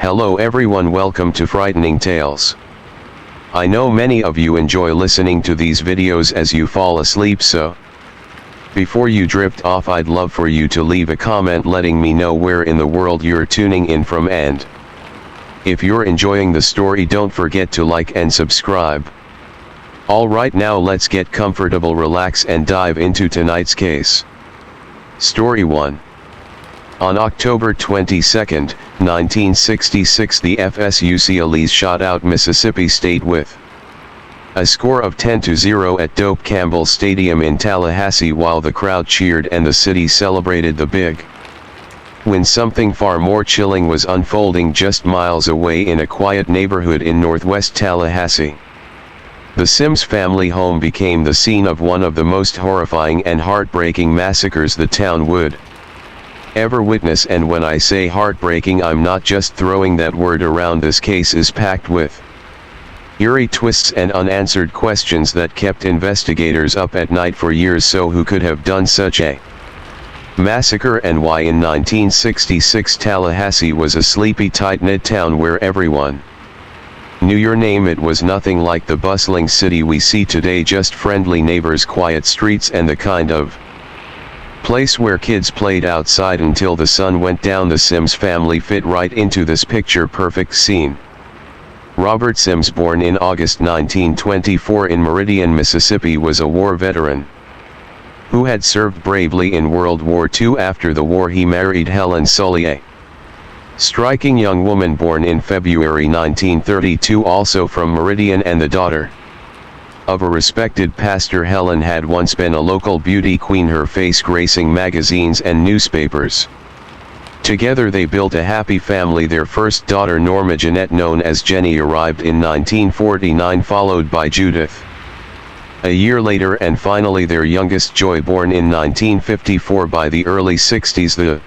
Hello everyone, welcome to Frightening Tales. I know many of you enjoy listening to these videos as you fall asleep, so before you drift off, I'd love for you to leave a comment letting me know where in the world you're tuning in from, and if you're enjoying the story, don't forget to like and subscribe. Alright, now let's get comfortable, relax and dive into tonight's case. Story 1. On October 22, 1966, the FSUCLEs shot out Mississippi State with a score of 10-0 at Doak Campbell Stadium in Tallahassee, while the crowd cheered and the city celebrated the big win. Something far more chilling was unfolding just miles away in a quiet neighborhood in northwest Tallahassee. The Sims family home became the scene of one of the most horrifying and heartbreaking massacres the town would ever witness, and when I say heartbreaking, I'm not just throwing that word around. This case is packed with eerie twists and unanswered questions that kept investigators up at night for years. So who could have done such a massacre, and why in 1966 Tallahassee was a sleepy, tight-knit town where everyone knew your name? It was nothing like the bustling city we see today, just friendly neighbors, quiet streets, and the kind of place where kids played outside until the sun went down. The Sims family fit right into this picture-perfect scene. Robert Sims, born in August 1924 in Meridian, Mississippi, was a war veteran who had served bravely in World War II. After the war, he married Helen Sully, a striking young woman born in February 1932, also from Meridian, and the daughter of a respected pastor. Helen had once been a local beauty queen, her face gracing magazines and newspapers. Together they built a happy family. Their first daughter, Norma Jeanette, known as Jenny, arrived in 1949, followed by Judith a year later, and finally their youngest, Joy, born in 1954. By the early 60s, the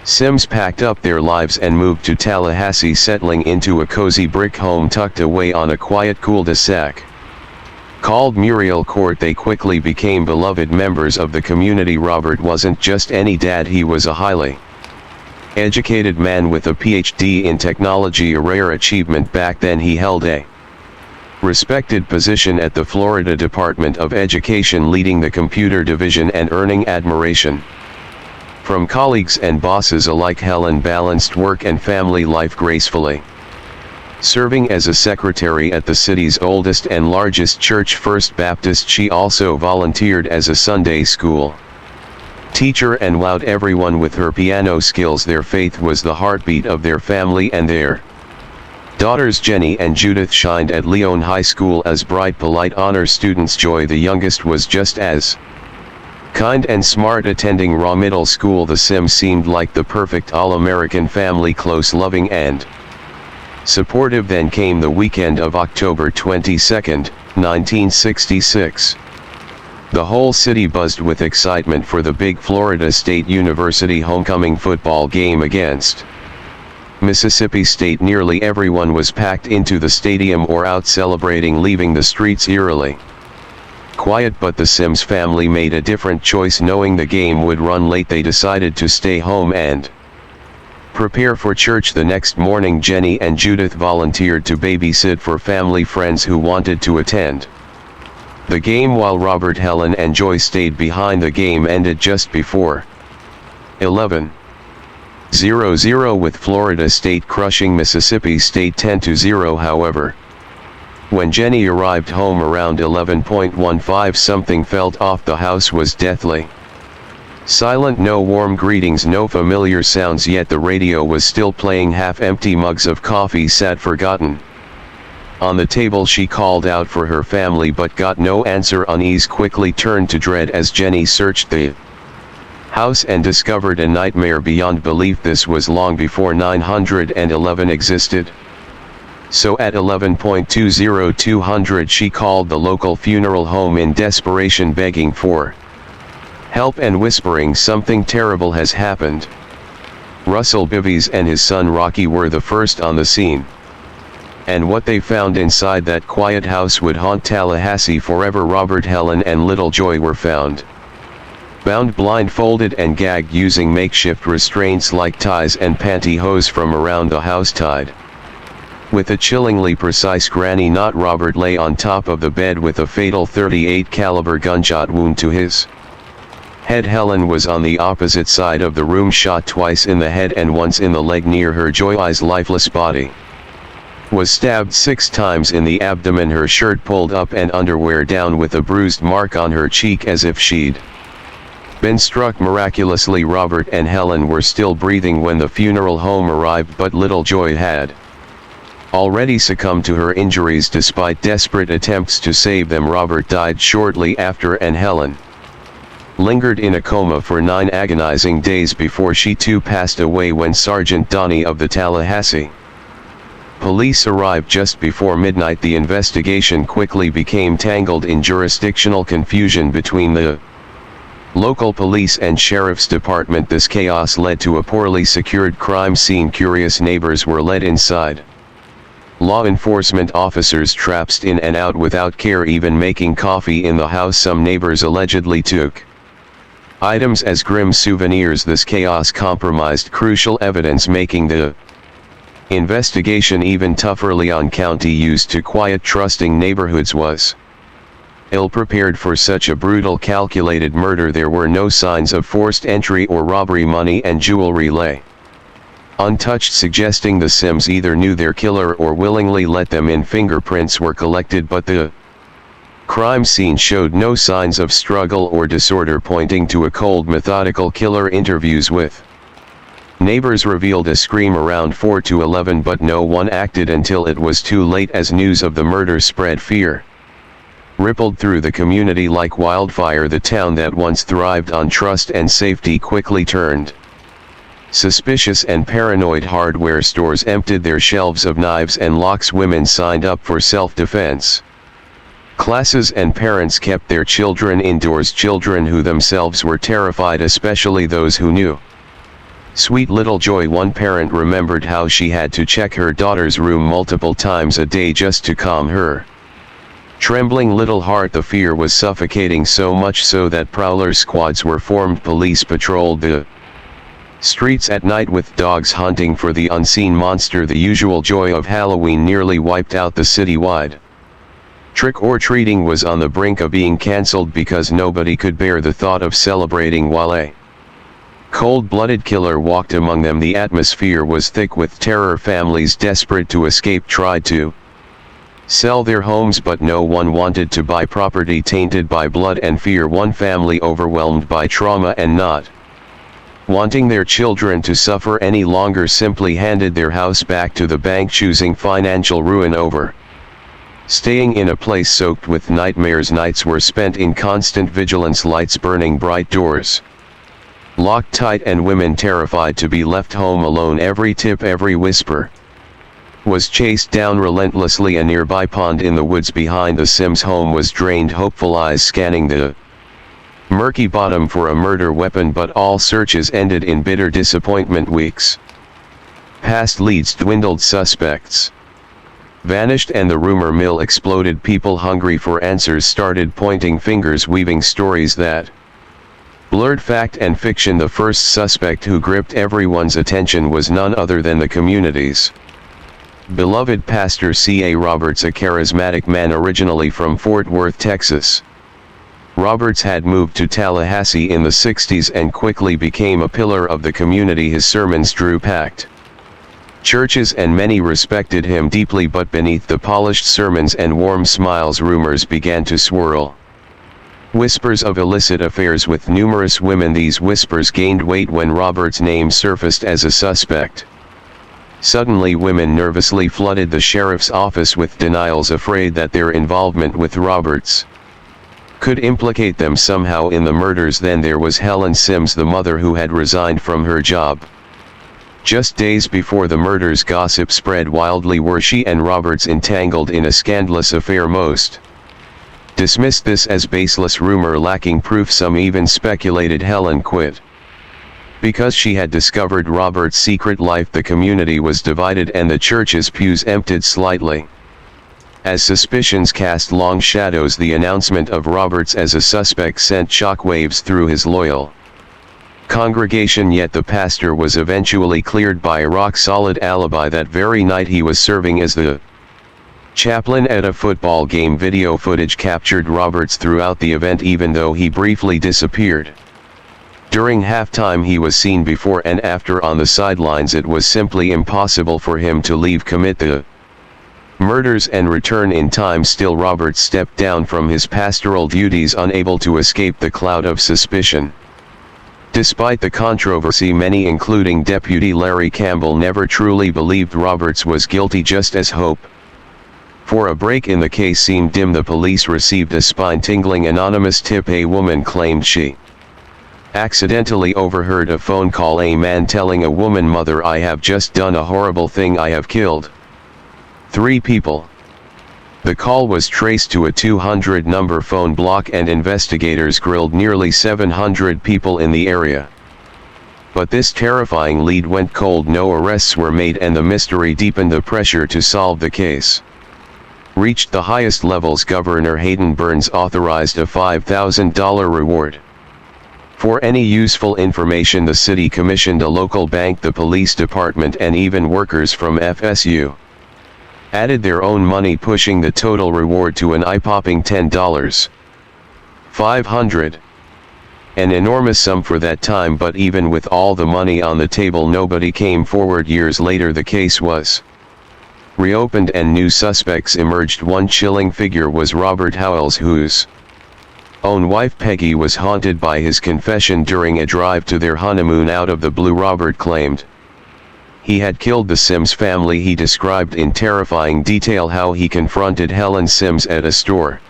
Sims packed up their lives and moved to Tallahassee, settling into a cozy brick home tucked away on a quiet cul-de-sac called Muriel Court. They quickly became beloved members of the community. Robert wasn't just any dad, he was a highly educated man with a PhD in technology, a rare achievement back then. He held a respected position at the Florida Department of Education, leading the computer division and earning admiration from colleagues and bosses alike. Helen balanced work and family life gracefully, serving as a secretary at the city's oldest and largest church, First Baptist. She also volunteered as a Sunday school teacher and wowed everyone with her piano skills. Their faith was the heartbeat of their family, and their daughters Jenny and Judith shined at Leon High School as bright, polite honor students. Joy, the youngest, was just as kind and smart, attending Raw Middle School. The Sims seemed like the perfect all-American family, close, loving, and supportive. Then came the weekend of October 22, 1966. The whole city buzzed with excitement for the big Florida State University homecoming football game against Mississippi State. Nearly everyone was packed into the stadium or out celebrating, leaving the streets eerily quiet. But the Sims family made a different choice. Knowing the game would run late, they decided to stay home and prepare for church the next morning. Jenny and Judith volunteered to babysit for family friends who wanted to attend the game, while Robert, Helen, and Joy stayed behind. The game ended just before 11:00, with Florida State crushing Mississippi State 10-0. However, when Jenny arrived home around 11:15, something felt off. The house was deathly silent. No warm greetings, no familiar sounds, yet the radio was still playing. Half-empty mugs of coffee sat forgotten on the table. She called out for her family but got no answer. Unease quickly turned to dread as Jenny searched the house and discovered a nightmare beyond belief. This was long before 911 existed. So at 11:20 she called the local funeral home in desperation, begging for help and whispering, "Something terrible has happened." Russell Bivies and his son Rocky were the first on the scene, and what they found inside that quiet house would haunt Tallahassee forever. Robert, Helen, and little Joy were found bound blindfolded and gagged using makeshift restraints like ties and pantyhose from around the house tied. With a chillingly precise granny knot, Robert lay on top of the bed with a fatal .38 caliber gunshot wound to his head. Helen was on the opposite side of the room, shot twice in the head and once in the leg near her. Joy's lifeless body was stabbed 6 times in the abdomen, her shirt pulled up and underwear down, with a bruised mark on her cheek as if she'd been struck. Miraculously, Robert and Helen were still breathing when the funeral home arrived, but little Joy had already succumbed to her injuries despite desperate attempts to save them. Robert died shortly after, and Helen lingered in a coma for 9 agonizing days before she too passed away when Sergeant Donnie of the Tallahassee Police arrived just before midnight. The investigation quickly became tangled in jurisdictional confusion between the local police and sheriff's department. This chaos led to a poorly secured crime scene. Curious neighbors were led inside. Law enforcement officers traipsed in and out without care, even making coffee in the house. Some neighbors allegedly took items as grim souvenirs. This chaos compromised crucial evidence, making the investigation even tougher. Leon County, used to quiet trusting neighborhoods, was ill-prepared for such a brutal, calculated murder. There were no signs of forced entry or robbery. Money and jewelry lay untouched, suggesting the Sims either knew their killer or willingly let them in. Fingerprints were collected, but the crime scene showed no signs of struggle or disorder, pointing to a cold, methodical killer. Interviews with neighbors revealed a scream around 4 to 11, but no one acted until it was too late. As news of the murder spread, fear rippled through the community like wildfire. The town that once thrived on trust and safety quickly turned suspicious and paranoid. Hardware stores emptied their shelves of knives and locks. Women signed up for self-defense classes and parents kept their children indoors. Children who themselves were terrified, especially those who knew sweet little Joy. One parent remembered how she had to check her daughter's room multiple times a day just to calm her trembling little heart. The fear was suffocating, so much so that prowler squads were formed. Police patrolled the streets at night with dogs hunting for the unseen monster. The usual joy of Halloween nearly wiped out the citywide. Trick-or-treating was on the brink of being cancelled because nobody could bear the thought of celebrating while a cold-blooded killer walked among them. The atmosphere was thick with terror. Families desperate to escape tried to sell their homes, but no one wanted to buy property tainted by blood and fear. One family, overwhelmed by trauma and not wanting their children to suffer any longer, simply handed their house back to the bank, choosing financial ruin over staying in a place soaked with nightmares. Nights were spent in constant vigilance, lights burning bright, doors locked tight, and women terrified to be left home alone. Every tip, every whisper was chased down relentlessly. A nearby pond in the woods behind the Sims' home was drained, hopeful eyes scanning the murky bottom for a murder weapon, but all searches ended in bitter disappointment. Weeks passed, leads dwindled, suspects vanished, and the rumor mill exploded. People hungry for answers started pointing fingers, weaving stories that blurred fact and fiction. The first suspect who gripped everyone's attention was none other than the community's beloved pastor C.A. Roberts, a charismatic man originally from Fort Worth, Texas. Roberts had moved to Tallahassee in the 60s and quickly became a pillar of the community. His sermons drew packed churches and many respected him deeply, but beneath the polished sermons and warm smiles, rumors began to swirl. Whispers of illicit affairs with numerous women. These whispers gained weight when Roberts' name surfaced as a suspect. Suddenly, women nervously flooded the sheriff's office with denials, afraid that their involvement with Roberts could implicate them somehow in the murders. Then there was Helen Sims, the mother who had resigned from her job just days before the murders. Gossip spread wildly. Were she and Roberts entangled in a scandalous affair? Most dismissed this as baseless rumor, lacking proof. Some even speculated Helen quit because she had discovered Robert's secret life. The community was divided and the church's pews emptied slightly. As suspicions cast long shadows, the announcement of Roberts as a suspect sent shockwaves through his loyal congregation, yet the pastor was eventually cleared by a rock-solid alibi. That very night he was serving as the chaplain at a football game. Video footage captured Roberts throughout the event, even though he briefly disappeared. During halftime he was seen before and after on the sidelines. It was simply impossible for him to leave, commit the murders and return in time. Still, Roberts stepped down from his pastoral duties, unable to escape the cloud of suspicion. Despite the controversy, many, including Deputy Larry Campbell, never truly believed Roberts was guilty, just as hope for a break in the case seemed dim. The police received a spine-tingling anonymous tip. A woman claimed she accidentally overheard a phone call, a man telling a woman, "Mother, I have just done a horrible thing. I have killed 3 people." The call was traced to a 200 number phone block, and investigators grilled nearly 700 people in the area. But this terrifying lead went cold. No arrests were made, and the mystery deepened. The pressure to solve the case reached the highest levels. Governor Hayden Burns authorized a $5,000 reward for any useful information. The city commissioned a local bank, the police department, and even workers from FSU added their own money, pushing the total reward to an eye-popping $10,500. An enormous sum for that time, but even with all the money on the table, nobody came forward. Years later the case was reopened and new suspects emerged. One chilling figure was Robert Howells, whose own wife Peggy was haunted by his confession during a drive to their honeymoon. Out of the blue, Robert claimed he had killed the Sims family. He described in terrifying detail how he confronted Helen Sims at a store,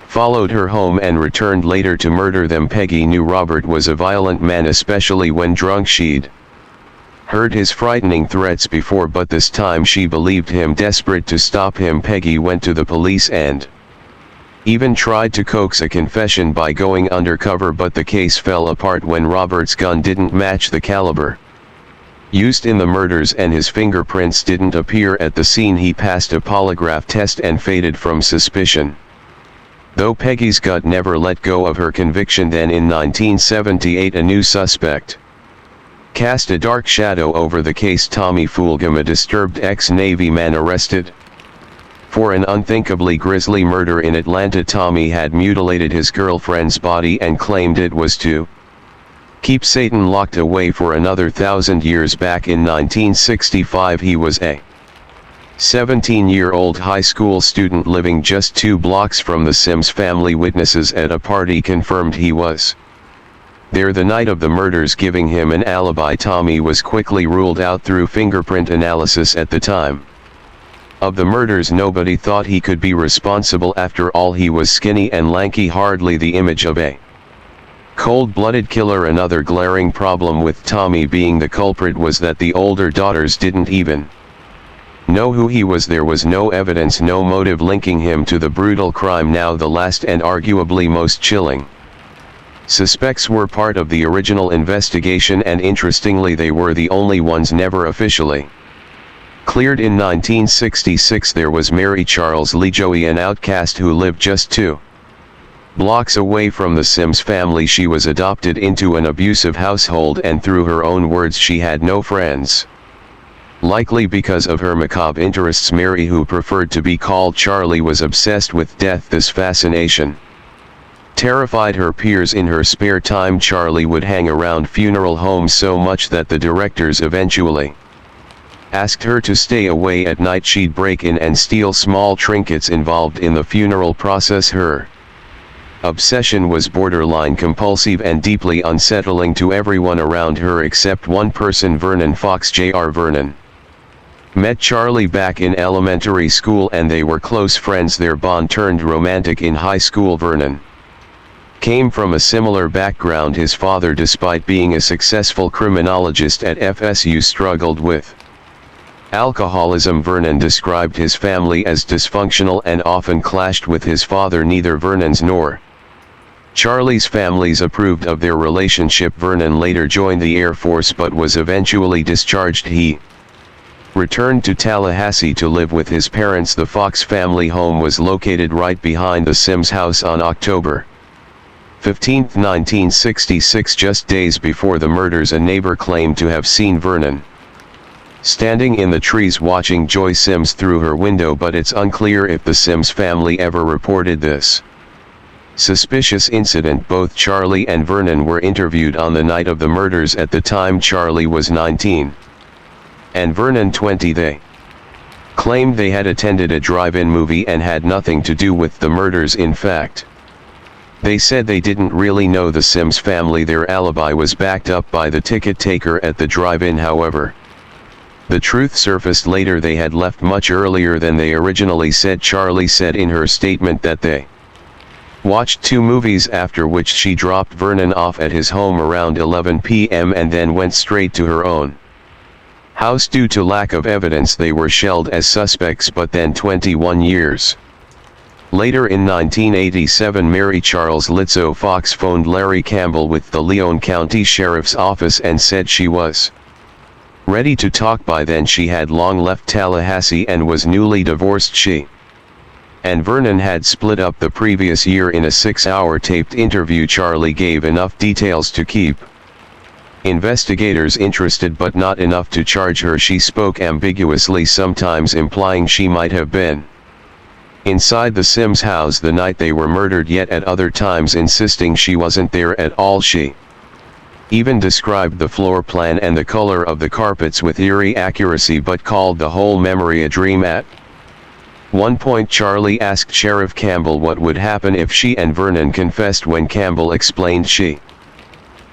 followed her home, and returned later to murder them. Peggy knew Robert was a violent man, especially when drunk. She'd heard his frightening threats before, but this time she believed him. Desperate to stop him, Peggy went to the police and even tried to coax a confession by going undercover, but the case fell apart when Robert's gun didn't match the caliber used in the murders, and his fingerprints didn't appear at the scene. He passed a polygraph test and faded from suspicion. Though Peggy's gut never let go of her conviction. Then in 1978 a new suspect cast a dark shadow over the case. Tommy Fulgham, a disturbed ex-Navy man arrested for an unthinkably grisly murder in Atlanta. Tommy had mutilated his girlfriend's body and claimed it was to keep Satan locked away for another 1,000 years. Back in 1965 he was a 17-year-old high school student living just 2 blocks from the Sims family. Witnesses at a party confirmed he was there the night of the murders, giving him an alibi. Tommy was quickly ruled out through fingerprint analysis. At the time of the murders nobody thought he could be responsible. After all, he was skinny and lanky, hardly the image of a cold-blooded killer. Another glaring problem with Tommy being the culprit was that the older daughters didn't even know who he was. There was no evidence, no motive linking him to the brutal crime. Now the last and arguably most chilling suspects were part of the original investigation, and interestingly they were the only ones never officially cleared. In 1966 there was Mary Charles Lee Joey, an outcast who lived just 2 blocks away from the Sims family. She was adopted into an abusive household, and through her own words she had no friends. Likely because of her macabre interests, Mary, who preferred to be called Charlie, was obsessed with death. This fascination terrified her peers. In her spare time, Charlie would hang around funeral homes so much that the directors eventually asked her to stay away at night. She'd break in and steal small trinkets involved in the funeral process. Her obsession was borderline compulsive and deeply unsettling to everyone around her except one person, Vernon Fox. Jr. Vernon met Charlie back in elementary school and they were close friends. Their bond turned romantic in high school. Vernon came from a similar background. His father, despite being a successful criminologist at FSU, struggled with alcoholism. Vernon described his family as dysfunctional and often clashed with his father. Neither Vernon's nor Charlie's families approved of their relationship. Vernon later joined the Air Force but was eventually discharged. He returned to Tallahassee to live with his parents. The Fox family home was located right behind the Sims house. On October 15, 1966, just days before the murders, a neighbor claimed to have seen Vernon standing in the trees watching Joy Sims through her window, but it's unclear if the Sims family ever reported this suspicious incident. Both Charlie and Vernon were interviewed on the night of the murders. At the time, Charlie was 19 and Vernon 20. They claimed they had attended a drive-in movie and had nothing to do with the murders. In fact, they said they didn't really know the Sims family. Their alibi was backed up by the ticket taker at the drive-in. However, the truth surfaced later. They had left much earlier than they originally said. Charlie said in her statement that they watched 2 movies, after which she dropped Vernon off at his home around 11 p.m. and then went straight to her own house. Due to lack of evidence, they were shelled as suspects. But then 21 years later, in 1987, Mary Charles Litzo Fox phoned Larry Campbell with the Leon County Sheriff's Office and said she was ready to talk. By then she had long left Tallahassee and was newly divorced. She and Vernon had split up the previous year. In a 6-hour taped interview, Charlie gave enough details to keep investigators interested, but not enough to charge her. She spoke ambiguously, sometimes implying she might have been inside the Sims house the night they were murdered, yet at other times insisting she wasn't there at all. She even described the floor plan and the color of the carpets with eerie accuracy, but called the whole memory a dream. At one point, Charlie asked Sheriff Campbell what would happen if she and Vernon confessed. When Campbell explained she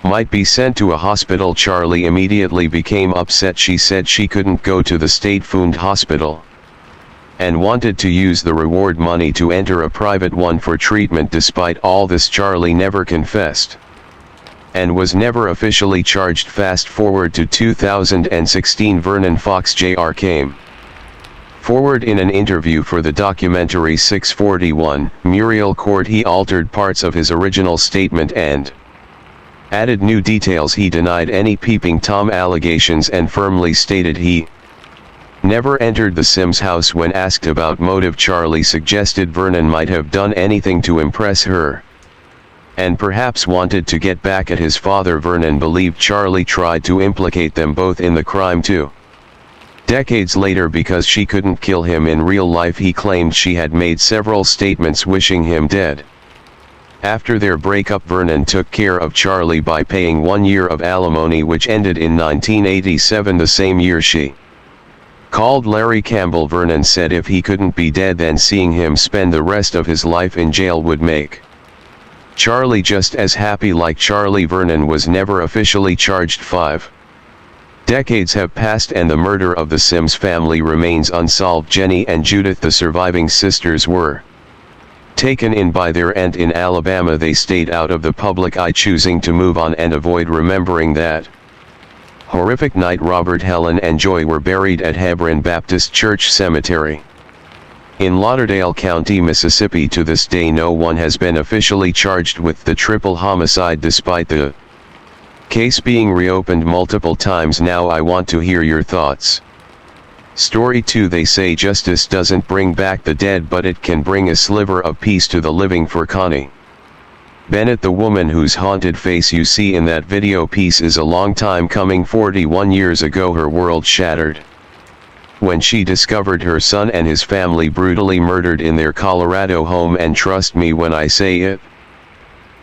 might be sent to a hospital, Charlie immediately became upset. She said she couldn't go to the state-funded hospital and wanted to use the reward money to enter a private one for treatment. Despite all this, Charlie never confessed and was never officially charged. Fast forward to 2016, Vernon Fox Jr. came forward in an interview for the documentary 641 Muriel Court. He altered parts of his original statement and added new details. He denied any peeping Tom allegations and firmly stated he never entered the Sims house. When asked about motive, Charlie suggested Vernon might have done anything to impress her and perhaps wanted to get back at his father. Vernon believed Charlie tried to implicate them both in the crime too. Decades later, because she couldn't kill him in real life, he claimed she had made several statements wishing him dead. After their breakup, Vernon took care of Charlie by paying 1 year of alimony, which ended in 1987. The same year she called Larry Campbell. Vernon said if he couldn't be dead, then seeing him spend the rest of his life in jail would make Charlie just as happy. Like Charlie, Vernon was never officially charged. 5 decades have passed and the murder of the Sims family remains unsolved. Jenny and Judith, the surviving sisters, were taken in by their aunt in Alabama. They stayed out of the public eye, choosing to move on and avoid remembering that horrific night. Robert, Helen, and Joy were buried at Hebron Baptist Church Cemetery in Lauderdale County, Mississippi. To this day, no one has been officially charged with the triple homicide, despite the case being reopened multiple times. Now I want to hear your thoughts. Story 2. They say justice doesn't bring back the dead, but it can bring a sliver of peace to the living. For Connie Bennett, the woman whose haunted face you see in that video piece, is a long time coming. 41 years ago, her world shattered when she discovered her son and his family brutally murdered in their Colorado home. And trust me when I say it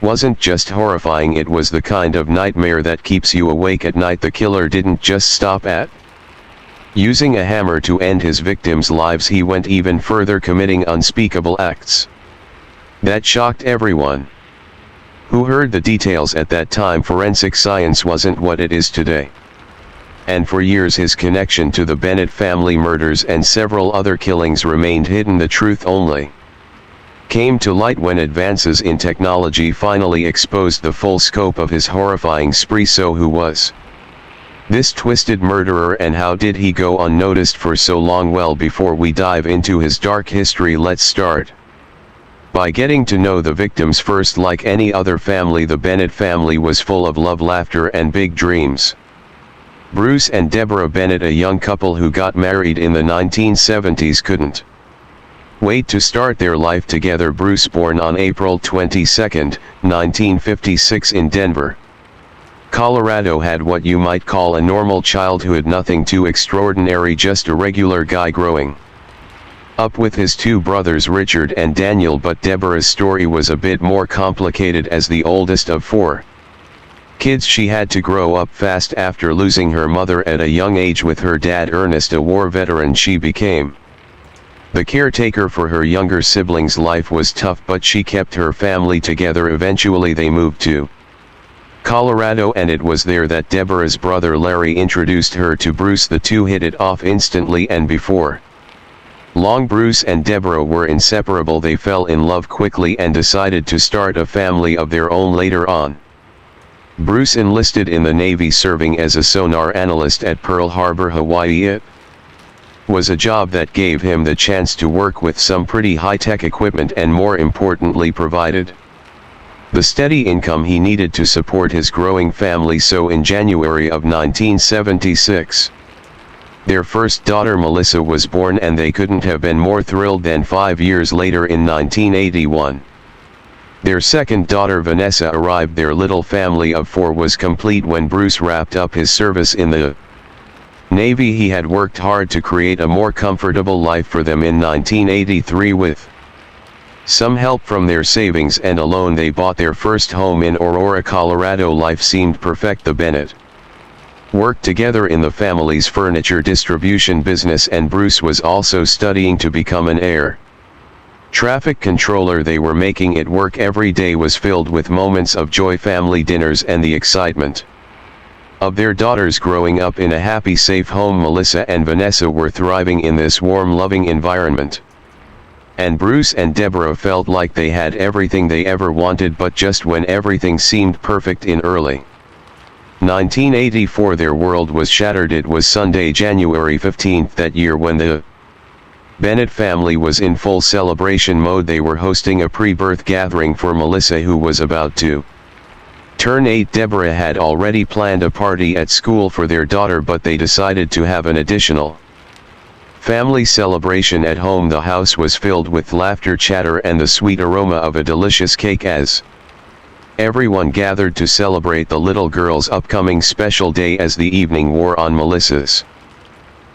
wasn't just horrifying, it was the kind of nightmare that keeps you awake at night. The killer didn't just stop at using a hammer to end his victims' lives. He went even further, committing unspeakable acts that shocked everyone who heard the details. At that time, forensic science wasn't what it is today, and for years his connection to the Bennett family murders and several other killings remained hidden. The truth only came to light when advances in technology finally exposed the full scope of his horrifying spree. So who was this twisted murderer, and how did he go unnoticed for so long? Well, before we dive into his dark history, let's start by getting to know the victims first. Like any other family, the Bennett family was full of love, laughter, and big dreams. Bruce and Deborah Bennett, a young couple who got married in the 1970s, couldn't wait to start their life together. Bruce, born on April 22, 1956 in Denver, Colorado, had what you might call a normal childhood, nothing too extraordinary, just a regular guy growing up with his two brothers Richard and Daniel. But Deborah's story was a bit more complicated. As the oldest of four kids, she had to grow up fast. After losing her mother at a young age with her dad Ernest, a war veteran, she became the caretaker for her younger siblings. Life was tough, but she kept her family together. Eventually they moved to Colorado, and it was there that Deborah's brother Larry introduced her to Bruce. The two hit it off instantly, and before long Bruce and Deborah were inseparable. They fell in love quickly and decided to start a family of their own later on. Bruce enlisted in the Navy, serving as a sonar analyst at Pearl Harbor, Hawaii. It was a job that gave him the chance to work with some pretty high-tech equipment, and more importantly provided the steady income he needed to support his growing family. So in January of 1976, their first daughter Melissa was born, and they couldn't have been more thrilled than 5 years later in 1981. Their second daughter Vanessa arrived. Their little family of four was complete when Bruce wrapped up his service in the Navy. He had worked hard to create a more comfortable life for them. In 1983, with some help from their savings and a loan, they bought their first home in Aurora, Colorado. Life seemed perfect. The Bennett worked together in the family's furniture distribution business, and Bruce was also studying to become an air traffic controller. They were making it work. Every day was filled with moments of joy, family dinners, and the excitement of their daughters growing up in a happy, safe home. Melissa and Vanessa were thriving in this warm, loving environment, and Bruce and Deborah felt like they had everything they ever wanted. But just when everything seemed perfect in early 1984, their world was shattered. It was Sunday, January 15th that year, when the Bennett family was in full celebration mode. They were hosting a pre-birth gathering for Melissa, who was about to turn 8. Deborah had already planned a party at school for their daughter, but they decided to have an additional family celebration at home. The house was filled with laughter, chatter, and the sweet aroma of a delicious cake as everyone gathered to celebrate the little girl's upcoming special day. As the evening wore on, Melissa's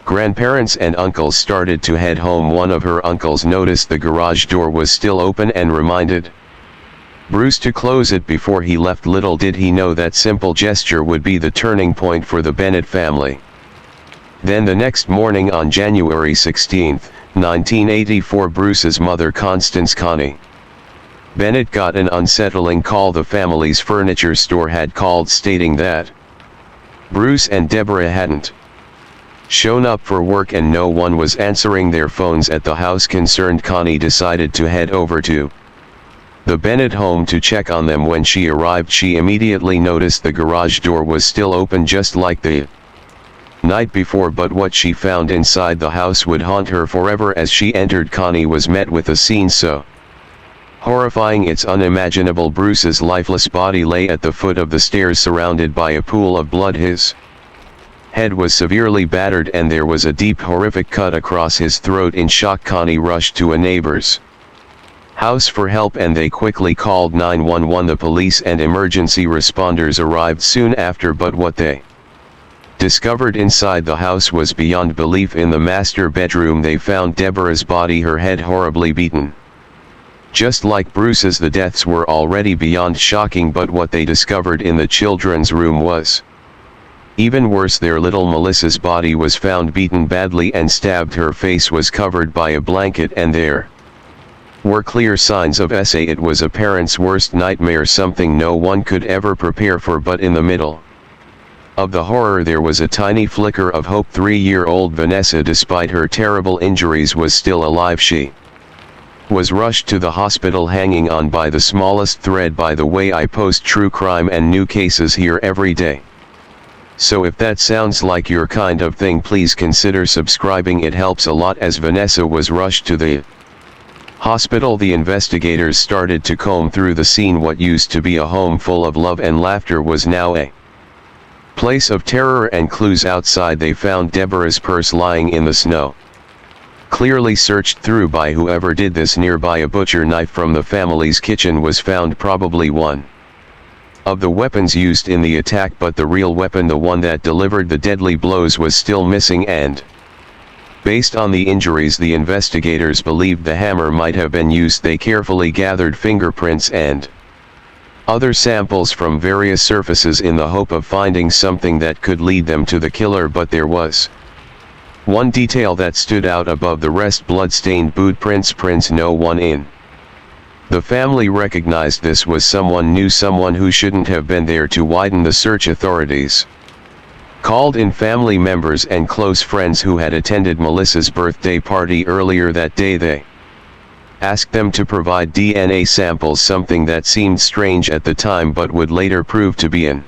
grandparents and uncles started to head home. One of her uncles noticed the garage door was still open and reminded Bruce to close it before he left. Little did he know that simple gesture would be the turning point for the Bennett family. Then the next morning, on January 16, 1984, Bruce's mother, Constance Connie Bennett, got an unsettling call. The family's furniture store had called, stating that Bruce and Deborah hadn't shown up for work and no one was answering their phones at the house. Concerned, Connie decided to head over to the Bennett home to check on them. When she arrived, she immediately noticed the garage door was still open, just like the night before. But what she found inside the house would haunt her forever. As she entered, Connie was met with a scene so horrifying it's unimaginable. Bruce's lifeless body lay at the foot of the stairs, surrounded by a pool of blood. His head was severely battered, and there was a deep, horrific cut across his throat. In shock, Connie rushed to a neighbor's house for help, and they quickly called 911. The police and emergency responders arrived soon after, but what they discovered inside the house was beyond belief. In the master bedroom, they found Deborah's body, her head horribly beaten, just like Bruce's. The deaths were already beyond shocking, but what they discovered in the children's room was even worse. Their little Melissa's body was found beaten badly and stabbed. Her face was covered by a blanket, and there were clear signs of SA. It was a parent's worst nightmare, something no one could ever prepare for. But in the middle of the horror, there was a tiny flicker of hope. 3-year-old Vanessa, despite her terrible injuries, was still alive. She was rushed to the hospital, hanging on by the smallest thread. By the way, I post true crime and new cases here every day, so if that sounds like your kind of thing, please consider subscribing. It helps a lot. As Vanessa was rushed to the hospital, the investigators started to comb through the scene. What used to be a home full of love and laughter was now a Place of terror and clues outside. They found Deborah's purse lying in the snow. Clearly searched through by whoever did this. Nearby a butcher knife from the family's kitchen was found, probably one of the weapons used in the attack, but the real weapon, the one that delivered the deadly blows, was still missing, and based on the injuries the investigators believed the hammer might have been used. They carefully gathered fingerprints and other samples from various surfaces in the hope of finding something that could lead them to the killer, but there was one detail that stood out above the rest: blood-stained boot prints no one in the family recognized this was someone new, someone who shouldn't have been there. To widen the search, authorities called in family members and close friends who had attended Melissa's birthday party earlier that day. They asked them to provide DNA samples, something that seemed strange at the time but would later prove to be an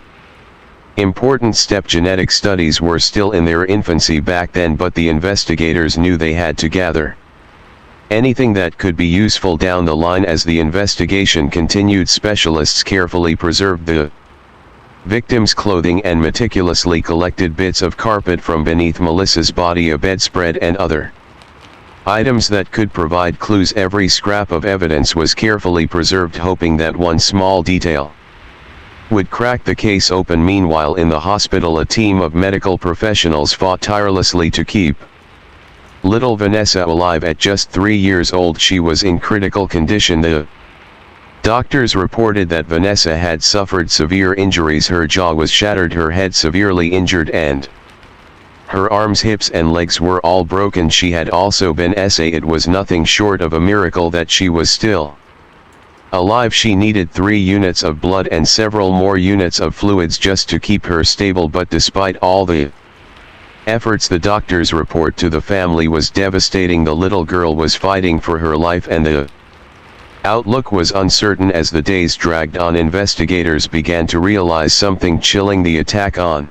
important step. Genetic studies were still in their infancy back then, but the investigators knew they had to gather anything that could be useful down the line. As the investigation continued, specialists carefully preserved the victim's clothing and meticulously collected bits of carpet from beneath Melissa's body, a bedspread, and other items that could provide clues. Every scrap of evidence was carefully preserved, hoping that one small detail would crack the case open. Meanwhile, in the hospital, a team of medical professionals fought tirelessly to keep little Vanessa alive. At just 3 years old, she was in critical condition. The doctors reported that Vanessa had suffered severe injuries. Her jaw was shattered, her head severely injured, and her arms, hips, and legs were all broken. She had also been SA. It was nothing short of a miracle that she was still alive. She needed 3 units of blood and several more units of fluids just to keep her stable, but despite all the efforts, the doctor's report to the family was devastating. The little girl was fighting for her life, and the outlook was uncertain. As the days dragged on, investigators began to realize something chilling: the attack on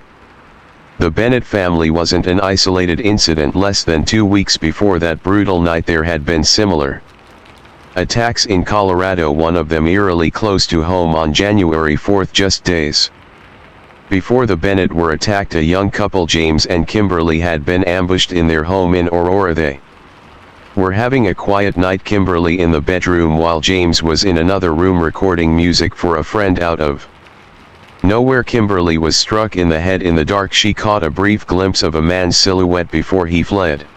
the Bennett family wasn't an isolated incident. Less than 2 weeks before that brutal night, there had been similar attacks in Colorado, one of them eerily close to home on January 4th, just days before the Bennett were attacked. A young couple, James and Kimberly, had been ambushed in their home in Aurora. They were having a quiet night, Kimberly in the bedroom while James was in another room recording music for a friend. Out of nowhere, Kimberly was struck in the head. In the dark, she caught a brief glimpse of a man's silhouette before he fled.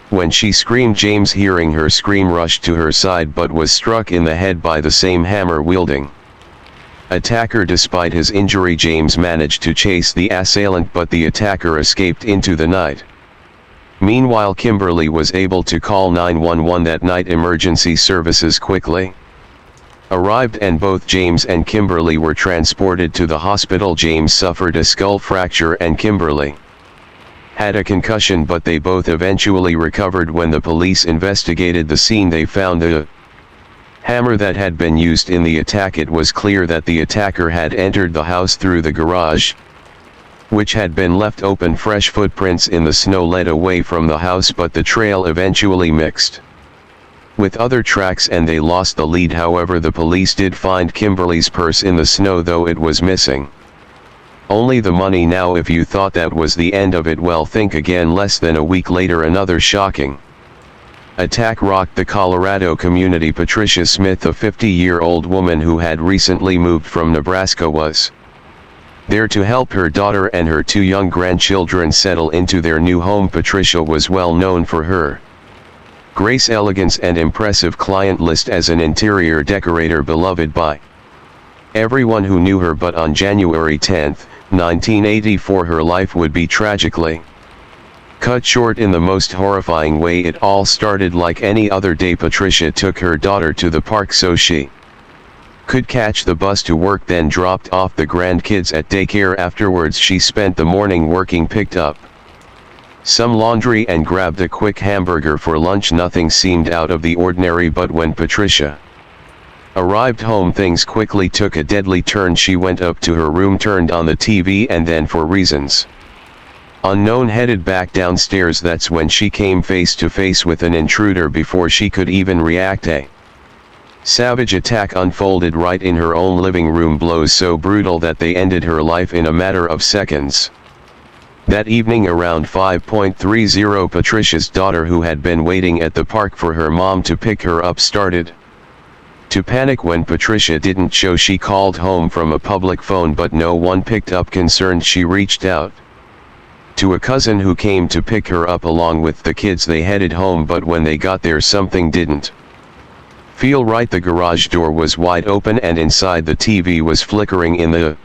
When she screamed, James, hearing her scream, rushed to her side but was struck in the head by the same hammer-wielding attacker. Despite his injury, James managed to chase the assailant, but the attacker escaped into the night. Meanwhile, Kimberly was able to call 911 that night. Emergency services quickly arrived and both James and Kimberly were transported to the hospital. James suffered a skull fracture and Kimberly had a concussion, but they both eventually recovered. When the police investigated the scene, they found the hammer that had been used in the attack. It was clear that the attacker had entered the house through the garage, which had been left open. Fresh footprints in the snow led away from the house, but the trail eventually mixed with other tracks and they lost the lead. However, the police did find Kimberly's purse in the snow, though it was missing only the money. Now, if you thought that was the end of it, well, think again. Less than a week later, another shocking attack rocked the Colorado community. Patricia Smith, a 50-year-old woman who had recently moved from Nebraska, was there to help her daughter and her 2 young grandchildren settle into their new home. Patricia was well known for her grace, elegance, and impressive client list as an interior decorator, beloved by everyone who knew her. But on January 10, 1984, her life would be tragically cut short in the most horrifying way. It all started like any other day. Patricia took her daughter to the park so she could catch the bus to work, then dropped off the grandkids at daycare. Afterwards, she spent the morning working, picked up some laundry, and grabbed a quick hamburger for lunch. Nothing seemed out of the ordinary, but when Patricia arrived home, things quickly took a deadly turn. She went up to her room, turned on the TV, and then, for reasons unknown, headed back downstairs. That's when she came face to face with an intruder. Before she could even react, a Savage attack unfolded right in her own living room, blows so brutal that they ended her life in a matter of seconds. That evening around 5:30, Patricia's daughter, who had been waiting at the park for her mom to pick her up, started to panic when Patricia didn't show. She called home from a public phone but no one picked up. Concerned, she reached out to a cousin who came to pick her up along with the kids. They headed home, but when they got there something didn't feel right. The garage door was wide open and inside the TV was flickering in the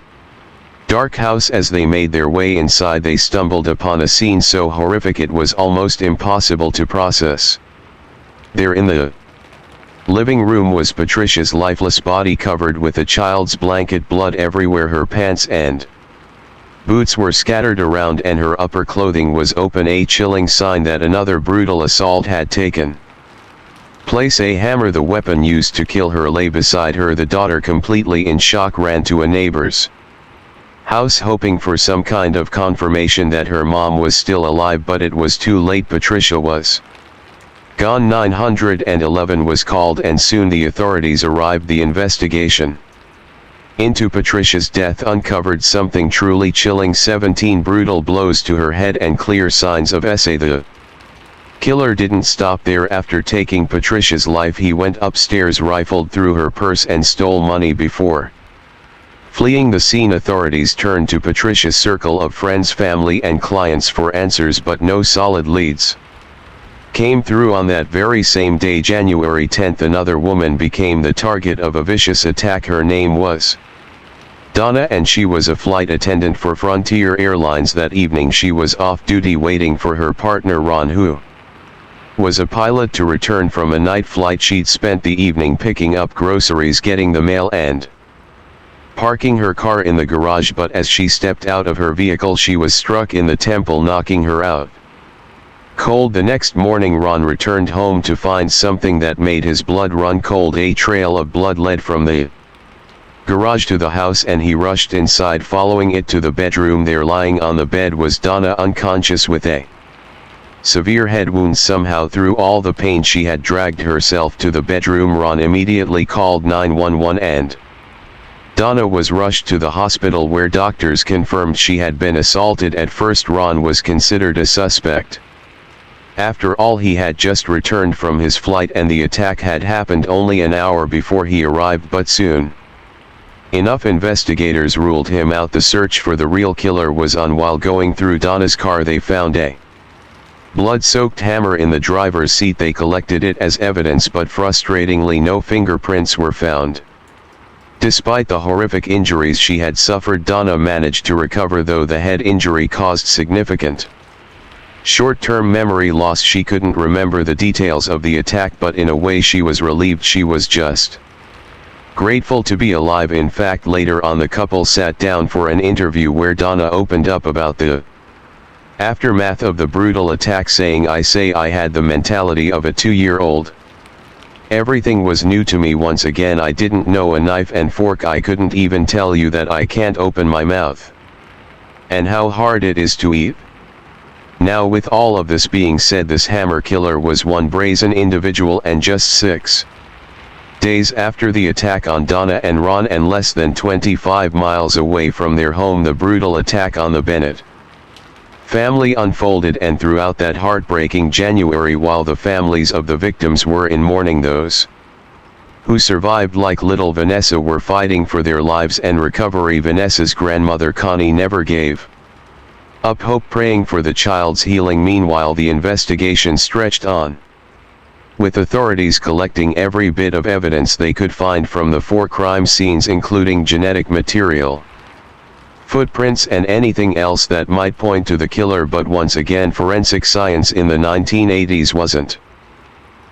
dark house. As they made their way inside, they stumbled upon a scene so horrific it was almost impossible to process. There in the living room was Patricia's lifeless body covered with a child's blanket, blood everywhere. Her pants and boots were scattered around and her upper clothing was open, a chilling sign that another brutal assault had taken place. A hammer, the weapon used to kill her, lay beside her. The daughter, completely in shock, ran to a neighbor's house hoping for some kind of confirmation that her mom was still alive, but it was too late. Patricia was gone. 911 was called and soon the authorities arrived. The investigation into Patricia's death uncovered something truly chilling: 17 brutal blows to her head and clear signs of SA. The killer didn't stop there. After taking Patricia's life, he went upstairs, rifled through her purse and stole money before fleeing the scene. Authorities turned to Patricia's circle of friends, family and clients for answers, but no solid leads came through. On that very same day, January 10th, another woman became the target of a vicious attack. Her name was Donna and she was a flight attendant for Frontier Airlines. That evening she was off duty waiting for her partner Ron, who was a pilot, to return from a night flight. She'd spent the evening picking up groceries, getting the mail and parking her car in the garage, but as she stepped out of her vehicle she was struck in the temple, knocking her out cold. The next morning Ron returned home to find something that made his blood run cold. A trail of blood led from the garage to the house and he rushed inside, following it to the bedroom. There, lying on the bed, was Donna, unconscious with a severe head wound. Somehow, through all the pain, she had dragged herself to the bedroom. Ron immediately called 911 and Donna was rushed to the hospital where doctors confirmed she had been assaulted. At first Ron was considered a suspect. After all, he had just returned from his flight and the attack had happened only an hour before he arrived, but soon enough investigators ruled him out. The search for the real killer was on. While going through Donna's car, they found a blood-soaked hammer in the driver's seat. They collected it as evidence, but frustratingly no fingerprints were found. Despite the horrific injuries she had suffered, Donna managed to recover, though the head injury caused significant short-term memory loss. She couldn't remember the details of the attack, but in a way she was relieved. She was just grateful to be alive. In fact, later on the couple sat down for an interview where Donna opened up about the aftermath of the brutal attack, saying, "I say I had the mentality of a 2-year-old. Everything was new to me. Once again, I didn't know a knife and fork. I couldn't even tell you that I can't open my mouth. And how hard it is to eat." Now, with all of this being said, this hammer killer was one brazen individual, and just 6 days after the attack on Donna and Ron, and less than 25 miles away from their home, the brutal attack on the Bennett family unfolded. And throughout that heartbreaking January, while the families of the victims were in mourning, those who survived, like little Vanessa, were fighting for their lives and recovery. Vanessa's grandmother Connie never gave up hope, praying for the child's healing. Meanwhile, the investigation stretched on, with authorities collecting every bit of evidence they could find from the 4 crime scenes, including genetic material, footprints and anything else that might point to the killer. But once again, forensic science in the 1980s wasn't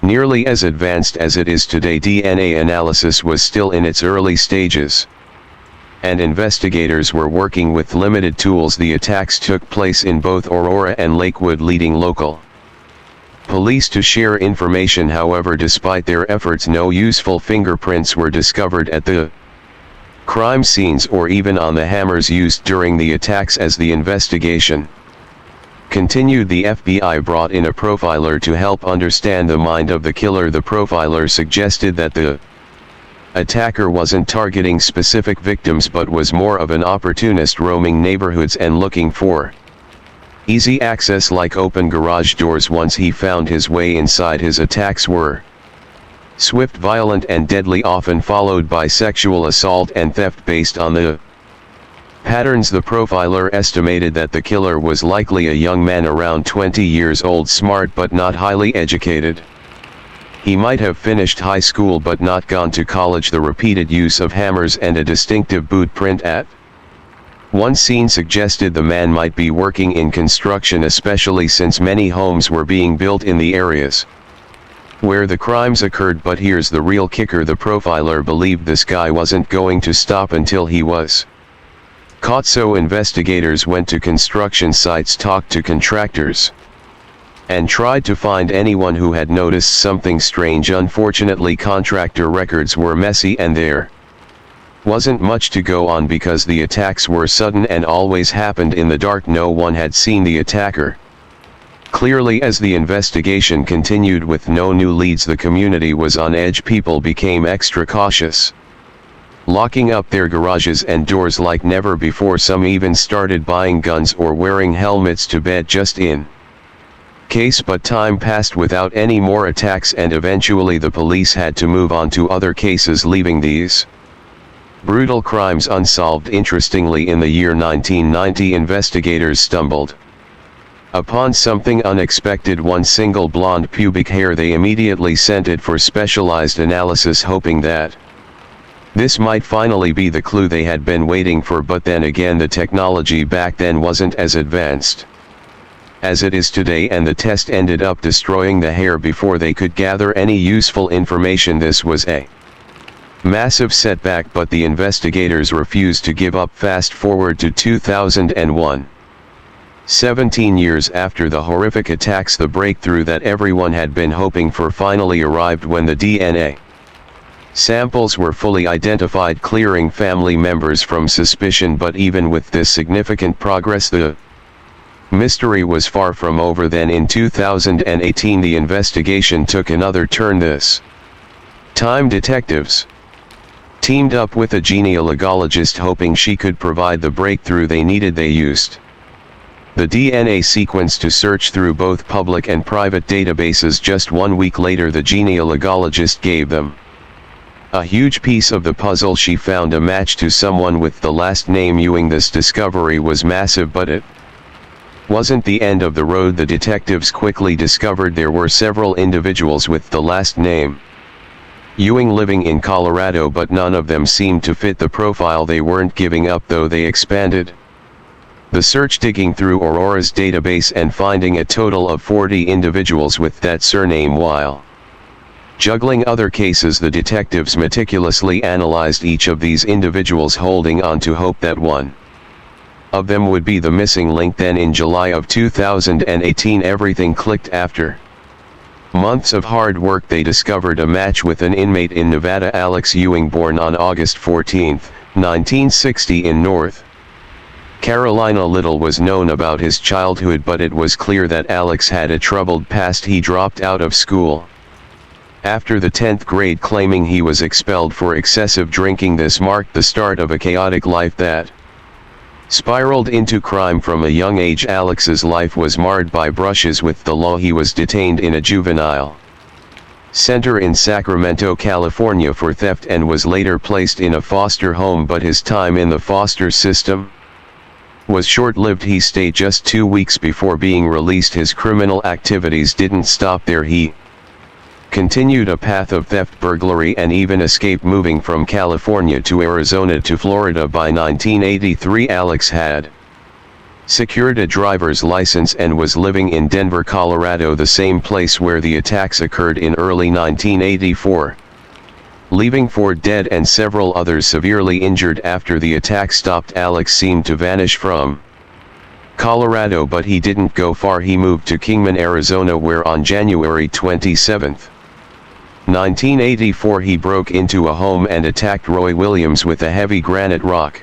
nearly as advanced as it is today. DNA analysis was still in its early stages, and investigators were working with limited tools. The attacks took place in both Aurora and Lakewood, leading local police to share information. However, despite their efforts, no useful fingerprints were discovered at the crime scenes or even on the hammers used during the attacks. As the investigation continued, the FBI brought in a profiler to help understand the mind of the killer. The profiler suggested that the attacker wasn't targeting specific victims but was more of an opportunist roaming neighborhoods and looking for easy access like open garage doors. Once he found his way inside, his attacks were swift, violent and deadly, often followed by sexual assault and theft. Based on the patterns, the profiler estimated that the killer was likely a young man around 20 years old, smart but not highly educated. He might have finished high school but not gone to college. The repeated use of hammers and a distinctive boot print at one scene suggested the man might be working in construction, especially since many homes were being built in the areas where the crimes occurred. But here's the real kicker: the profiler believed this guy wasn't going to stop until he was caught. So investigators went to construction sites, talked to contractors, and tried to find anyone who had noticed something strange. Unfortunately, contractor records were messy and there wasn't much to go on because the attacks were sudden and always happened in the dark. No one had seen the attacker clearly. As the investigation continued with no new leads, the community was on edge. People became extra cautious, locking up their garages and doors like never before. Some even started buying guns or wearing helmets to bed just in case. But time passed without any more attacks, and eventually the police had to move on to other cases, leaving these brutal crimes unsolved. Interestingly, in the year 1990, investigators stumbled upon something unexpected: one single blonde pubic hair. They immediately sent it for specialized analysis, hoping that this might finally be the clue they had been waiting for. But then again, the technology back then wasn't as advanced as it is today, and the test ended up destroying the hair before they could gather any useful information. This was a massive setback, but the investigators refused to give up. Fast forward to 2001. 17 years after the horrific attacks, the breakthrough that everyone had been hoping for finally arrived when the DNA samples were fully identified, clearing family members from suspicion. But even with this significant progress, the mystery was far from over. Then in 2018, the investigation took another turn. This time, detectives teamed up with a genealogist, hoping she could provide the breakthrough they needed. They used the DNA sequence to search through both public and private databases. Just 1 week later, the genealogist gave them a huge piece of the puzzle. She found a match to someone with the last name Ewing. This discovery was massive, but it wasn't the end of the road. The detectives quickly discovered there were several individuals with the last name Ewing living in Colorado, but none of them seemed to fit the profile. They weren't giving up though. They expanded the search, digging through Aurora's database and finding a total of 40 individuals with that surname. While juggling other cases, the detectives meticulously analyzed each of these individuals, holding on to hope that one of them would be the missing link. Then in July of 2018, everything clicked. After months of hard work, they discovered a match with an inmate in Nevada, Alex Ewing, born on August 14, 1960 in North Carolina. Little was known about his childhood, but it was clear that Alex had a troubled past. He dropped out of school after the 10th grade, claiming he was expelled for excessive drinking. This marked the start of a chaotic life that spiraled into crime. From a young age, Alex's life was marred by brushes with the law. He was detained in a juvenile center in Sacramento, California for theft and was later placed in a foster home. But his time in the foster system was short-lived. He stayed just 2 weeks before being released. His criminal activities didn't stop there. He continued a path of theft, burglary, and even escaped, moving from California to Arizona to Florida. By 1983, Alex had secured a driver's license and was living in Denver, Colorado, the same place where the attacks occurred in early 1984, leaving 4 dead and several others severely injured. After the attack stopped, Alex seemed to vanish from Colorado, but he didn't go far. He moved to Kingman, Arizona, where on January 27, 1984, he broke into a home and attacked Roy Williams with a heavy granite rock,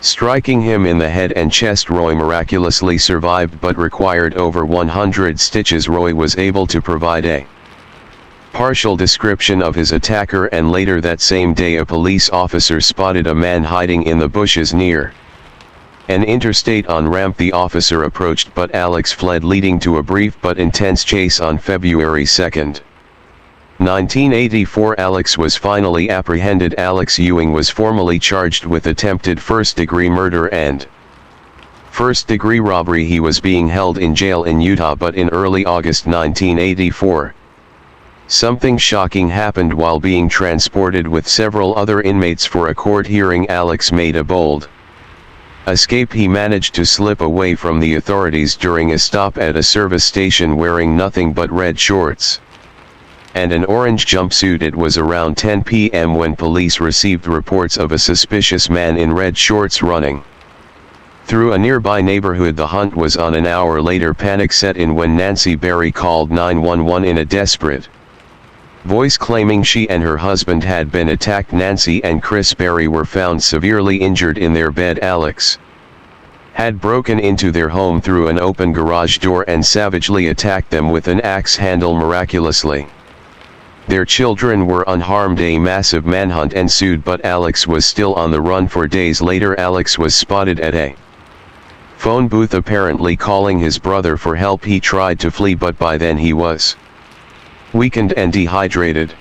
striking him in the head and chest. Roy miraculously survived but required over 100 stitches. Roy was able to provide a partial description of his attacker, and later that same day a police officer spotted a man hiding in the bushes near an interstate on-ramp. The officer approached but Alex fled, leading to a brief but intense chase on February 2, 1984. Alex was finally apprehended. Alex Ewing was formally charged with attempted first-degree murder and first-degree robbery. He was being held in jail in Utah, but in early August 1984, something shocking happened. While being transported with several other inmates for a court hearing, Alex made a bold escape. He managed to slip away from the authorities during a stop at a service station wearing nothing but red shorts and an orange jumpsuit. It was around 10 p.m. when police received reports of a suspicious man in red shorts running through a nearby neighborhood. The hunt was on. An hour later, panic set in when Nancy Berry called 911 in a desperate voice, claiming she and her husband had been attacked. Nancy and Chris Berry were found severely injured in their bed. Alex had broken into their home through an open garage door and savagely attacked them with an axe handle. Miraculously, their children were unharmed. A massive manhunt ensued, but Alex was still on the run for days. Later, Alex was spotted at a phone booth, apparently calling his brother for help. He tried to flee, but by then he was weakened and dehydrated.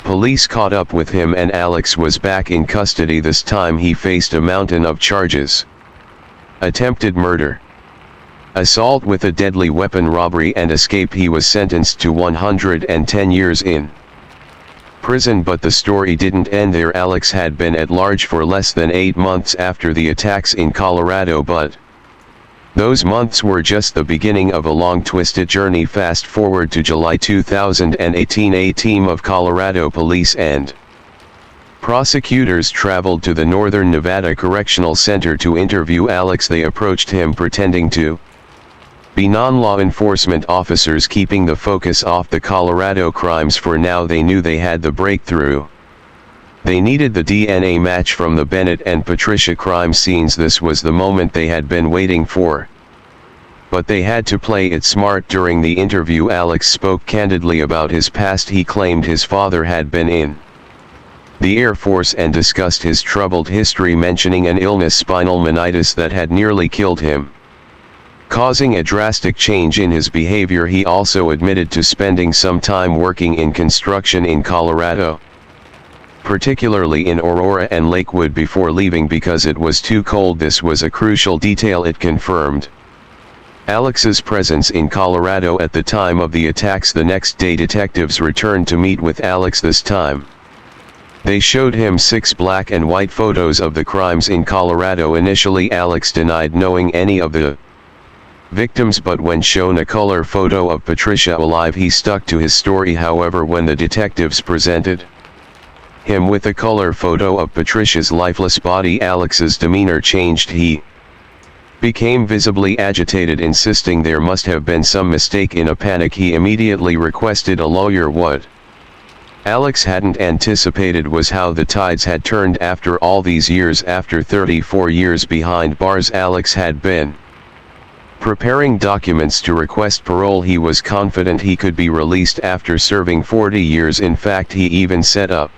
Police caught up with him and Alex was back in custody. This time he faced a mountain of charges: attempted murder, assault with a deadly weapon, robbery, and escape. He was sentenced to 110 years in prison, but the story didn't end there. Alex had been at large for less than 8 months after the attacks in Colorado, but those months were just the beginning of a long, twisted journey. Fast forward to July 2018, a team of Colorado police and prosecutors traveled to the Northern Nevada Correctional Center to interview Alex. They approached him pretending to be non-law enforcement officers, keeping the focus off the Colorado crimes. For now, they knew they had the breakthrough. They needed the DNA match from the Bennett and Patricia crime scenes. This was the moment they had been waiting for. But they had to play it smart. During the interview, Alex spoke candidly about his past. He claimed his father had been in the Air Force and discussed his troubled history, mentioning an illness, spinal meningitis, that had nearly killed him, causing a drastic change in his behavior. He also admitted to spending some time working in construction in Colorado, particularly in Aurora and Lakewood, before leaving because it was too cold. This was a crucial detail. It confirmed Alex's presence in Colorado at the time of the attacks. The next day, detectives returned to meet with Alex. This time, they showed him 6 black and white photos of the crimes in Colorado. Initially, Alex denied knowing any of the victims, but when shown a color photo of Patricia alive, he stuck to his story. However, when the detectives presented him with a color photo of Patricia's lifeless body, Alex's demeanor changed. He became visibly agitated, insisting there must have been some mistake. In a panic, he immediately requested a lawyer. What Alex hadn't anticipated was how the tides had turned after all these years. After 34 years behind bars, Alex had been preparing documents to request parole. He was confident he could be released after serving 40 years. In fact, he even set up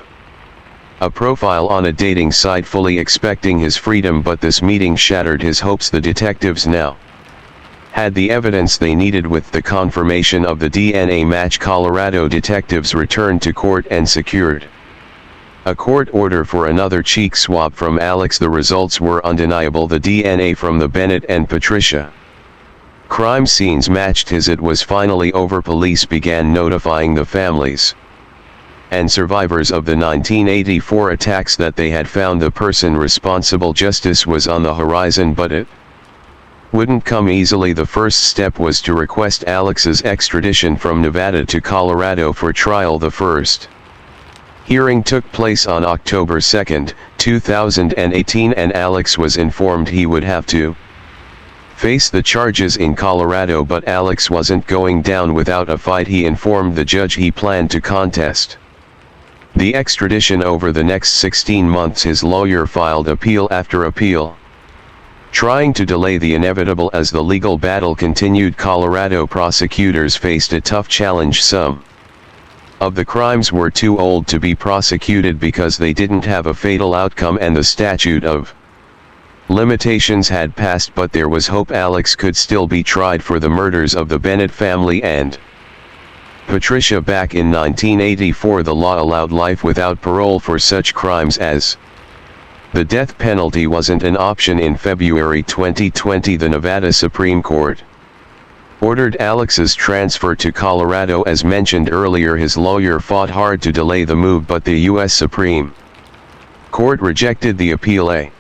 a profile on a dating site, fully expecting his freedom, but this meeting shattered his hopes. The detectives now had the evidence they needed. With the confirmation of the DNA match, Colorado detectives returned to court and secured a court order for another cheek swab from Alex. The results were undeniable. The DNA from the Bennett and Patricia crime scenes matched his. It was finally over. Police began notifying the families and survivors of the 1984 attacks that they had found the person responsible. Justice was on the horizon, but it wouldn't come easily. The first step was to request Alex's extradition from Nevada to Colorado for trial. The first hearing took place on October 2, 2018, and Alex was informed he would have to face the charges in Colorado, but Alex wasn't going down without a fight. He informed the judge he planned to contest the extradition over the next 16 months. His lawyer filed appeal after appeal, trying to delay the inevitable. As the legal battle continued, Colorado prosecutors faced a tough challenge. Some of the crimes were too old to be prosecuted because they didn't have a fatal outcome and the statute of limitations had passed, but there was hope Alex could still be tried for the murders of the Bennett family and Patricia. Back in 1984, the law allowed life without parole for such crimes as the death penalty wasn't an option. In February 2020, the Nevada Supreme Court ordered Alex's transfer to Colorado. As mentioned earlier, his lawyer fought hard to delay the move, but the U.S. Supreme Court rejected the appeal. A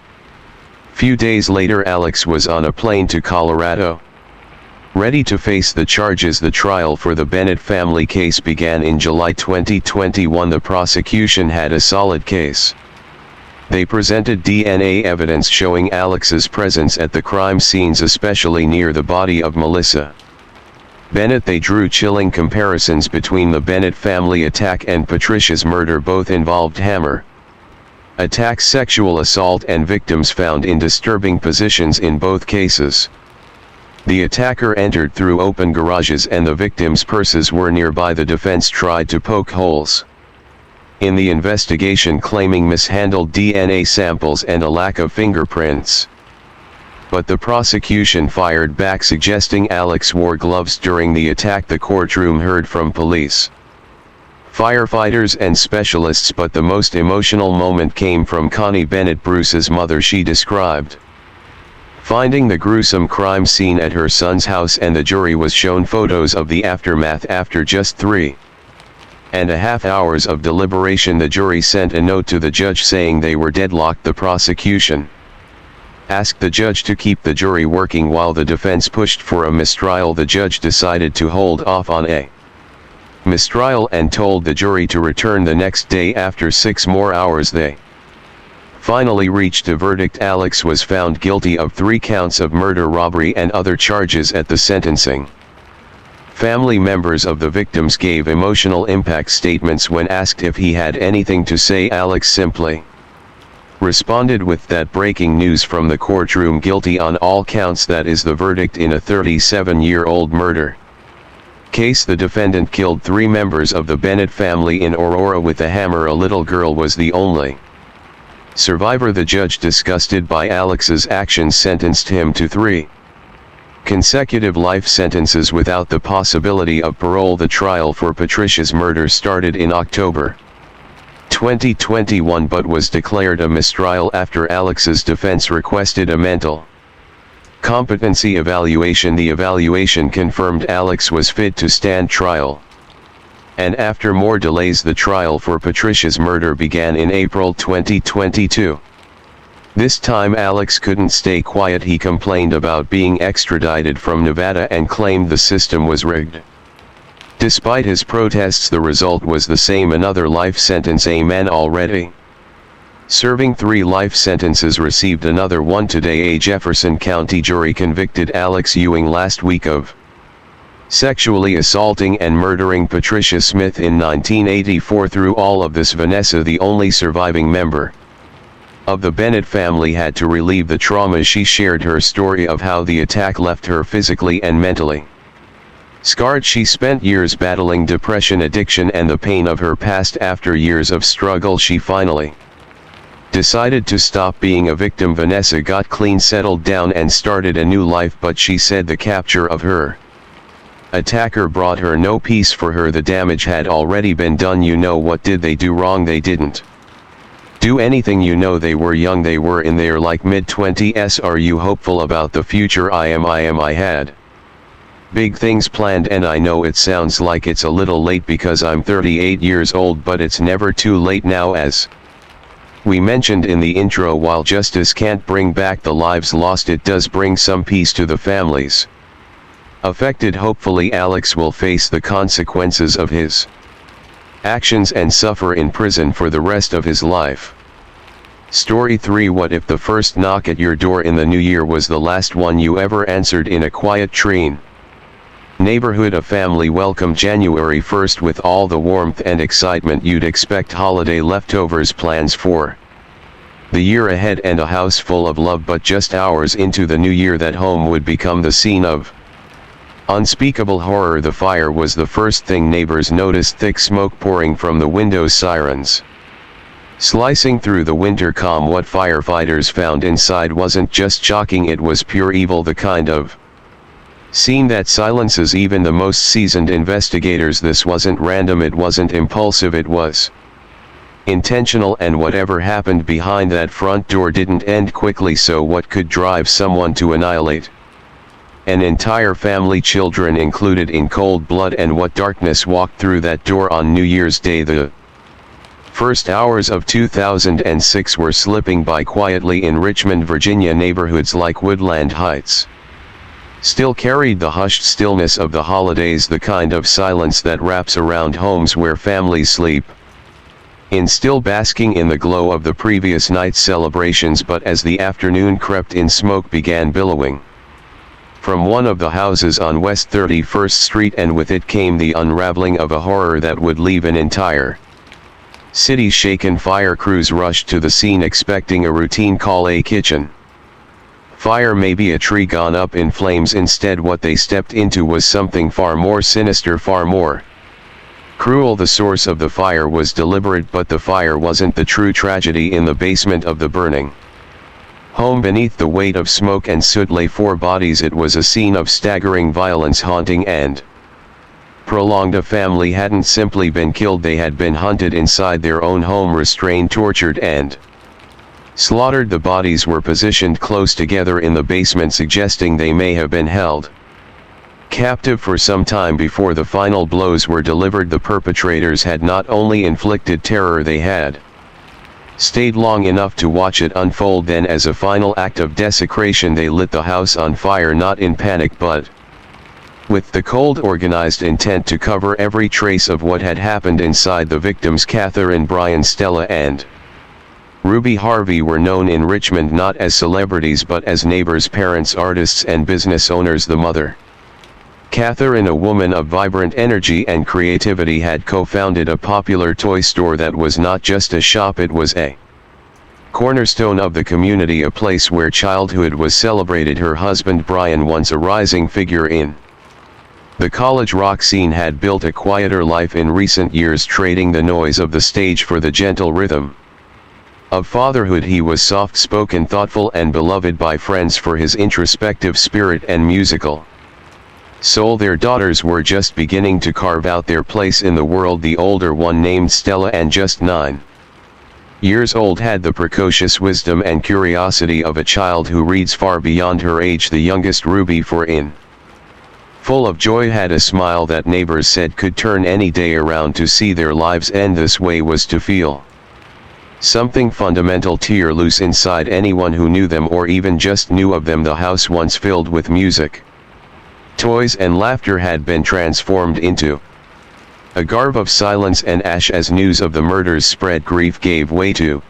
few days later, Alex was on a plane to Colorado, ready to face the charges. The trial for the Bennett family case began in July 2021. The prosecution had a solid case. They presented DNA evidence showing Alex's presence at the crime scenes, especially near the body of Melissa Bennett. They drew chilling comparisons between the Bennett family attack and Patricia's murder. Both involved hammer attacks, sexual assault, and victims found in disturbing positions in both cases. The attacker entered through open garages and the victims' purses were nearby. The defense tried to poke holes in the investigation, claiming mishandled DNA samples and a lack of fingerprints. But the prosecution fired back, suggesting Alex wore gloves during the attack. The courtroom heard from police, firefighters, and specialists, but the most emotional moment came from Connie Bennett, Bruce's mother. She described finding the gruesome crime scene at her son's house, and the jury was shown photos of the aftermath. After just 3.5 hours of deliberation, the jury sent a note to the judge saying they were deadlocked. The prosecution asked the judge to keep the jury working while the defense pushed for a mistrial. The judge decided to hold off on a mistrial and told the jury to return the next day. After 6 more hours, they finally reached a verdict. Alex was found guilty of 3 counts of murder, robbery, and other charges at the sentencing. Family members of the victims gave emotional impact statements when asked if he had anything to say. Alex simply responded with that breaking news from the courtroom: guilty on all counts. That is the verdict in a 37-year-old murder case. The defendant killed 3 members of the Bennett family in Aurora with a hammer. A little girl was the only survivor. The judge, disgusted by Alex's actions, sentenced him to 3 consecutive life sentences without the possibility of parole. The trial for Patricia's murder started in October 2021 but was declared a mistrial after Alex's defense requested a mental competency evaluation. The evaluation confirmed Alex was fit to stand trial, and after more delays, the trial for Patricia's murder began in April 2022. This time Alex couldn't stay quiet. He complained about being extradited from Nevada and claimed the system was rigged. Despite his protests, the result was the same: another life sentence. A man already serving 3 life sentences received another one today. A Jefferson County jury convicted Alex Ewing last week of sexually assaulting and murdering Patricia Smith in 1984. Through all of this, Vanessa, the only surviving member of the Bennett family, had to relieve the trauma. She shared her story of how the attack left her physically and mentally scarred. She spent years battling depression, addiction, and the pain of her past. After years of struggle, she finally decided to stop being a victim. Vanessa got clean, settled down, and started a new life, but she said the capture of her attacker brought her no peace. For her, the damage had already been done. You know, what did they do wrong? They didn't do anything. You know, they were young, they were in their like mid-20s. Are you hopeful about the future? I am. I had big things planned, and I know it sounds like it's a little late because I'm 38 years old, but it's never too late now. As we mentioned in the intro, while justice can't bring back the lives lost, it does bring some peace to the families affected. Hopefully Alex will face the consequences of his actions and suffer in prison for the rest of his life. Story 3. What if the first knock at your door in the new year was the last one you ever answered? In a quiet Treen neighborhood, a family welcomed January 1st with all the warmth and excitement you'd expect. Holiday leftovers, plans for the year ahead, and a house full of love. But just hours into the new year, that home would become the scene of Unspeakable horror, the fire was the first thing neighbors noticed, thick smoke pouring from the windows, sirens slicing through the winter calm. What firefighters found inside wasn't just shocking, it was pure evil, the kind of scene that silences even the most seasoned investigators. This wasn't random, it wasn't impulsive, it was intentional, and whatever happened behind that front door didn't end quickly. So what could drive someone to annihilate an entire family, children included, in cold blood? And what darkness walked through that door on New Year's Day? The first hours of 2006 were slipping by quietly in Richmond, Virginia. Neighborhoods like Woodland Heights still carried the hushed stillness of the holidays, the kind of silence that wraps around homes where families sleep in, still basking in the glow of the previous night's celebrations. But as the afternoon crept in, smoke began billowing from one of the houses on West 31st Street, and with it came the unraveling of a horror that would leave an entire city shaken. Fire crews rushed to the scene expecting a routine call, a kitchen fire, maybe a tree gone up in flames. Instead, what they stepped into was something far more sinister, far more cruel. The source of the fire was deliberate, but the fire wasn't the true tragedy. In the basement of the burning home, beneath the weight of smoke and soot, lay 4 bodies. It was a scene of staggering violence, haunting and prolonged. A family hadn't simply been killed, they had been hunted inside their own home, restrained, tortured, and slaughtered. The bodies were positioned close together in the basement, suggesting they may have been held captive for some time before the final blows were delivered. The perpetrators had not only inflicted terror, they had stayed long enough to watch it unfold. Then, as a final act of desecration, they lit the house on fire, not in panic but with the cold, organized intent to cover every trace of what had happened inside. The victims, Catherine, Brian, Stella, and Ruby Harvey, were known in Richmond not as celebrities but as neighbors, parents, artists, and business owners. The mother, Catherine, a woman of vibrant energy and creativity, had co-founded a popular toy store that was not just a shop, it was a cornerstone of the community, a place where childhood was celebrated. Her husband, Brian, once a rising figure in the college rock scene, had built a quieter life in recent years, trading the noise of the stage for the gentle rhythm of fatherhood. He was soft-spoken, thoughtful, and beloved by friends for his introspective spirit and musical soul. Their daughters were just beginning to carve out their place in the world. The older one, named Stella and just 9 years old, had the precocious wisdom and curiosity of a child who reads far beyond her age. The youngest, Ruby, full of joy, had a smile that neighbors said could turn any day around. To see their lives end this way was to feel something fundamental tear loose inside anyone who knew them or even just knew of them. The house, once filled with music, toys, and laughter, had been transformed into a garb of silence and ash. As news of the murders spread, grief gave way to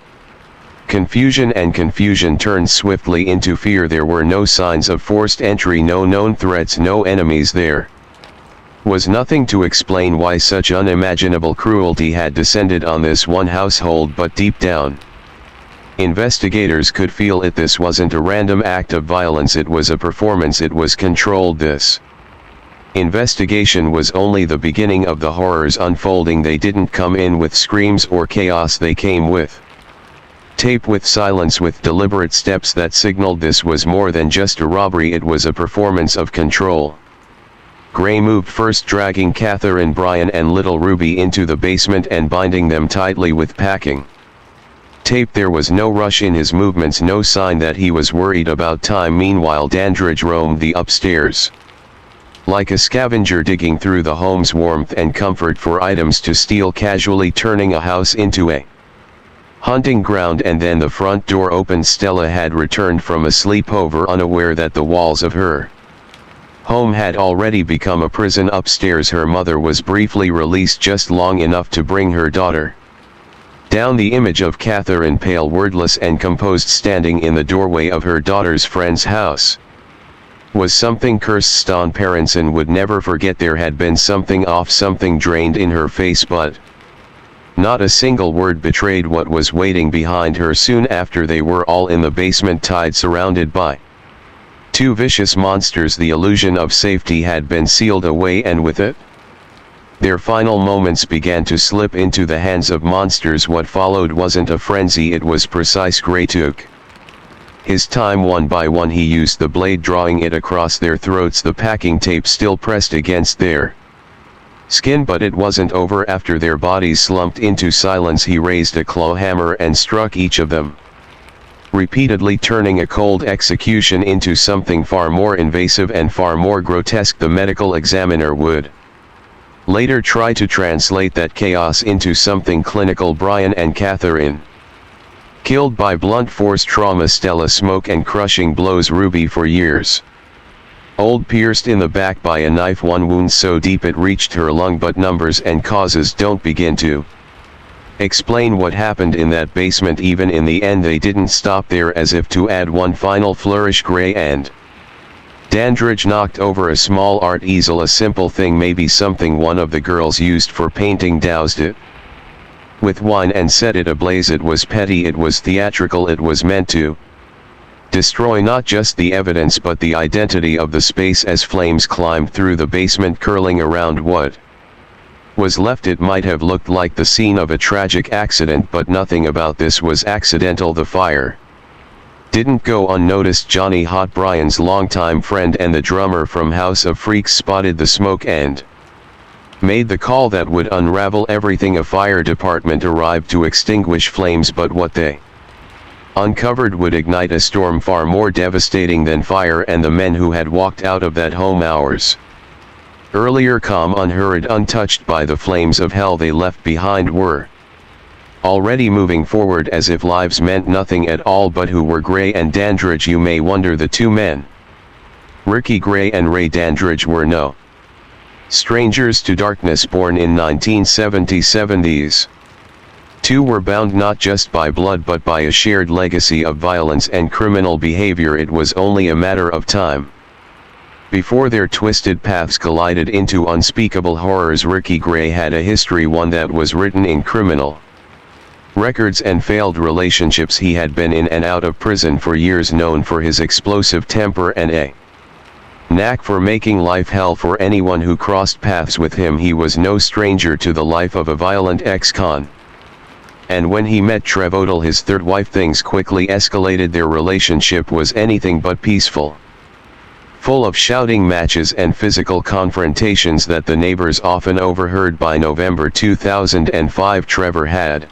confusion, and confusion turned swiftly into fear. There were no signs of forced entry, no known threats, no enemies. There was nothing to explain why such unimaginable cruelty had descended on this one household, but deep down, investigators could feel it. This wasn't a random act of violence, it was a performance, it was controlled. This investigation was only the beginning of the horrors unfolding. They didn't come in with screams or chaos, they came with tape, with silence, with deliberate steps that signaled this was more than just a robbery, it was a performance of control. Gray moved first, dragging Catherine, Brian, and little Ruby into the basement and binding them tightly with packing tape. There was no rush in his movements, no sign that he was worried about time. Meanwhile, Dandridge roamed the upstairs like a scavenger, digging through the home's warmth and comfort for items to steal, casually turning a house into a hunting ground. And then the front door opened. Stella had returned from a sleepover, unaware that the walls of her home had already become a prison. Upstairs, her mother was briefly released, just long enough to bring her daughter down. The image of Catherine, pale, wordless, and composed, standing in the doorway of her daughter's friend's house, was something Kirsten Parenson would never forget. There had been something off, something drained in her face, but not a single word betrayed what was waiting behind her. Soon after, they were all in the basement, tied, surrounded by two vicious monsters. The illusion of safety had been sealed away, and with it, their final moments began to slip into the hands of monsters. What followed wasn't a frenzy, it was precise. Gray took his time. One by one he used the blade, drawing it across their throats, the packing tape still pressed against their skin. But it wasn't over. After their bodies slumped into silence, he raised a claw hammer and struck each of them, repeatedly, turning a cold execution into something far more invasive and far more grotesque. The medical examiner would later try to translate that chaos into something clinical. Brian and Catherine killed by blunt force trauma. Stella smoke and crushing blows. Ruby for years old, pierced in the back by a knife, one wound so deep it reached her lung. But numbers and causes don't begin to explain what happened in that basement. Even in the end they didn't stop there. As if to add one final flourish, Gray and Dandridge knocked over a small art easel, a simple thing, maybe something one of the girls used for painting, doused it with wine and set it ablaze. It was petty, it was theatrical, it was meant to destroy not just the evidence but the identity of the space. As flames climbed through the basement, curling around what was left, it might have looked like the scene of a tragic accident, but nothing about this was accidental. The fire didn't go unnoticed. Johnny Hot, Brian's longtime friend and the drummer from House of Freaks, spotted the smoke and made the call that would unravel everything. A fire department arrived to extinguish flames, but what they uncovered would ignite a storm far more devastating than fire, and the men who had walked out of that home hours earlier, calm, unhurried, untouched by the flames of hell they left behind, were already moving forward as if lives meant nothing at all. But who were Gray and Dandridge, you may wonder? The two men, Ricky Gray and Ray Dandridge, were no strangers to darkness. Born in 1977, these two were bound not just by blood but by a shared legacy of violence and criminal behavior. It was only a matter of time before their twisted paths collided into unspeakable horrors. Ricky Gray had a history, one that was written in criminal records and failed relationships. He had been in and out of prison for years, known for his explosive temper and a knack for making life hell for anyone who crossed paths with him. He was no stranger to the life of a violent ex-con, and when he met Trev Odell, his third wife, things quickly escalated. Their relationship was anything but peaceful, full of shouting matches and physical confrontations that the neighbors often overheard. By November 2005, Trevor had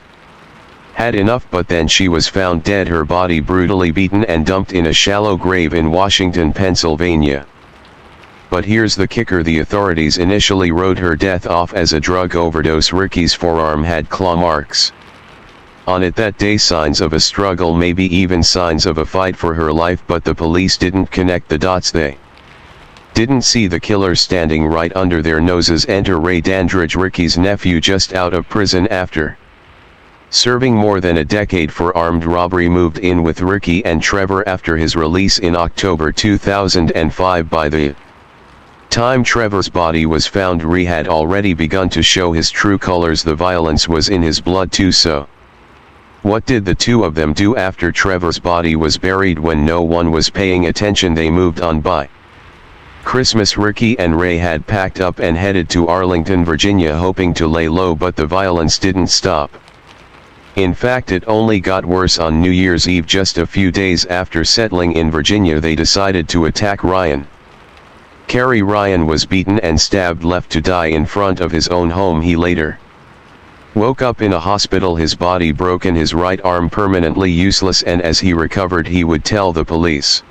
enough, but then she was found dead, her body brutally beaten and dumped in a shallow grave in Washington, Pennsylvania. But here's the kicker: the authorities initially wrote her death off as a drug overdose. Ricky's forearm had claw marks on it that day, signs of a struggle, maybe even signs of a fight for her life, but the police didn't connect the dots. They didn't see the killer standing right under their noses. Enter Ray Dandridge, Ricky's nephew, just out of prison after serving more than a decade for armed robbery, moved in with Ricky and Trevor after his release in October 2005. By the time Trevor's body was found, Ray had already begun to show his true colors. The violence was in his blood too. So what did the two of them do after Trevor's body was buried? When no one was paying attention, they moved on. By Christmas, Ricky and Ray had packed up and headed to Arlington, Virginia, hoping to lay low, but the violence didn't stop. In fact, it only got worse. On New Year's Eve, just a few days after settling in Virginia, they decided to attack Ryan Carey. Ryan was beaten and stabbed, left to die in front of his own home. He later woke up in a hospital, his body broken, his right arm permanently useless, and as he recovered he would tell the police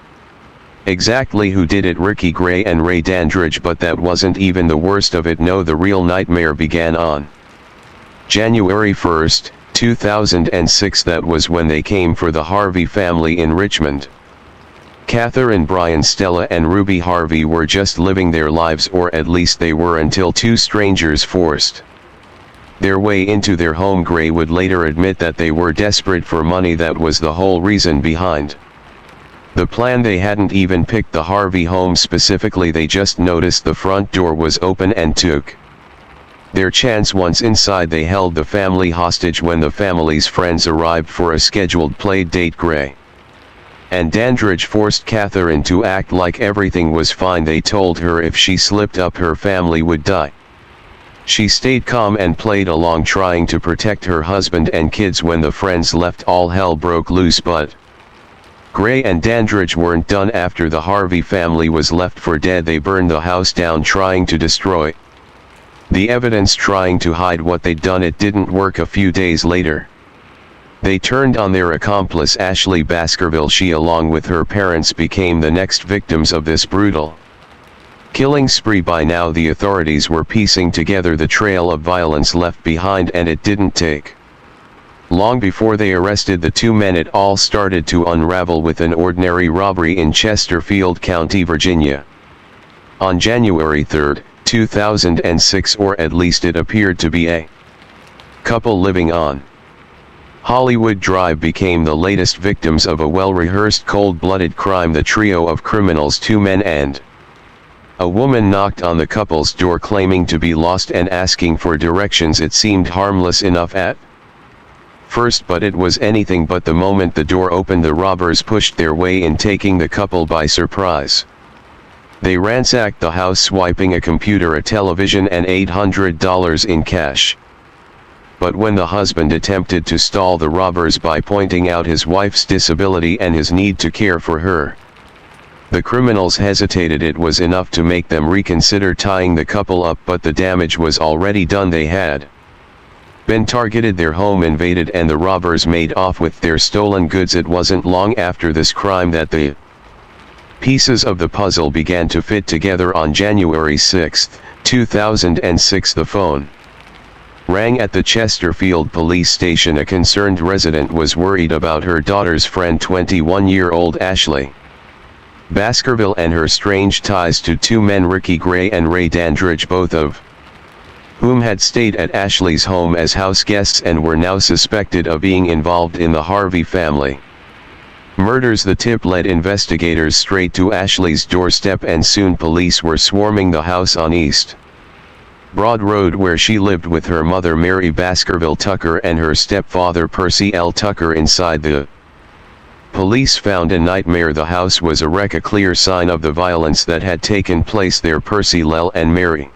exactly who did it: Ricky Gray and Ray Dandridge. But that wasn't even the worst of it. No, the real nightmare began on January 1st, 2006. That was when they came for the Harvey family in Richmond. Catherine, Brian, Stella and Ruby Harvey were just living their lives, or at least they were, until two strangers forced their way into their home. Gray would later admit that they were desperate for money. That was the whole reason behind the plan. They hadn't even picked the Harvey home specifically, they just noticed the front door was open and took their chance. Once inside, they held the family hostage. When the family's friends arrived for a scheduled play date, Gray and Dandridge forced Catherine to act like everything was fine. They told her if she slipped up her family would die. She stayed calm and played along, trying to protect her husband and kids. When the friends left, all hell broke loose, but Gray and Dandridge weren't done. After the Harvey family was left for dead, they burned the house down, trying to destroy the evidence, trying to hide what they'd done. It didn't work. A few days later, they turned on their accomplice Ashley Baskerville. She, along with her parents, became the next victims of this brutal killing spree. By now the authorities were piecing together the trail of violence left behind, and it didn't take long before they arrested the two men. It all started to unravel with an ordinary robbery in Chesterfield County, Virginia. On January 3, 2006, or at least it appeared to be, a couple living on Hollywood Drive became the latest victims of a well-rehearsed cold-blooded crime. The trio of criminals, two men and a woman, knocked on the couple's door claiming to be lost and asking for directions. It seemed harmless enough at first, but it was anything but. The moment the door opened, the robbers pushed their way in, taking the couple by surprise. They ransacked the house, swiping a computer, a television, and $800 in cash. But when the husband attempted to stall the robbers by pointing out his wife's disability and his need to care for her, the criminals hesitated. It was enough to make them reconsider tying the couple up, but the damage was already done. They had been targeted, their home invaded, and the robbers made off with their stolen goods. It wasn't long after this crime that the pieces of the puzzle began to fit together. On January 6, 2006, the phone rang at the Chesterfield police station. A concerned resident was worried about her daughter's friend, 21-year-old Ashley Baskerville, and her strange ties to two men, Ricky Gray and Ray Dandridge, both of whom had stayed at Ashley's home as house guests and were now suspected of being involved in the Harvey family murders. The tip led investigators straight to Ashley's doorstep, and soon police were swarming the house on East Broad Road, where she lived with her mother, Mary Baskerville Tucker, and her stepfather, Percy L. Tucker. Inside, the police found a nightmare. The house was a wreck, a clear sign of the violence that had taken place there. Percy, Lel, and Mary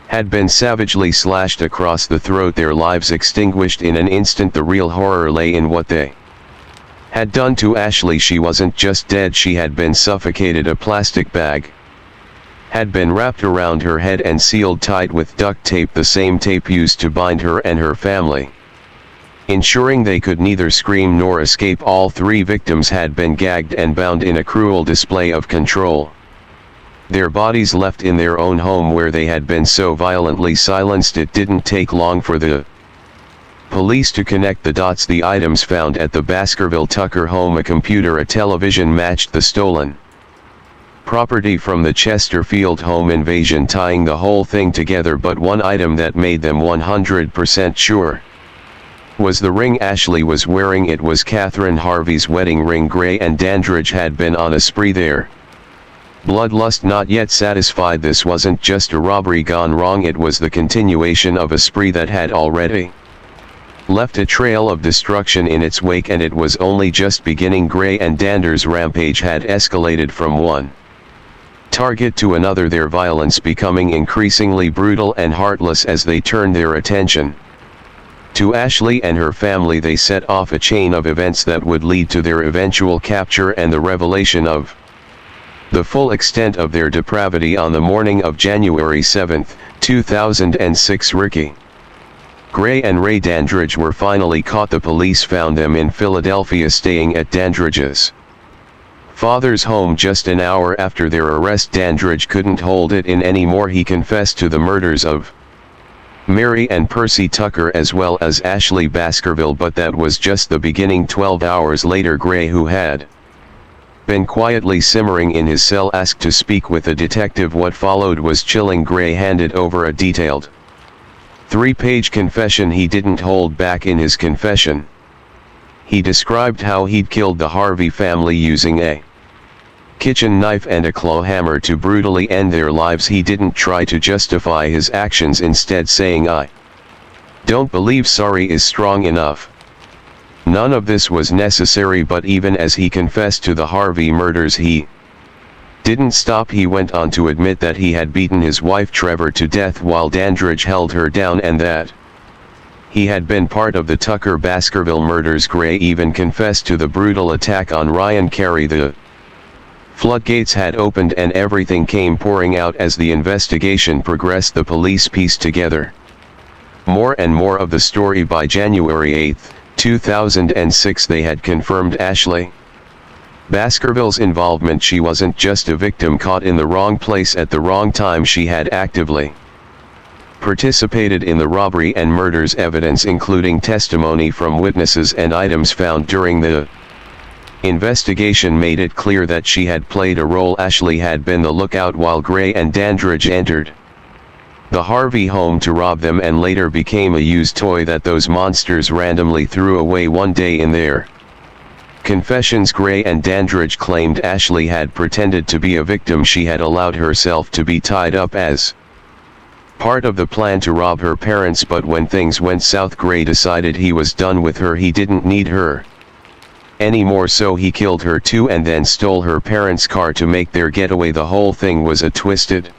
had been savagely slashed across the throat, their lives extinguished in an instant. The real horror lay in what they had done to Ashley. She wasn't just dead, she had been suffocated. A plastic bag had been wrapped around her head and sealed tight with duct tape, the same tape used to bind her and her family, ensuring they could neither scream nor escape. All three victims had been gagged and bound in a cruel display of control, their bodies left in their own home where they had been so violently silenced. It didn't take long for the police to connect the dots. The items found at the Baskerville Tucker home, a computer, a television, matched the stolen property from the Chesterfield home invasion, tying the whole thing together. But one item that made them 100% sure was the ring Ashley was wearing. It was Catherine Harvey's wedding ring. Gray and Dandridge had been on a spree there. Bloodlust not yet satisfied. This wasn't just a robbery gone wrong, it was the continuation of a spree that had already left a trail of destruction in its wake, and it was only just beginning. Gray and Dander's rampage had escalated from one target to another, their violence becoming increasingly brutal and heartless. As they turned their attention to Ashley and her family, they set off a chain of events that would lead to their eventual capture and the revelation of the full extent of their depravity. On the morning of January 7, 2006, Ricky Gray and Ray Dandridge were finally caught. The police found them in Philadelphia, staying at Dandridge's father's home. Just an hour after their arrest, Dandridge couldn't hold it in anymore. He confessed to the murders of Mary and Percy Tucker as well as Ashley Baskerville, but that was just the beginning. 12 hours later, Gray, who had been quietly simmering in his cell, asked to speak with a detective. What followed was chilling. Gray handed over a detailed 3-page confession. He didn't hold back in his confession. He described how he'd killed the Harvey family using a kitchen knife and a claw hammer to brutally end their lives. He didn't try to justify his actions, instead saying, "I don't believe sorry is strong enough." None of this was necessary, but even as he confessed to the Harvey murders, he didn't stop. He went on to admit that he had beaten his wife Trevor to death while Dandridge held her down, and that he had been part of the Tucker Baskerville murders. Gray even confessed to the brutal attack on Ryan Carey. The floodgates had opened and everything came pouring out as the investigation progressed. The police pieced together more and more of the story. By January 8, 2006, they had confirmed Ashley Baskerville's involvement. She wasn't just a victim caught in the wrong place at the wrong time. She had actively participated in the robbery and murders. Evidence including testimony from witnesses and items found during the investigation made it clear that she had played a role. Ashley had been the lookout while Gray and Dandridge entered the Harvey home to rob them, and later became a used toy that those monsters randomly threw away one day. In their confessions, Gray and Dandridge claimed Ashley had pretended to be a victim. She had allowed herself to be tied up as part of the plan to rob her parents, but when things went south, Gray decided he was done with her. He didn't need her anymore, so he killed her too and then stole her parents' car to make their getaway. The whole thing was a twisted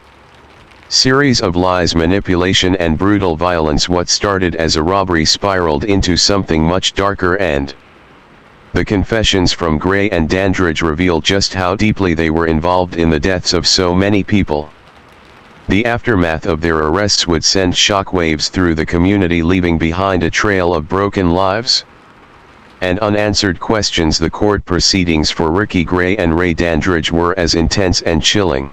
series of lies, manipulation, and brutal violence. What started as a robbery spiraled into something much darker, and the confessions from Gray and Dandridge revealed just how deeply they were involved in the deaths of so many people. The aftermath of their arrests would send shockwaves through the community, leaving behind a trail of broken lives and unanswered questions. The court proceedings for Ricky Gray and Ray Dandridge were as intense and chilling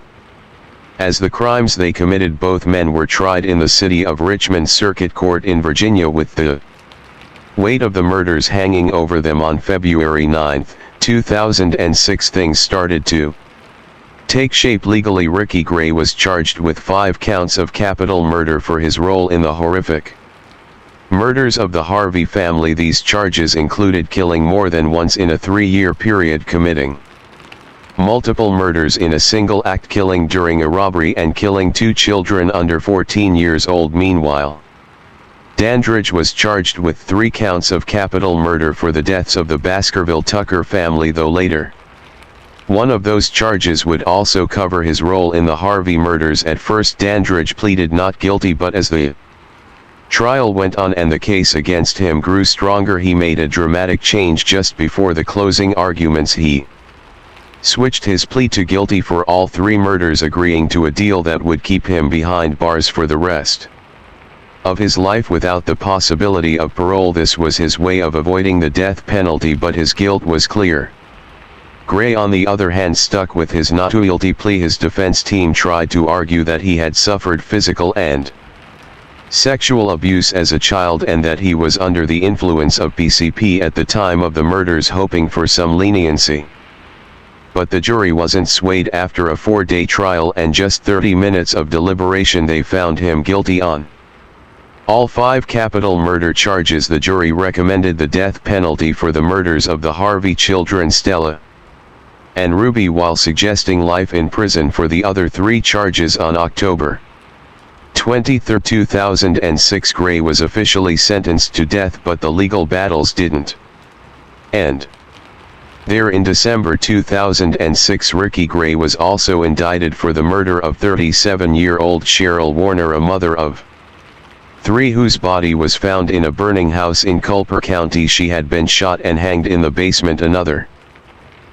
as the crimes they committed. Both men were tried in the City of Richmond Circuit Court in Virginia, with the weight of the murders hanging over them. On February 9, 2006, things started to take shape legally. Ricky Gray was charged with 5 counts of capital murder for his role in the horrific murders of the Harvey family. These charges included killing more than once in a 3-year period, committing multiple murders in a single act, killing during a robbery, and killing 2 children under 14 years old. Meanwhile, Dandridge was charged with 3 counts of capital murder for the deaths of the Baskerville Tucker family, though later one of those charges would also cover his role in the Harvey murders. At first, Dandridge pleaded not guilty, but as the trial went on and the case against him grew stronger, he made a dramatic change. Just before the closing arguments, he switched his plea to guilty for all 3 murders, agreeing to a deal that would keep him behind bars for the rest of his life without the possibility of parole. This was his way of avoiding the death penalty, but his guilt was clear. Gray, on the other hand, stuck with his not guilty plea. His defense team tried to argue that he had suffered physical and sexual abuse as a child and that he was under the influence of PCP at the time of the murders, hoping for some leniency. But the jury wasn't swayed. After a 4-day trial and just 30 minutes of deliberation, they found him guilty on all 5 capital murder charges. The jury recommended the death penalty for the murders of the Harvey children, Stella and Ruby, while suggesting life in prison for the other 3 charges. On October 23, 2006, Gray was officially sentenced to death, but the legal battles didn't end there. In December 2006, Ricky Gray was also indicted for the murder of 37-year-old Cheryl Warner, a mother of 3 whose body was found in a burning house in Culper County. She had been shot and hanged in the basement, another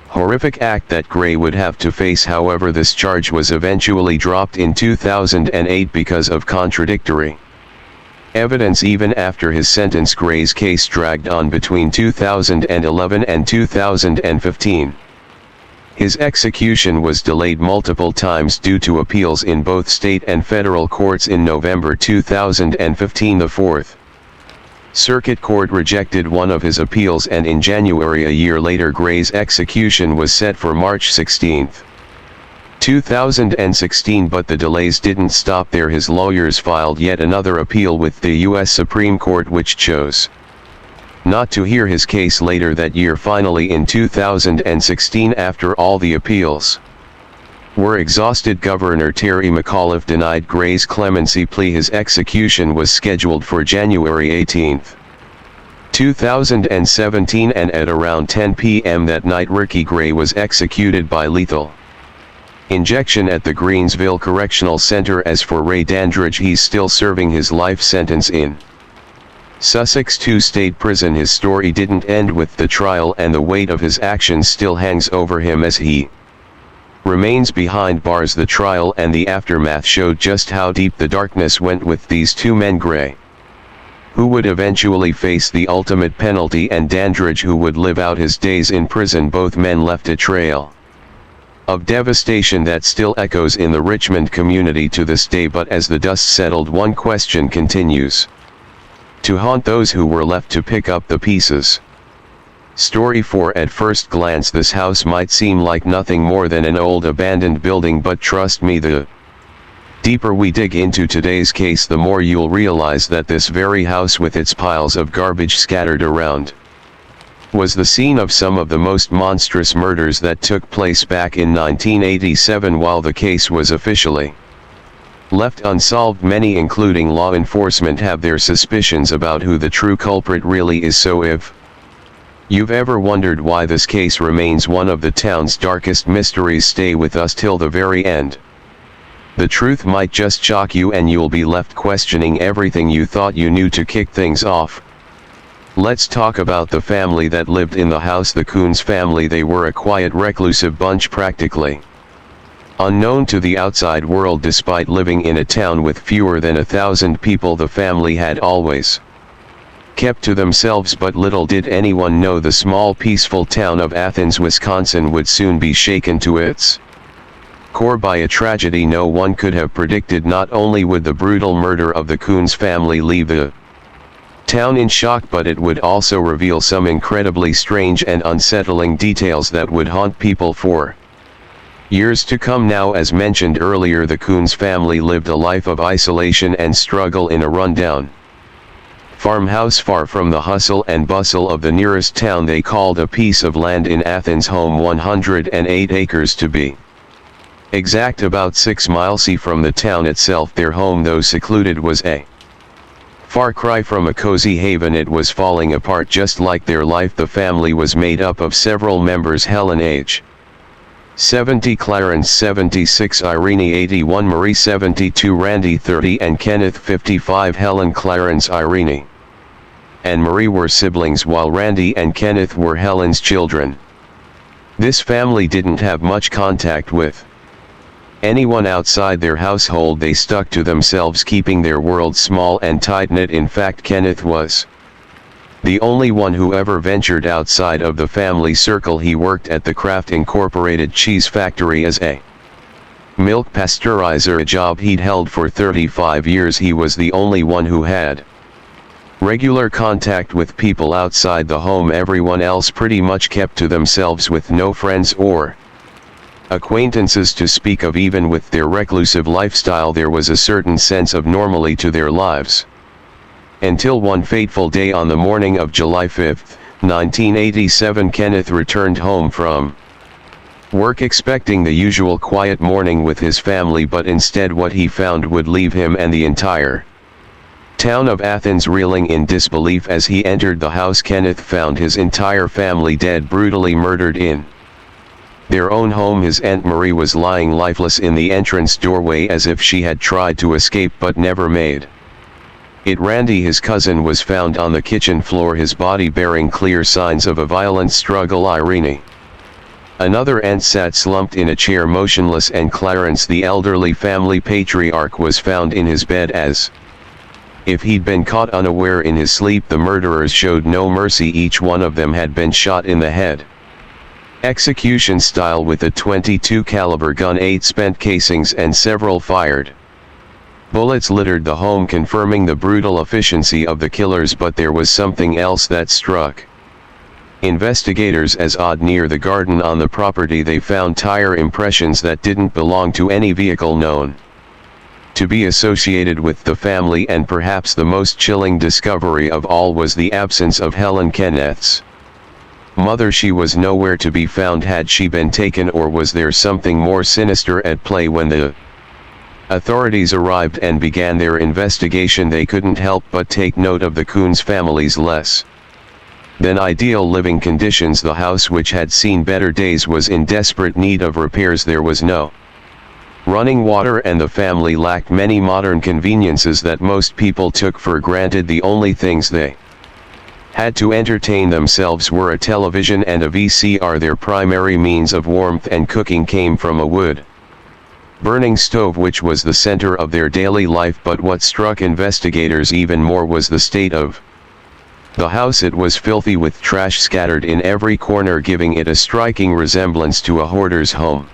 horrific act that Gray would have to face. However, this charge was eventually dropped in 2008 because of contradictory evidence. Even after his sentence, Gray's case dragged on between 2011 and 2015. His execution was delayed multiple times due to appeals in both state and federal courts. In November 2015, the 4th Circuit Court rejected one of his appeals, and in January a year later, Gray's execution was set for March 16, 2016. But the delays didn't stop there. His lawyers filed yet another appeal with the U.S. Supreme Court, which chose not to hear his case later that year. Finally, in 2016, after all the appeals were exhausted, Governor Terry McAuliffe denied Gray's clemency plea. His execution was scheduled for January 18, 2017, and at around 10 p.m. that night Ricky Gray was executed by lethal injection at the Greensville Correctional Center. As for Ray Dandridge, he's still serving his life sentence in Sussex 2 State Prison. His story didn't end with the trial, and the weight of his actions still hangs over him as he remains behind bars. The trial and the aftermath showed just how deep the darkness went with these two men, Gray, who would eventually face the ultimate penalty, and Dandridge, who would live out his days in prison. Both men left a trail of devastation that still echoes in the Richmond community to this day, but as the dust settled, one question continues to haunt those who were left to pick up the pieces. Story 4. At first glance, this house might seem like nothing more than an old abandoned building, but trust me, the deeper we dig into today's case, the more you'll realize that this very house, with its piles of garbage scattered around, was the scene of some of the most monstrous murders that took place back in 1987 while the case was officially left unsolved. Many, including law enforcement, have their suspicions about who the true culprit really is. So if you've ever wondered why this case remains one of the town's darkest mysteries, stay with us till the very end. The truth might just shock you, and you'll be left questioning everything you thought you knew. To kick things off, let's talk about the family that lived in the house, the Coons family. They were a quiet, reclusive bunch, practically unknown to the outside world. Despite living in a town with fewer than 1,000 people, the family had always kept to themselves, but little did anyone know the small, peaceful town of Athens, Wisconsin would soon be shaken to its core by a tragedy no one could have predicted. Not only would the brutal murder of the Coons family leave the town in shock, but it would also reveal some incredibly strange and unsettling details that would haunt people for years to come. Now, as mentioned earlier, the Coons family lived a life of isolation and struggle in a rundown farmhouse far from the hustle and bustle of the nearest town. They called a piece of land in Athens home, 108 acres to be exact, about 6 miles from the town itself. Their home, though secluded, was a far cry from a cozy haven. It was falling apart just like their life. The family was made up of several members: Helen, age 70, Clarence 76, Irene 81, Marie 72, Randy 30, and Kenneth 55. Helen, Clarence, Irene, and Marie were siblings, while Randy and Kenneth were Helen's children. This family didn't have much contact with anyone outside their household. They stuck to themselves, keeping their world small and tight-knit. In fact, Kenneth was the only one who ever ventured outside of the family circle. He worked at the Kraft Incorporated cheese factory as a milk pasteurizer, a job he'd held for 35 years. He was the only one who had regular contact with people outside the home. Everyone else pretty much kept to themselves, with no friends or acquaintances to speak of. Even with their reclusive lifestyle, there was a certain sense of normalcy to their lives. Until one fateful day, on the morning of July 5, 1987, Kenneth returned home from work expecting the usual quiet morning with his family, but instead what he found would leave him and the entire town of Athens reeling in disbelief. As he entered the house, Kenneth found his entire family dead, brutally murdered in their own home. His Aunt Marie was lying lifeless in the entrance doorway, as if she had tried to escape but never made it. Randy, his cousin, was found on the kitchen floor, his body bearing clear signs of a violent struggle. Irene, another aunt, sat slumped in a chair, motionless, and Clarence, the elderly family patriarch, was found in his bed as if he'd been caught unaware in his sleep. The murderers showed no mercy. Each one of them had been shot in the head, execution style, with a .22 caliber gun. 8 spent casings and several fired bullets littered the home, confirming the brutal efficiency of the killers. But there was something else that struck investigators as odd. Near the garden on the property, they found tire impressions that didn't belong to any vehicle known to be associated with the family. And perhaps the most chilling discovery of all was the absence of Helen, Kenneth's mother. She was nowhere to be found. Had she been taken, or was there something more sinister at play? When the authorities arrived and began their investigation, they couldn't help but take note of the Coons family's less than ideal living conditions. The house, which had seen better days, was in desperate need of repairs. There was no running water, and the family lacked many modern conveniences that most people took for granted. The only things they had to entertain themselves were a television and a VCR. Their primary means of warmth and cooking came from a wood burning stove, which was the center of their daily life. But what struck investigators even more was the state of the house. It was filthy, with trash scattered in every corner, giving it a striking resemblance to a hoarder's home.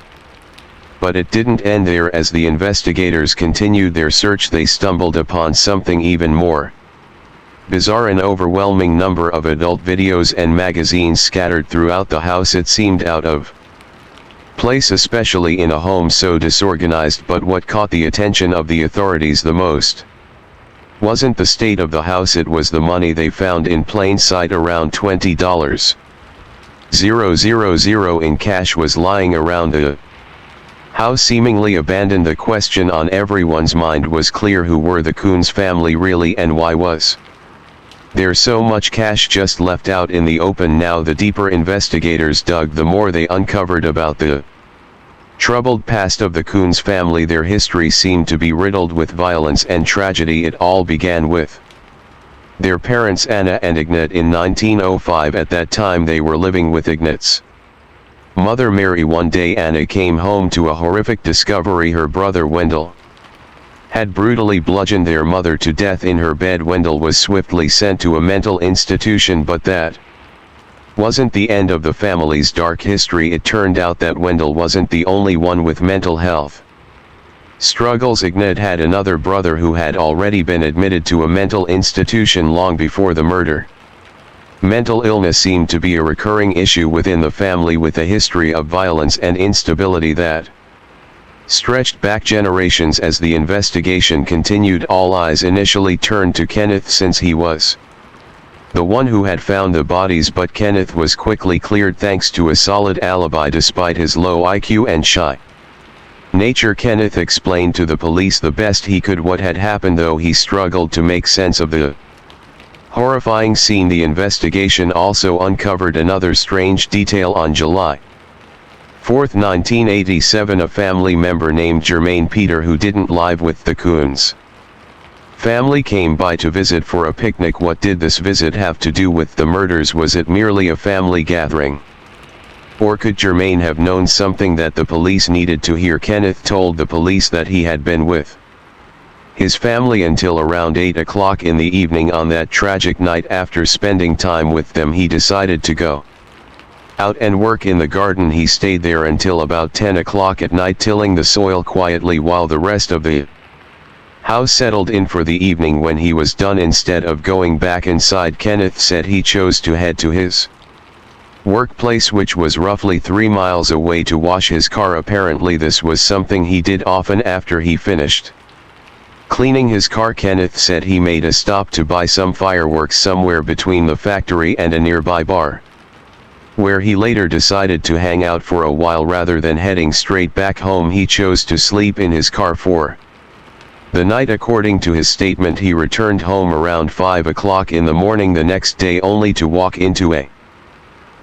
But it didn't end there. As the investigators continued their search, they stumbled upon something even more bizarre: an overwhelming number of adult videos and magazines scattered throughout the house. It seemed out of place, especially in a home so disorganized. But what caught the attention of the authorities the most wasn't the state of the house, it was the money they found in plain sight. Around $20,000 in cash was lying around the house, seemingly abandoned. The question on everyone's mind was clear: who were the Coons family really, and why was there so much cash just left out in the open? Now, the deeper investigators dug, the more they uncovered about the troubled past of the Coons family. Their history seemed to be riddled with violence and tragedy. It all began with their parents, Anna and Ignat, in 1905. At that time, they were living with Ignat's mother, Mary. One day, Anna came home to a horrific discovery: her brother Wendell had brutally bludgeoned their mother to death in her bed. Wendell was swiftly sent to a mental institution, but that wasn't the end of the family's dark history. It turned out that Wendell wasn't the only one with mental health struggles. Ignat had another brother who had already been admitted to a mental institution long before the murder. Mental illness seemed to be a recurring issue within the family, with a history of violence and instability that stretched back generations. As the investigation continued, all eyes initially turned to Kenneth, since he was the one who had found the bodies. But Kenneth was quickly cleared thanks to a solid alibi. Despite his low IQ and shy nature, Kenneth explained to the police the best he could what had happened, though he struggled to make sense of the horrifying scene. The investigation also uncovered another strange detail. On July 4, 1987, a family member named Jermaine Peter, who didn't live with the Coons family, came by to visit for a picnic. What did this visit have to do with the murders? Was it merely a family gathering? Or could Jermaine have known something that the police needed to hear? Kenneth told the police that he had been with his family until around 8 o'clock in the evening on that tragic night. After spending time with them, he decided to go out and work in the garden. He stayed there until about 10 o'clock at night, tilling the soil quietly while the rest of the house settled in for the evening. When he was done, instead of going back inside, Kenneth said he chose to head to his workplace, which was roughly 3 miles away, to wash his car. Apparently this was something he did often. After he finished cleaning his car, Kenneth said he made a stop to buy some fireworks somewhere between the factory and a nearby bar, where he later decided to hang out for a while. Rather than heading straight back home, he chose to sleep in his car for the night. According to his statement, he returned home around 5 o'clock in the morning the next day, only to walk into a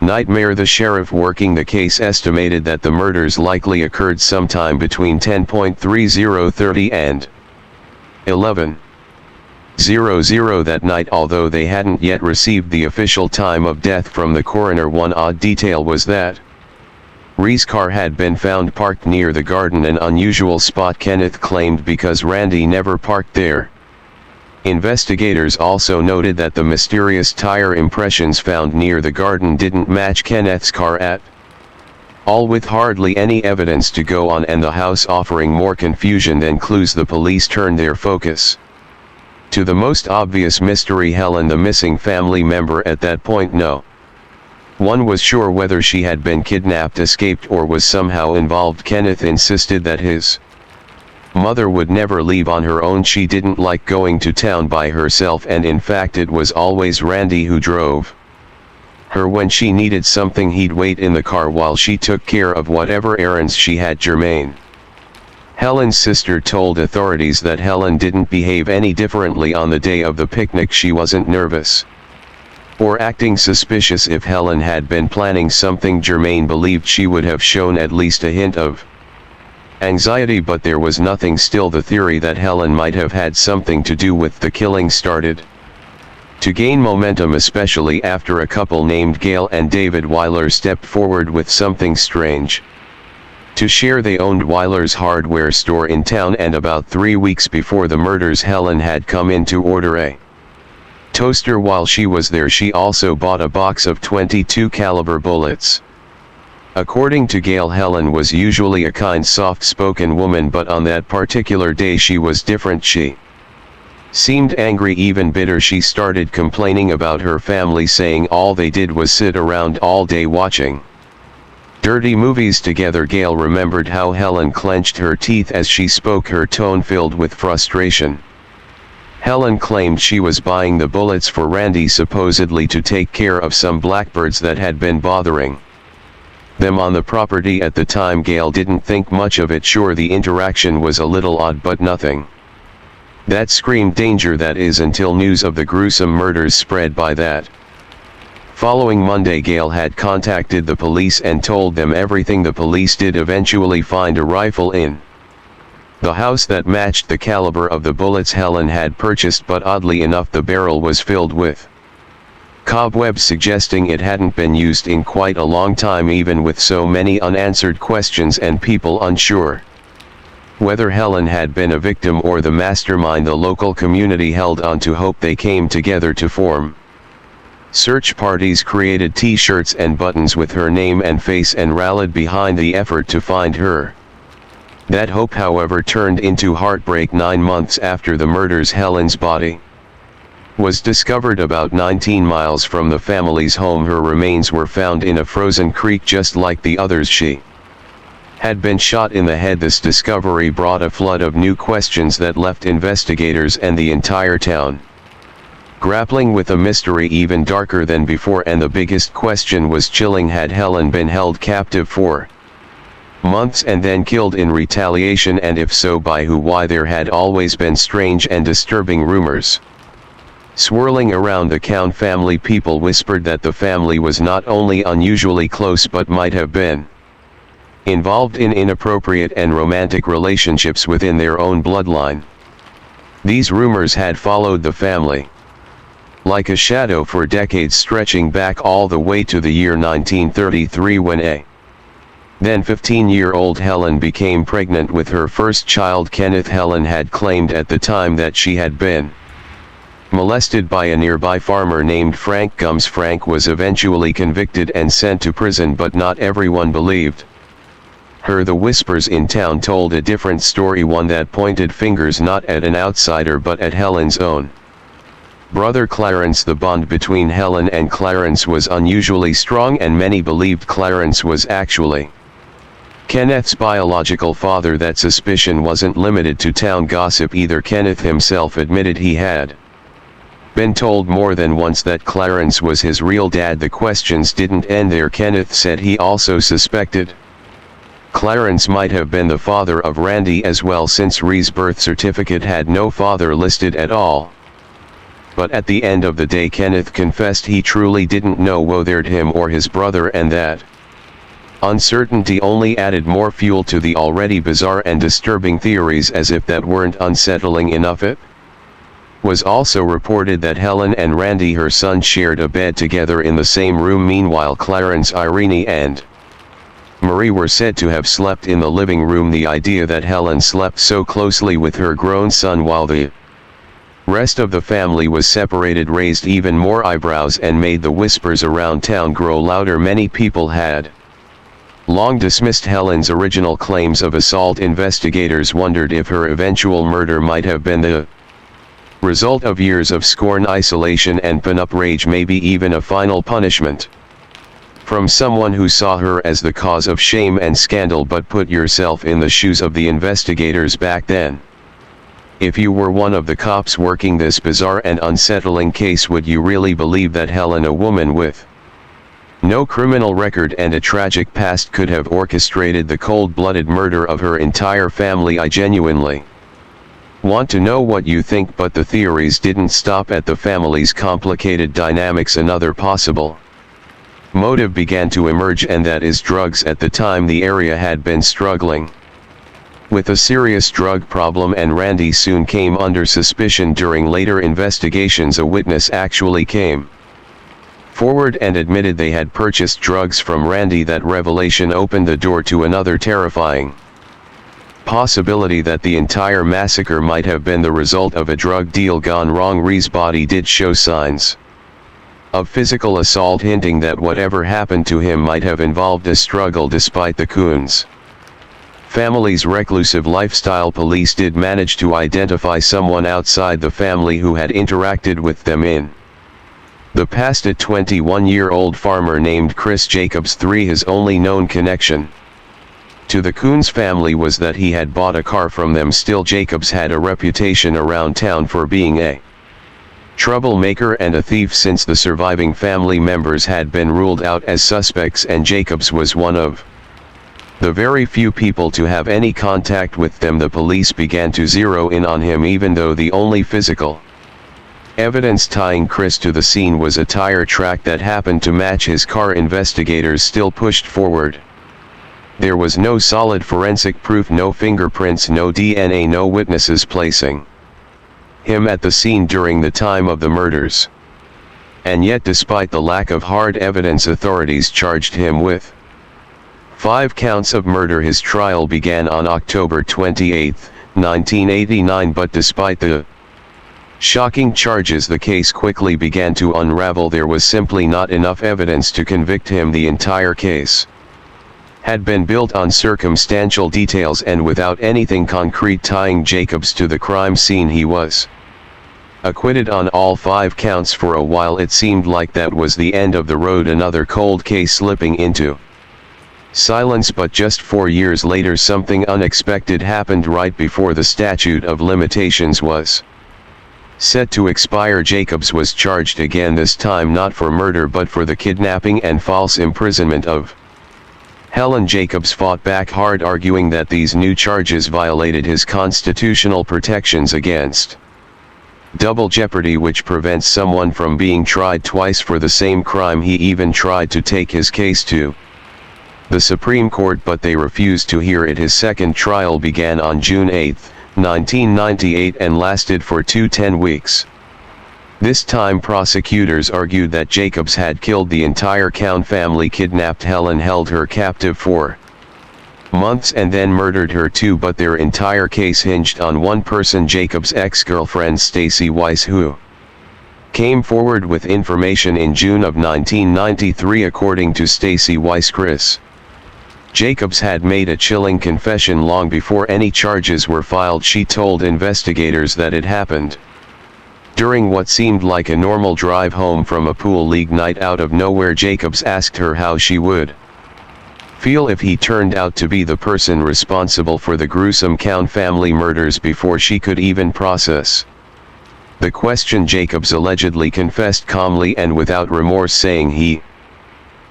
nightmare. The sheriff working the case estimated that the murders likely occurred sometime between 10:30 and 11:00 that night, although they hadn't yet received the official time of death from the coroner. One odd detail was that Ree's car had been found parked near the garden, an unusual spot, Kenneth claimed, because Randy never parked there. Investigators also noted that the mysterious tire impressions found near the garden didn't match Kenneth's car at all, with hardly any evidence to go on and the house offering more confusion than clues. The police turned their focus to the most obvious mystery: Helen, the missing family member. At that point, no one was sure whether she had been kidnapped, escaped, or was somehow involved. Kenneth insisted that his mother would never leave on her own. She didn't like going to town by herself, and in fact it was always Randy who drove her. When she needed something, he'd wait in the car while she took care of whatever errands she had. Jermaine, Helen's sister, told authorities that Helen didn't behave any differently on the day of the picnic. She wasn't nervous, or acting suspicious. If Helen had been planning something, Germain believed she would have shown at least a hint of anxiety, but there was nothing. Still, the theory that Helen might have had something to do with the killing started to gain momentum, especially after a couple named Gail and David Weiler stepped forward with something strange to share. They owned Weiler's hardware store in town, and about 3 weeks before the murders, Helen had come in to order a toaster. While she was there, she also bought a box of .22 caliber bullets. According to Gail, Helen was usually a kind, soft-spoken woman, but on that particular day she was different. She seemed angry, even bitter. She started complaining about her family, saying all they did was sit around all day watching dirty movies together. Gail remembered how Helen clenched her teeth as she spoke, her tone filled with frustration. Helen claimed she was buying the bullets for Randy, supposedly to take care of some blackbirds that had been bothering them on the property. At the time, Gail didn't think much of it. Sure, the interaction was a little odd, but nothing that screamed danger, that is, until news of the gruesome murders spread. By that following Monday, Gail had contacted the police and told them everything. The police did eventually find a rifle in the house that matched the caliber of the bullets Helen had purchased, but oddly enough the barrel was filled with cobwebs, suggesting it hadn't been used in quite a long time. Even with so many unanswered questions and people unsure whether Helen had been a victim or the mastermind, the local community held on to hope. They came together to form search parties, created t-shirts and buttons with her name and face, and rallied behind the effort to find her. That hope, however, turned into heartbreak. 9 months after the murders, Helen's body was discovered about 19 miles from the family's home. Her remains were found in a frozen creek just like the others. She had been shot in the head. This discovery brought a flood of new questions that left investigators and the entire town grappling with a mystery even darker than before. And the biggest question was chilling: had Helen been held captive for months and then killed in retaliation, and if so, by who? Why? There had always been strange and disturbing rumors swirling around the Count family. People whispered that the family was not only unusually close but might have been involved in inappropriate and romantic relationships within their own bloodline. These rumors had followed the family like a shadow for decades, stretching back all the way to the year 1933, when a then 15-year-old Helen became pregnant with her first child, Kenneth. Helen had claimed at the time that she had been molested by a nearby farmer named Frank Gums. Frank was eventually convicted and sent to prison, but not everyone believed her. The whispers in town told a different story, one that pointed fingers not at an outsider but at Helen's own brother Clarence. The bond between Helen and Clarence was unusually strong, and many believed Clarence was actually Kenneth's biological father. That suspicion wasn't limited to town gossip either. Kenneth himself admitted he had been told more than once that Clarence was his real dad. The questions didn't end there. Kenneth said he also suspected Clarence might have been the father of Randy as well, since Ree's birth certificate had no father listed at all. But at the end of the day, Kenneth confessed he truly didn't know whether him or his brother, and that uncertainty only added more fuel to the already bizarre and disturbing theories. As if that weren't unsettling enough, it was also reported that Helen and Randy, her son, shared a bed together in the same room. Meanwhile, Clarence, Irene, and Marie were said to have slept in the living room. The idea that Helen slept so closely with her grown son while the rest of the family was separated raised even more eyebrows and made the whispers around town grow louder. Many people had long dismissed Helen's original claims of assault. Investigators wondered if her eventual murder might have been the result of years of scorn, isolation, and pent-up rage, maybe even a final punishment from someone who saw her as the cause of shame and scandal. But put yourself in the shoes of the investigators back then. If you were one of the cops working this bizarre and unsettling case, would you really believe that Helen, a woman with no criminal record and a tragic past, could have orchestrated the cold-blooded murder of her entire family? I genuinely Want to know what you think, but the theories didn't stop at the family's complicated dynamics. Another possible motive began to emerge, and that is drugs. At the time, the area had been struggling with a serious drug problem, and Randy soon came under suspicion. During later investigations, a witness actually came forward and admitted they had purchased drugs from Randy. That revelation opened the door to another terrifying possibility, that the entire massacre might have been the result of a drug deal gone wrong. Ree's body did show signs of physical assault, hinting that whatever happened to him might have involved a struggle. Despite the Coons family's reclusive lifestyle, police did manage to identify someone outside the family who had interacted with them in the past. A 21-year-old farmer named Chris Jacobs. His only known connection to the Coons family was that he had bought a car from them. Still, Jacobs had a reputation around town for being a troublemaker and a thief. Since the surviving family members had been ruled out as suspects, and Jacobs was one of the very few people to have any contact with them, the police began to zero in on him. Even though the only physical evidence tying Chris to the scene was a tire track that happened to match his car, investigators still pushed forward. There was no solid forensic proof, no fingerprints, no DNA, no witnesses placing him at the scene during the time of the murders. And yet, despite the lack of hard evidence, authorities charged him with 5 counts of murder. His trial began on October 28, 1989, but despite the shocking charges, the case quickly began to unravel. There was simply not enough evidence to convict him. The entire case had been built on circumstantial details, and without anything concrete tying Jacobs to the crime scene. He was acquitted on all 5 counts. For a while it seemed like that was the end of the road, another cold case slipping into silence. But just 4 years later, something unexpected happened. Right before the statute of limitations was set to expire, Jacobs was charged again, this time not for murder but for the kidnapping and false imprisonment of Helen. Jacobs fought back hard, arguing that these new charges violated his constitutional protections against double jeopardy, which prevents someone from being tried twice for the same crime. He even tried to take his case to the Supreme Court, but they refused to hear it. His second trial began on June 8, 1998, and lasted for 10 weeks. This time prosecutors argued that Jacobs had killed the entire Coon family, kidnapped Helen, held her captive for months, and then murdered her too. But their entire case hinged on one person, Jacobs' ex-girlfriend Stacy Weiss, who came forward with information in June of 1993. According to Stacy Weiss, Chris Jacobs had made a chilling confession long before any charges were filed. She told investigators that it happened during what seemed like a normal drive home from a pool league night. Out of nowhere, Jacobs asked her how she would feel if he turned out to be the person responsible for the gruesome Coon family murders. Before she could even process the question, Jacobs allegedly confessed calmly and without remorse, saying he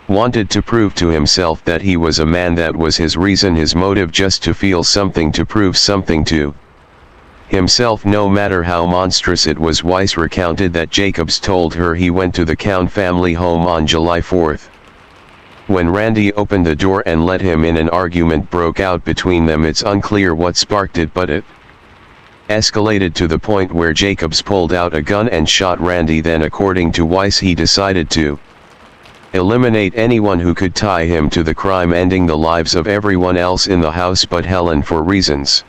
wanted to prove to himself that he was a man. That was his reason, his motive, just to feel something, to prove something to himself, no matter how monstrous it was. Weiss recounted that Jacobs told her he went to the Coon family home on July 4. When Randy opened the door and let him in, an argument broke out between them. It's unclear what sparked it, but it escalated to the point where Jacobs pulled out a gun and shot Randy. Then, according to Weiss, he decided to eliminate anyone who could tie him to the crime, ending the lives of everyone else in the house but Helen, for reasons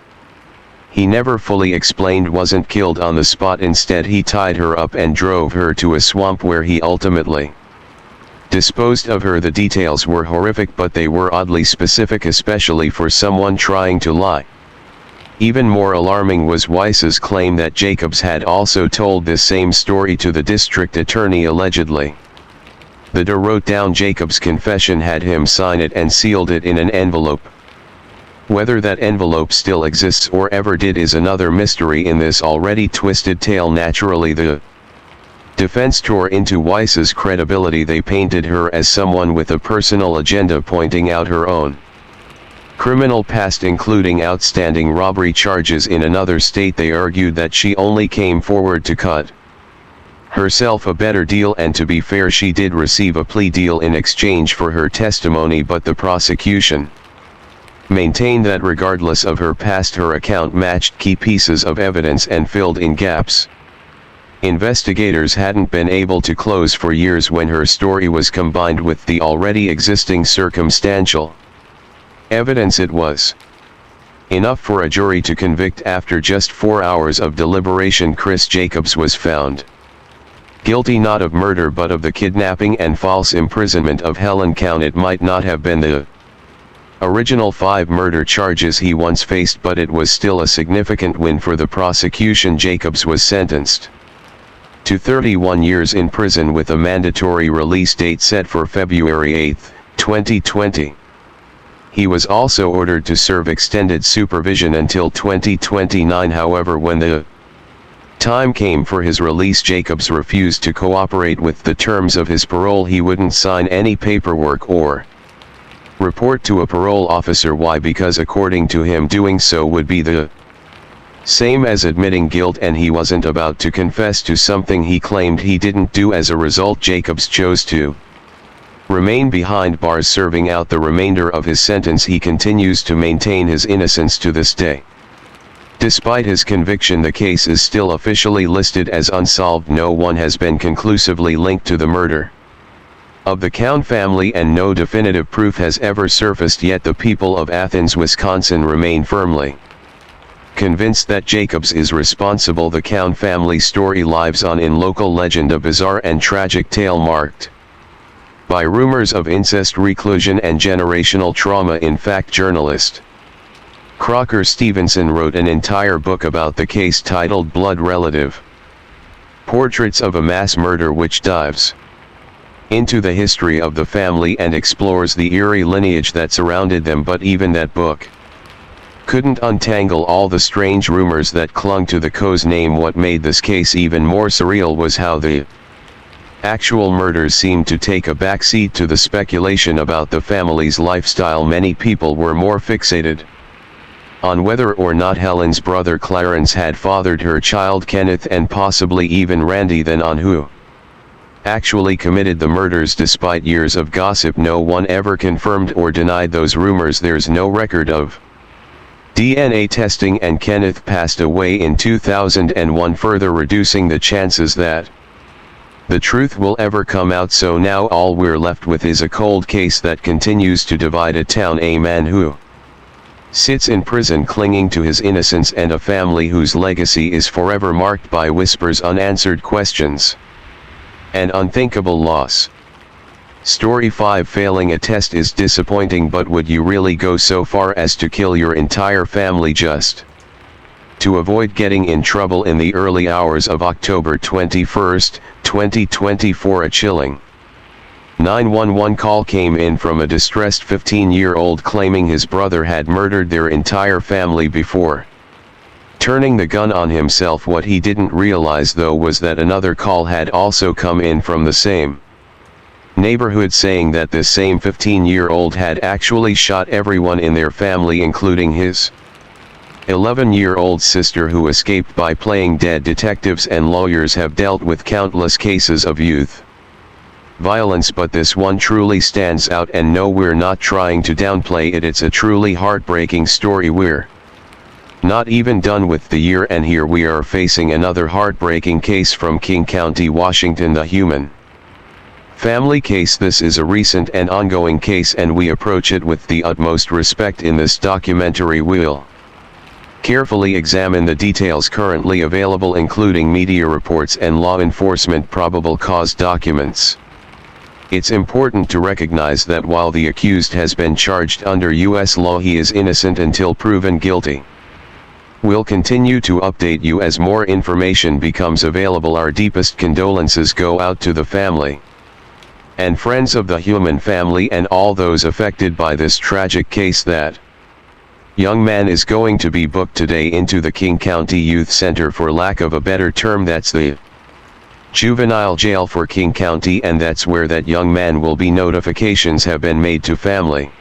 he never fully explained, wasn't killed on the spot. Instead, he tied her up and drove her to a swamp where he ultimately disposed of her. The details were horrific, but they were oddly specific, especially for someone trying to lie. Even more alarming was Weiss's claim that Jacobs had also told this same story to the district attorney. Allegedly, the DA wrote down Jacobs' confession, had him sign it, and sealed it in an envelope. Whether that envelope still exists or ever did is another mystery in this already twisted tale. Naturally, the defense tore into Weiss's credibility. They painted her as someone with a personal agenda, pointing out her own criminal past including outstanding robbery charges in another state. They argued that she only came forward to cut herself a better deal, and to be fair, she did receive a plea deal in exchange for her testimony, but the prosecution maintained that regardless of her past, her account matched key pieces of evidence and filled in gaps investigators hadn't been able to close for years when her story was combined with the already existing circumstantial evidence. It was enough for a jury to convict. After just 4 hours of deliberation, Chris Jacobs was found guilty not of murder but of the kidnapping and false imprisonment of Helen Count. It might not have been the original 5 murder charges he once faced, but it was still a significant win for the prosecution. Jacobs was sentenced to 31 years in prison with a mandatory release date set for February 8, 2020. He was also ordered to serve extended supervision until 2029. However, when the time came for his release, Jacobs refused to cooperate with the terms of his parole. He wouldn't sign any paperwork or report to a parole officer. Why? Because according to him, doing so would be the same as admitting guilt, and he wasn't about to confess to something he claimed he didn't do. As a result, Jacobs chose to remain behind bars, serving out the remainder of his sentence. He continues to maintain his innocence to this day. Despite his conviction, the case is still officially listed as unsolved. No one has been conclusively linked to the murder of the Count family, and no definitive proof has ever surfaced. Yet the people of Athens, Wisconsin remain firmly convinced that Jacobs is responsible. The Count family story lives on in local legend, a bizarre and tragic tale marked by rumors of incest, reclusion, and generational trauma. In fact, journalist Crocker Stevenson wrote an entire book about the case titled Blood Relative: Portraits of a Mass Murder, which dives into the history of the family and explores the eerie lineage that surrounded them. But even that book couldn't untangle all the strange rumors that clung to the co's name. What made this case even more surreal was how the actual murders seemed to take a backseat to the speculation about the family's lifestyle. Many people were more fixated on whether or not Helen's brother Clarence had fathered her child Kenneth, and possibly even Randy, than on who actually committed the murders. Despite years of gossip, no one ever confirmed or denied those rumors. There's no record of DNA testing, and Kenneth passed away in 2001, further reducing the chances that the truth will ever come out. So now all we're left with is a cold case that continues to divide a town, a man who sits in prison clinging to his innocence, and a family whose legacy is forever marked by whispers, unanswered questions, and unthinkable loss. Story 5: failing a test is disappointing, but would you really go so far as to kill your entire family just to avoid getting in trouble? In the early hours of October 21, 2024, a chilling 911 call came in from a distressed 15-year-old claiming his brother had murdered their entire family before turning the gun on himself. What he didn't realize, though, was that another call had also come in from the same neighborhood, saying that this same 15-year-old had actually shot everyone in their family, including his 11-year-old sister, who escaped by playing dead. Detectives and lawyers have dealt with countless cases of youth violence, but this one truly stands out, and no, we're not trying to downplay it. It's a truly heartbreaking story. We're not even done with the year, and here we are facing another heartbreaking case from King County, Washington, the human family case. This is a recent and ongoing case, and we approach it with the utmost respect. In this documentary, we'll carefully examine the details currently available, including media reports and law enforcement probable cause documents. It's important to recognize that while the accused has been charged under U.S. law, he is innocent until proven guilty. We'll continue to update you as more information becomes available. Our deepest condolences go out to the family and friends of the human family and all those affected by this tragic case. That young man is going to be booked today into the King County Youth Center, for lack of a better term. That's the juvenile jail for King County, and that's where that young man will be. Notifications have been made to family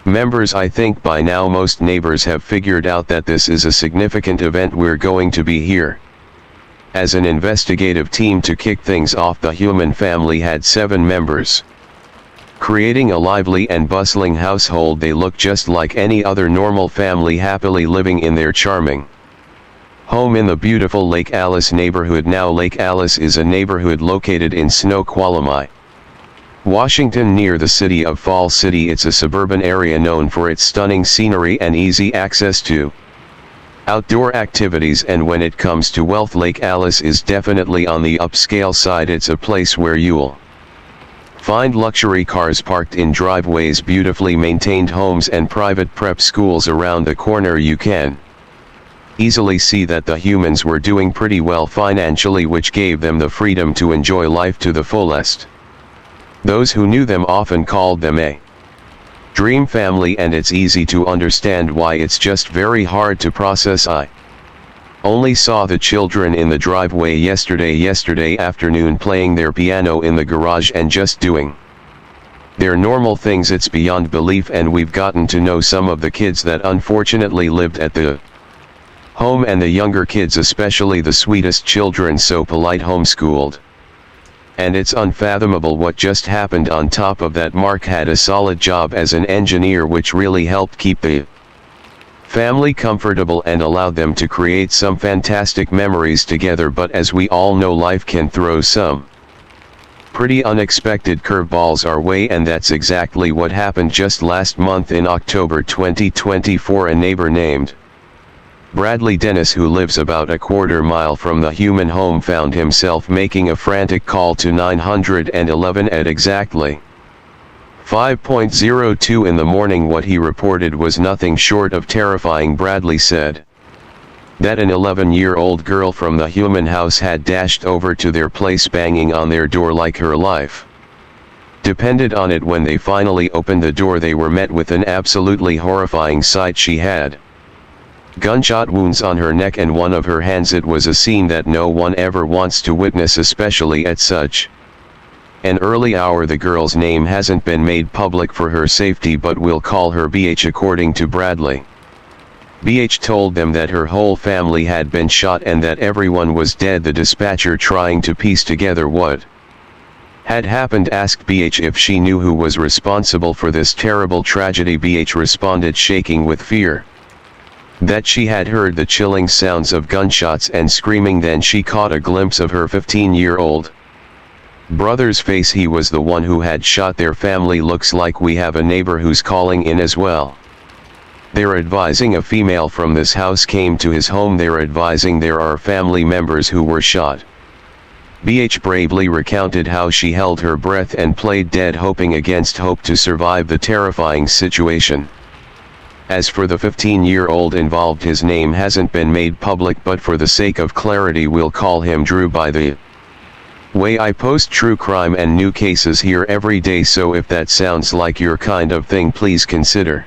Members, I think by now most neighbors have figured out that this is a significant event we're going to be here. As an investigative team to kick things off, the human family had 7 members. Creating a lively and bustling household, they look just like any other normal family happily living in their charming home in the beautiful Lake Alice neighborhood. Now Lake Alice is a neighborhood located in Snoqualmie, Washington, near the city of Fall City. It's a suburban area known for its stunning scenery and easy access to outdoor activities, and when it comes to wealth, Lake Alice is definitely on the upscale side. It's a place where you'll find luxury cars parked in driveways, beautifully maintained homes, and private prep schools around the corner. You can easily see that the humans were doing pretty well financially, which gave them the freedom to enjoy life to the fullest. Those who knew them often called them a dream family, and it's easy to understand why. It's just very hard to process. I only saw the children in the driveway yesterday afternoon playing their piano in the garage and just doing their normal things. It's beyond belief, and we've gotten to know some of the kids that unfortunately lived at the home, and the younger kids, especially the sweetest children, so polite, homeschooled. And it's unfathomable what just happened. On top of that, Mark had a solid job as an engineer, which really helped keep the family comfortable and allowed them to create some fantastic memories together. But as we all know, life can throw some pretty unexpected curveballs our way, and that's exactly what happened just last month. In October 2024, a neighbor named Bradley Dennis, who lives about a quarter mile from the human home, found himself making a frantic call to 911 at exactly 5:02 in the morning. What he reported was nothing short of terrifying. Bradley said that an 11-year-old girl from the human house had dashed over to their place, banging on their door like her life depended on it. When they finally opened the door, they were met with an absolutely horrifying sight. She had gunshot wounds on her neck and one of her hands. It was a scene that no one ever wants to witness, especially at such an early hour. The girl's name hasn't been made public for her safety, but we'll call her BH. According to Bradley, BH told them that her whole family had been shot and that everyone was dead. The dispatcher, trying to piece together what had happened, asked BH if she knew who was responsible for this terrible tragedy. BH responded, shaking with fear, that she had heard the chilling sounds of gunshots and screaming. Then she caught a glimpse of her 15-year-old brother's face. He was the one who had shot their family. Looks like we have a neighbor who's calling in as well. They're advising a female from this house came to his home. They're advising there are family members who were shot. BH bravely recounted how she held her breath and played dead, hoping against hope to survive the terrifying situation. As for the 15-year-old involved, his name hasn't been made public, but for the sake of clarity we'll call him Drew. By the way, I post true crime and new cases here every day, so if that sounds like your kind of thing, please consider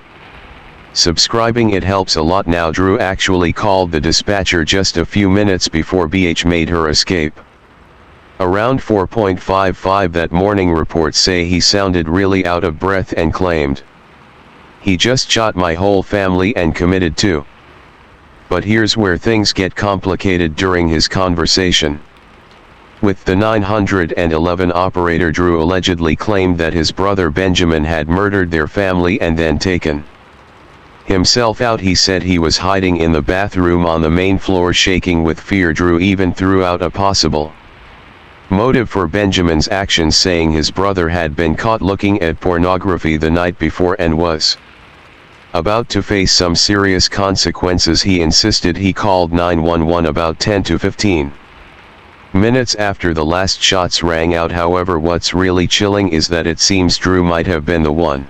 subscribing. It helps a lot. Now, Drew actually called the dispatcher just a few minutes before BH made her escape. Around 4:55 that morning, reports say he sounded really out of breath and claimed, "He just shot my whole family and committed to." But here's where things get complicated. During his conversation with the 911 operator, Drew allegedly claimed that his brother Benjamin had murdered their family and then taken himself out. He said he was hiding in the bathroom on the main floor, shaking with fear. Drew even threw out a possible motive for Benjamin's actions, saying his brother had been caught looking at pornography the night before and was about to face some serious consequences. He insisted he called 911 about 10 to 15 minutes after the last shots rang out. However, what's really chilling is that it seems Drew might have been the one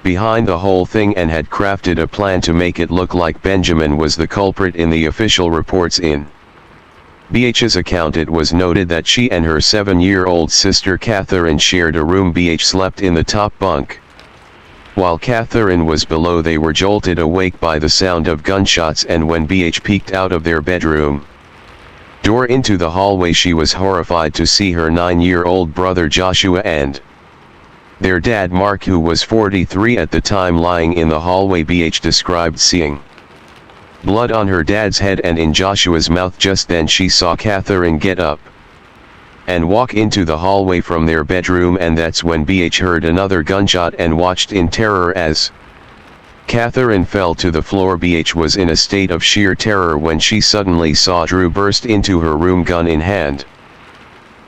behind the whole thing and had crafted a plan to make it look like Benjamin was the culprit. In the official reports in BH's account, it was noted that she and her 7-year-old sister Catherine shared a room. BH slept in the top bunk, while Catherine was below. They were jolted awake by the sound of gunshots, and when BH peeked out of their bedroom door into the hallway, she was horrified to see her 9-year-old brother Joshua and Their dad Mark, who was 43 at the time, lying in the hallway, BH described seeing blood on her dad's head and in Joshua's mouth. Just then she saw Catherine get up and walk into the hallway from their bedroom, and that's when BH heard another gunshot and watched in terror as Catherine fell to the floor. BH was in a state of sheer terror when she suddenly saw Drew burst into her room, gun in hand.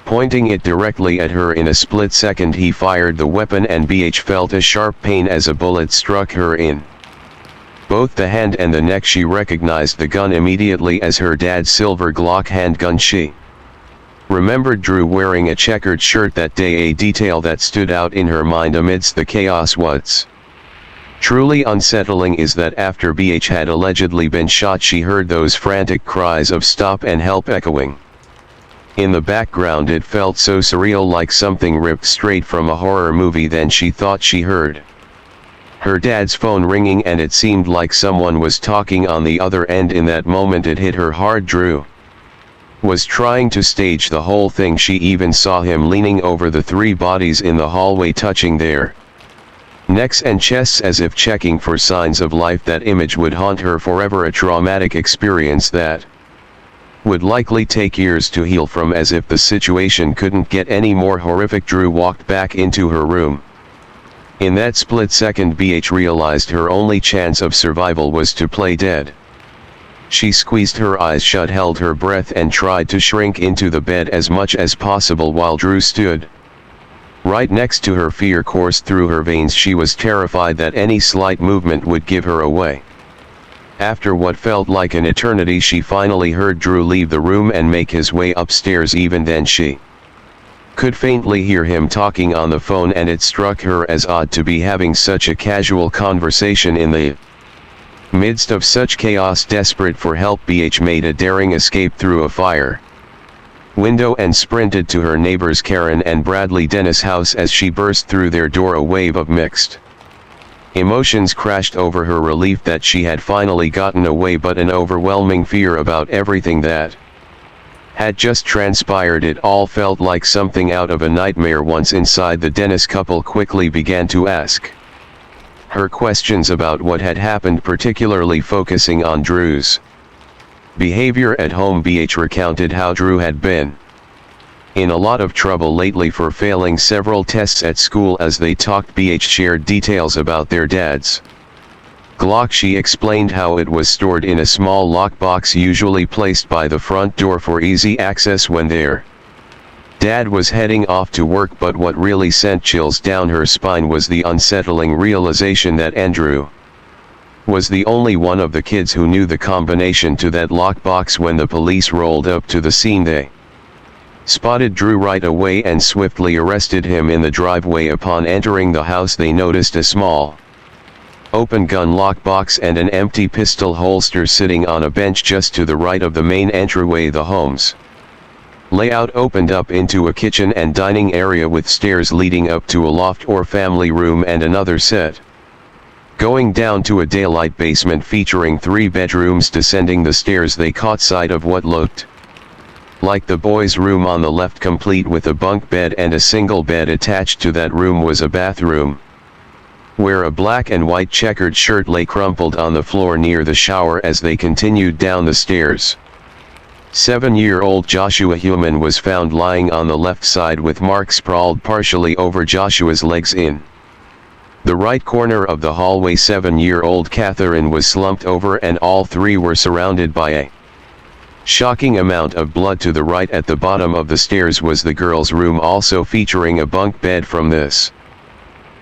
Pointing it directly at her, in a split second he fired the weapon, and BH felt a sharp pain as a bullet struck her in both the hand and the neck. She recognized the gun immediately as her dad's silver Glock handgun. She remembered Drew wearing a checkered shirt that day, a detail that stood out in her mind amidst the chaos. What's truly unsettling is that after BH had allegedly been shot, she heard those frantic cries of "stop" and "help" echoing in the background. It felt so surreal, like something ripped straight from a horror movie. Then she thought she heard her dad's phone ringing, and it seemed like someone was talking on the other end. In that moment it hit her hard. Drew was trying to stage the whole thing. She even saw him leaning over the three bodies in the hallway, touching their necks and chests as if checking for signs of life. That image would haunt her forever, a traumatic experience that would likely take years to heal from. As if the situation couldn't get any more horrific, Drew walked back into her room. In that split second BH realized her only chance of survival was to play dead. She squeezed her eyes shut, held her breath, and tried to shrink into the bed as much as possible while Drew stood right next to her. Fear coursed through her veins. She was terrified that any slight movement would give her away. After what felt like an eternity, she finally heard Drew leave the room and make his way upstairs. Even then she could faintly hear him talking on the phone, and it struck her as odd to be having such a casual conversation in the midst of such chaos. Desperate for help, BH made a daring escape through a fire window and sprinted to her neighbors Karen and Bradley Dennis' house. As she burst through their door, a wave of mixed emotions crashed over her: relief that she had finally gotten away, but an overwhelming fear about everything that had just transpired. It all felt like something out of a nightmare. Once inside, the Dennis couple quickly began to ask her questions about what had happened, particularly focusing on Drew's behavior at home. BH recounted how Drew had been in a lot of trouble lately for failing several tests at school. As they talked, BH shared details about their dad's Glock. She explained how it was stored in a small lockbox, usually placed by the front door for easy access when their dad was heading off to work. But what really sent chills down her spine was the unsettling realization that Andrew was the only one of the kids who knew the combination to that lockbox. When the police rolled up to the scene, they spotted Drew right away and swiftly arrested him in the driveway. Upon entering the house, they noticed a small open gun lockbox and an empty pistol holster sitting on a bench just to the right of the main entryway. The home's layout opened up into a kitchen and dining area with stairs leading up to a loft or family room and another set going down to a daylight basement featuring 3 bedrooms. Descending the stairs, they caught sight of what looked like the boys' room on the left, complete with a bunk bed, and a single bed attached to that room was a bathroom where a black and white checkered shirt lay crumpled on the floor near the shower. As they continued down the stairs, 7-year-old Joshua Heumann was found lying on the left side with marks sprawled partially over Joshua's legs. In the right corner of the hallway, 7-year-old Catherine was slumped over, and all 3 were surrounded by a shocking amount of blood. To the right at the bottom of the stairs was the girls' room, also featuring a bunk bed. From this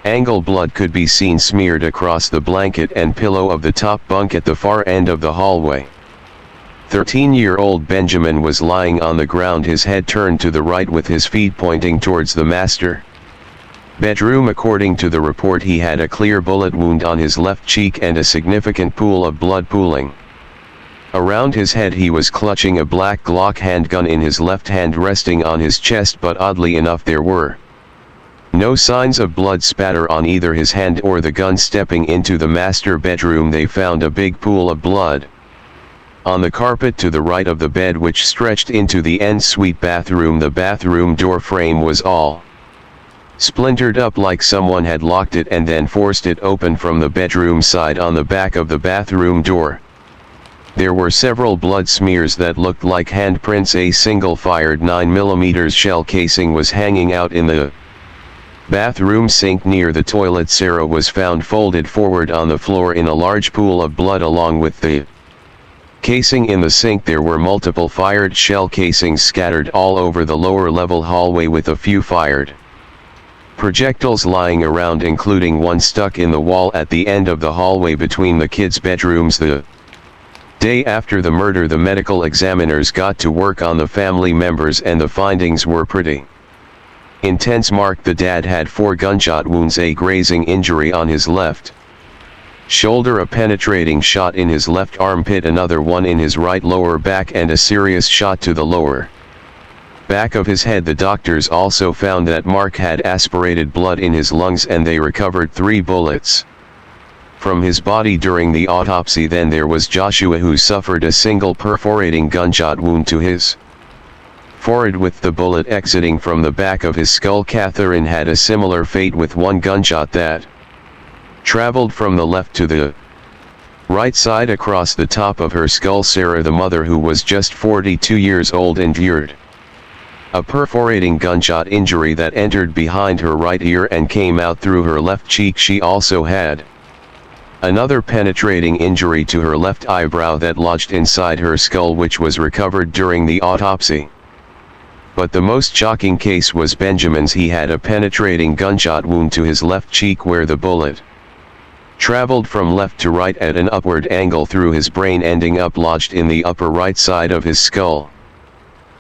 angle, blood could be seen smeared across the blanket and pillow of the top bunk at the far end of the hallway. 13-year-old Benjamin was lying on the ground, his head turned to the right with his feet pointing towards the master bedroom. According to the report, he had a clear bullet wound on his left cheek and a significant pool of blood pooling around his head. He was clutching a black Glock handgun in his left hand, resting on his chest, but oddly enough there were no signs of blood spatter on either his hand or the gun. Stepping into the master bedroom, they found a big pool of blood on the carpet to the right of the bed, which stretched into the ensuite bathroom. The bathroom door frame was all splintered up like someone had locked it and then forced it open from the bedroom side on the back of the bathroom door. There were several blood smears that looked like handprints. A single-fired 9mm shell casing was hanging out in the bathroom sink near the toilet. Sarah was found folded forward on the floor in a large pool of blood along with the casing in the sink. There were multiple fired shell casings scattered all over the lower level hallway, with a few fired projectiles lying around, including one stuck in the wall at the end of the hallway between the kids' bedrooms. The day after the murder, the medical examiners got to work on the family members, and the findings were pretty intense. Mark, the dad, had 4 gunshot wounds, a grazing injury on his left shoulder, a penetrating shot in his left armpit, another one in his right lower back, and a serious shot to the lower back of his head. The doctors also found that Mark had aspirated blood in his lungs, and they recovered 3 bullets from his body during the autopsy. Then there was Joshua, who suffered a single perforating gunshot wound to his forehead, with the bullet exiting from the back of his skull. Catherine had a similar fate, with 1 gunshot that traveled from the left to the right side across the top of her skull. Sarah, the mother, who was just 42 years old, endured a perforating gunshot injury that entered behind her right ear and came out through her left cheek. She also had another penetrating injury to her left eyebrow that lodged inside her skull, which was recovered during the autopsy. But the most shocking case was Benjamin's. He had a penetrating gunshot wound to his left cheek, where the bullet traveled from left to right at an upward angle through his brain, ending up lodged in the upper right side of his skull.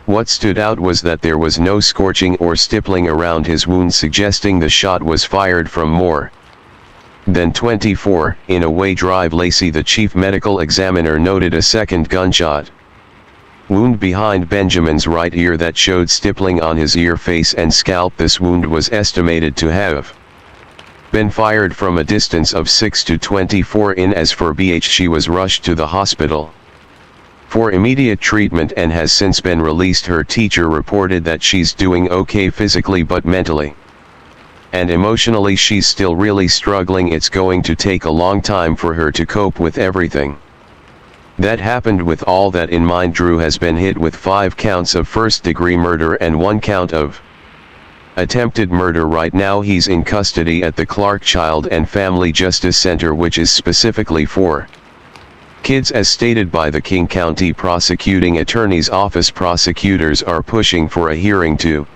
What stood out was that there was no scorching or stippling around his wound, suggesting the shot was fired from more than 24 in away drive. Lacey, the chief medical examiner, noted a second gunshot wound behind Benjamin's right ear that showed stippling on his ear, face, and scalp. This wound was estimated to have been fired from a distance of 6 to 24 in. As for BH, she was rushed to the hospital for immediate treatment and has since been released. Her teacher reported that she's doing okay physically, but mentally and emotionally she's still really struggling. It's going to take a long time for her to cope with everything that happened. With all that in mind, Drew has been hit with 5 counts of first-degree murder and 1 count of attempted murder. Right now he's in custody at the Clark Child and Family Justice Center, which is specifically for kids, as stated by the King County Prosecuting Attorney's Office. Prosecutors are pushing for a hearing to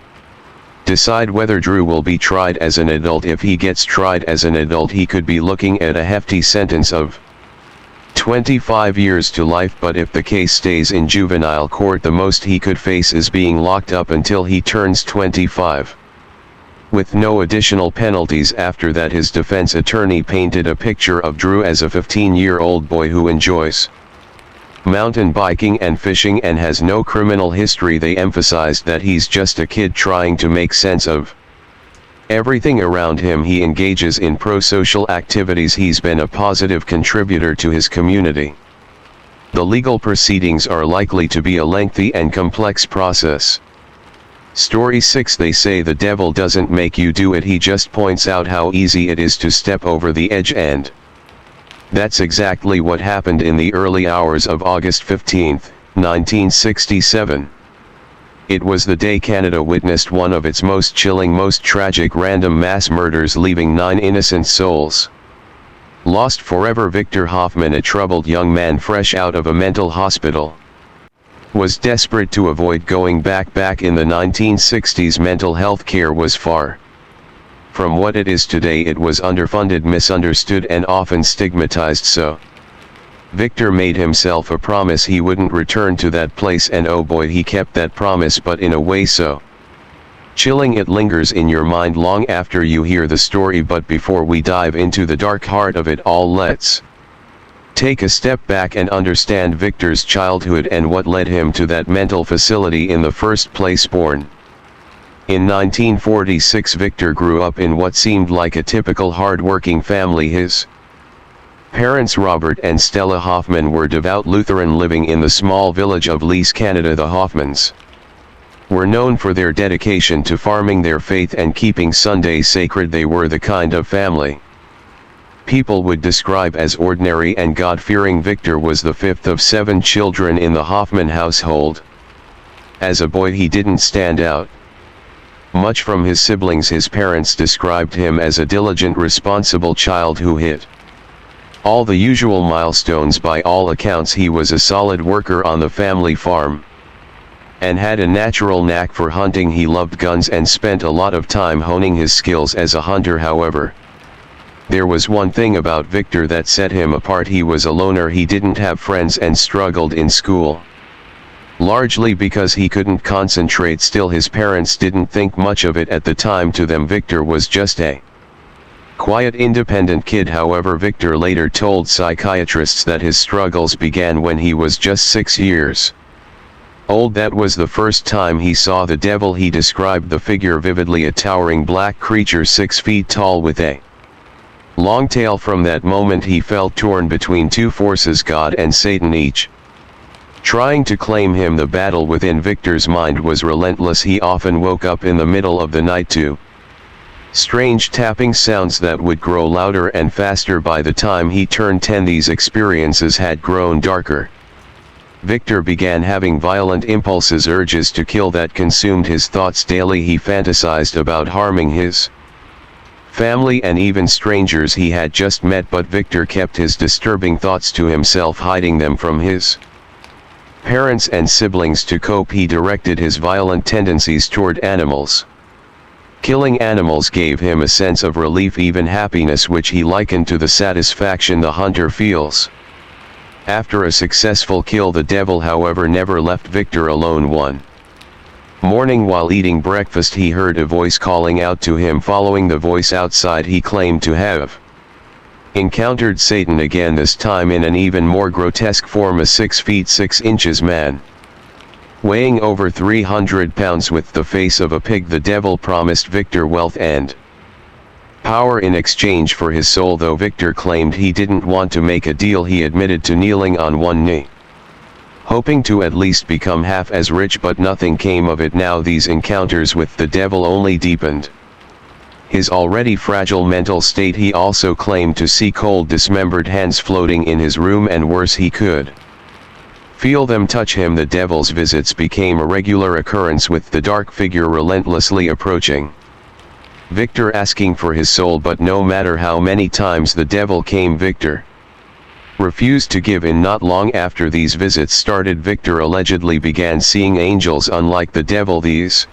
decide whether Drew will be tried as an adult. If he gets tried as an adult, he could be looking at a hefty sentence of 25 years to life, but if the case stays in juvenile court, the most he could face is being locked up until he turns 25, with no additional penalties after that. His defense attorney painted a picture of Drew as a 15-year-old boy who enjoys mountain biking and fishing and has no criminal history. They emphasized that he's just a kid trying to make sense of everything around him. He engages in pro-social activities. He's been a positive contributor to his community. The legal proceedings are likely to be a lengthy and complex process. Story 6. They say the devil doesn't make you do it, he just points out how easy it is to step over the edge, and that's exactly what happened in the early hours of August 15, 1967. It was the day Canada witnessed one of its most chilling, most tragic random mass murders, leaving 9 innocent souls lost forever. Victor Hoffman, a troubled young man fresh out of a mental hospital, was desperate to avoid going back in the 1960s. Mental health care was far from what it is today. It was underfunded, misunderstood, and often stigmatized. So Victor made himself a promise he wouldn't return to that place, and oh boy, he kept that promise, but in a way so chilling it lingers in your mind long after you hear the story. But before we dive into the dark heart of it all, let's take a step back and understand Victor's childhood and what led him to that mental facility in the first place. Born in 1946, Victor grew up in what seemed like a typical hard-working family. His parents, Robert and Stella Hoffman, were devout Lutheran living in the small village of Lees, Canada. The Hoffmans were known for their dedication to farming their faith and keeping Sundays sacred. They were the kind of family people would describe as ordinary and God-fearing. Victor was the fifth of 7 children in the Hoffman household. As a boy, he didn't stand out much from his siblings. His parents described him as a diligent, responsible child who hit all the usual milestones. By all accounts, he was a solid worker on the family farm and had a natural knack for hunting. He loved guns and spent a lot of time honing his skills as a hunter. However, there was one thing about Victor that set him apart. He was a loner. He didn't have friends and struggled in school, largely because he couldn't concentrate. Still, his parents didn't think much of it at the time. To them, Victor was just a quiet, independent kid. However, Victor later told psychiatrists that his struggles began when he was just 6 years old. That was the first time he saw the devil. He described the figure vividly: a towering black creature 6 feet tall with a long tail. From that moment, he felt torn between two forces, God and Satan, each trying to claim him. The battle within Victor's mind was relentless. He often woke up in the middle of the night to strange tapping sounds that would grow louder and faster. By the time he turned 10, these experiences had grown darker. Victor began having violent impulses, urges to kill that consumed his thoughts daily. He fantasized about harming his family and even strangers he had just met. But Victor kept his disturbing thoughts to himself, hiding them from his parents and siblings. To cope, he directed his violent tendencies toward animals. Killing animals gave him a sense of relief, even happiness, which he likened to the satisfaction the hunter feels after a successful kill. The devil, however, never left Victor alone. One morning, while eating breakfast, he heard a voice calling out to him. Following the voice outside, he claimed to have encountered Satan again, this time in an even more grotesque form: a 6 feet 6 inches man weighing over 300 pounds with the face of a pig. The devil promised Victor wealth and power in exchange for his soul. Though Victor claimed he didn't want to make a deal, he admitted to kneeling on one knee, hoping to at least become half as rich. But nothing came of it. Now these encounters with the devil only deepened his already fragile mental state. He also claimed to see cold, dismembered hands floating in his room, and worse, he could feel them touch him. The devil's visits became a regular occurrence, with the dark figure relentlessly approaching Victor, asking for his soul. But no matter how many times the devil came, Victor refused to give in. Not long after these visits started, Victor allegedly began seeing angels. Unlike the devil, these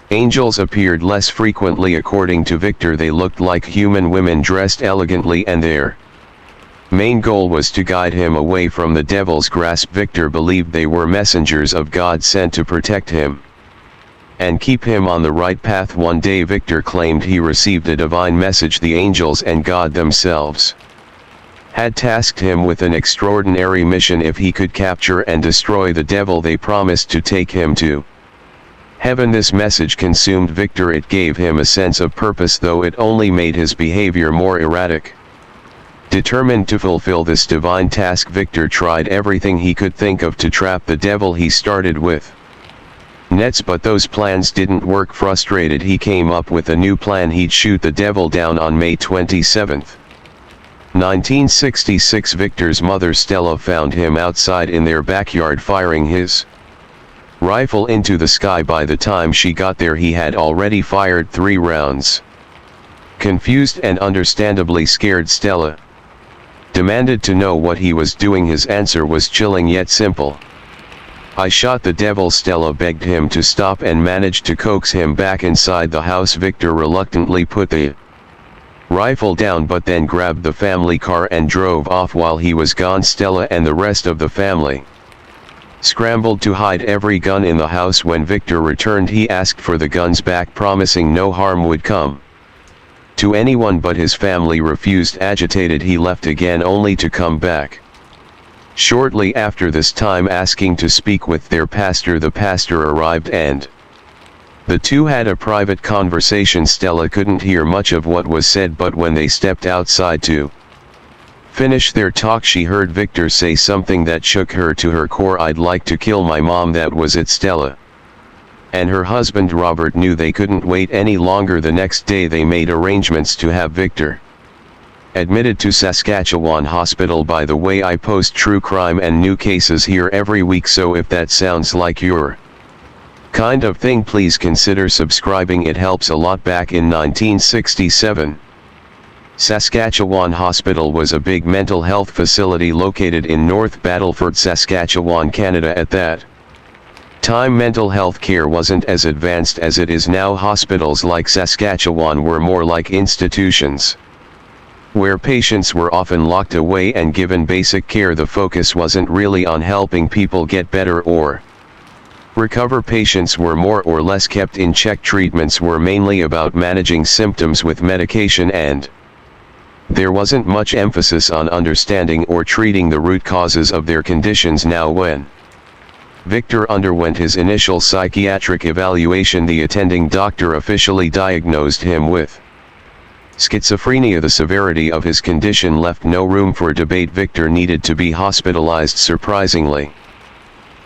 angels appeared less frequently. According to Victor, they looked like human women dressed elegantly, and their main goal was to guide him away from the devil's grasp. Victor believed they were messengers of God sent to protect him and keep him on the right path. One day, Victor claimed he received a divine message. The angels and God themselves had tasked him with an extraordinary mission. If he could capture and destroy the devil, they promised to take him to heaven. This message consumed Victor. It gave him a sense of purpose, though it only made his behavior more erratic. Determined to fulfill this divine task, Victor tried everything he could think of to trap the devil. He started with nets, but those plans didn't work. Frustrated, he came up with a new plan. He'd shoot the devil down on May 27, 1966. Victor's mother, Stella, found him outside in their backyard firing his rifle into the sky. By the time she got there, he had already fired 3 rounds. Confused and understandably scared, Stella demanded to know what he was doing. His answer was chilling yet simple: "I shot the devil." Stella begged him to stop and managed to coax him back inside the house. Victor reluctantly put the rifle down, but then grabbed the family car and drove off. While he was gone, Stella and the rest of the family scrambled to hide every gun in the house. When Victor returned, he asked for the guns back, promising no harm would come to anyone, but his family refused. Agitated, he left again, only to come back shortly after this time, asking to speak with their pastor. The pastor arrived and the two had a private conversation. Stella couldn't hear much of what was said, but when they stepped outside to finish their talk, she heard Victor say something that shook her to her core: "I'd like to kill my mom." That was it. Stella and her husband Robert knew they couldn't wait any longer. The next day they made arrangements to have Victor admitted to Saskatchewan Hospital. By the way, I post true crime and new cases here every week, so if that sounds like your kind of thing, please consider subscribing. It helps a lot. Back in 1967, Saskatchewan Hospital was a big mental health facility located in North Battleford, Saskatchewan, Canada. At that time, mental health care wasn't as advanced as it is now. Hospitals like Saskatchewan were more like institutions, where patients were often locked away and given basic care. The focus wasn't really on helping people get better or recover. Patients were more or less kept in check. Treatments were mainly about managing symptoms with medication, and there wasn't much emphasis on understanding or treating the root causes of their conditions. Now, when Victor underwent his initial psychiatric evaluation, the attending doctor officially diagnosed him with schizophrenia. The severity of his condition left no room for debate. Victor needed to be hospitalized. Surprisingly,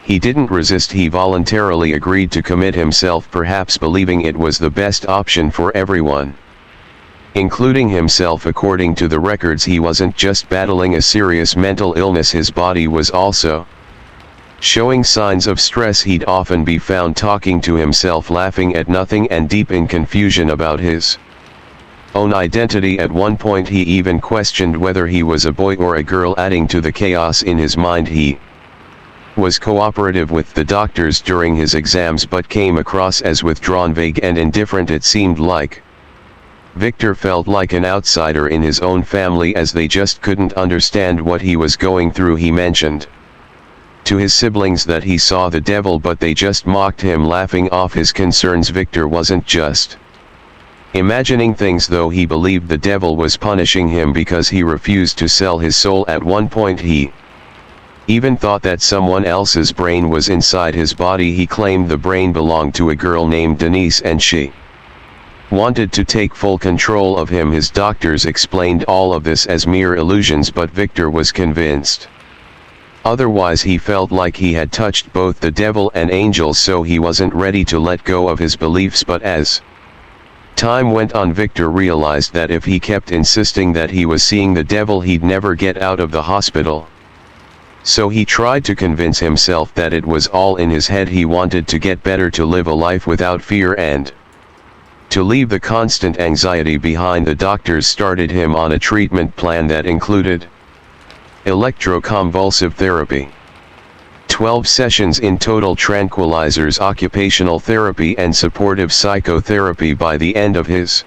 he didn't resist. He voluntarily agreed to commit himself, perhaps believing it was the best option for everyone, including himself. According to the records, he wasn't just battling a serious mental illness, his body was also showing signs of stress. He'd often be found talking to himself, laughing at nothing, and deep in confusion about his own identity. At one point he even questioned whether he was a boy or a girl. Adding to the chaos in his mind, he was cooperative with the doctors during his exams, but came across as withdrawn, vague, and indifferent. It seemed like Victor felt like an outsider in his own family, as they just couldn't understand what he was going through. He mentioned to his siblings that he saw the devil, but they just mocked him, laughing off his concerns. Victor wasn't just imagining things, though. He believed the devil was punishing him because he refused to sell his soul. At one point he even thought that someone else's brain was inside his body. He claimed the brain belonged to a girl named Denise, and she wanted to take full control of him. His doctors explained all of this as mere illusions, but Victor was convinced otherwise. He felt like he had touched both the devil and angels, so he wasn't ready to let go of his beliefs. But as time went on, Victor realized that if he kept insisting that he was seeing the devil, he'd never get out of the hospital. So he tried to convince himself that it was all in his head. He wanted to get better, to live a life without fear, and to leave the constant anxiety behind. The doctors started him on a treatment plan that included electroconvulsive therapy, 12 sessions in total, tranquilizers, occupational therapy, and supportive psychotherapy. By the end of his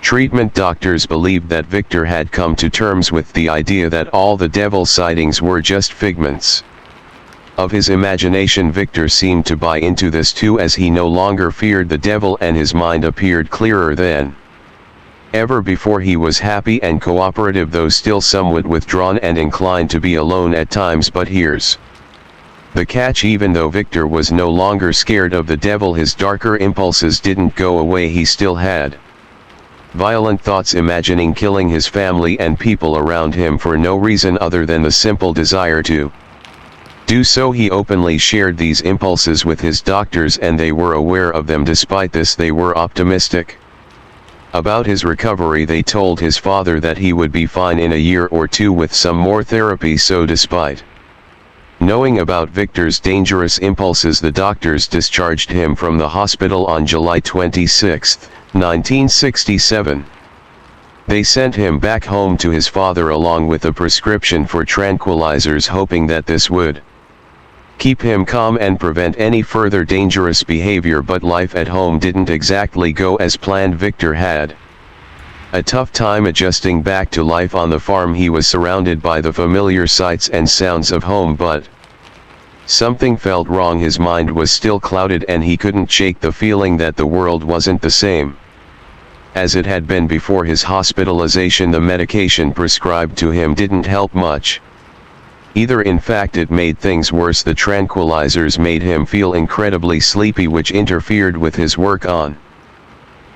treatment, doctors believed that Victor had come to terms with the idea that all the devil sightings were just figments of his imagination. Victor seemed to buy into this too, as he no longer feared the devil and his mind appeared clearer than ever before. He was happy and cooperative, though still somewhat withdrawn and inclined to be alone at times. But here's the catch: even though Victor was no longer scared of the devil, his darker impulses didn't go away. He still had violent thoughts, imagining killing his family and people around him for no reason other than the simple desire to do so. He openly shared these impulses with his doctors, and they were aware of them. Despite this, they were optimistic about his recovery. They told his father that he would be fine in a year or two with some more therapy. So despite knowing about Victor's dangerous impulses, the doctors discharged him from the hospital on July 26, 1967. They sent him back home to his father along with a prescription for tranquilizers, hoping that this would keep him calm and prevent any further dangerous behavior. But life at home didn't exactly go as planned. Victor had a tough time adjusting back to life on the farm. He was surrounded by the familiar sights and sounds of home, but something felt wrong. His mind was still clouded, and he couldn't shake the feeling that the world wasn't the same as it had been before his hospitalization. The medication prescribed to him didn't help much either. In fact, it made things worse. The tranquilizers made him feel incredibly sleepy, which interfered with his work on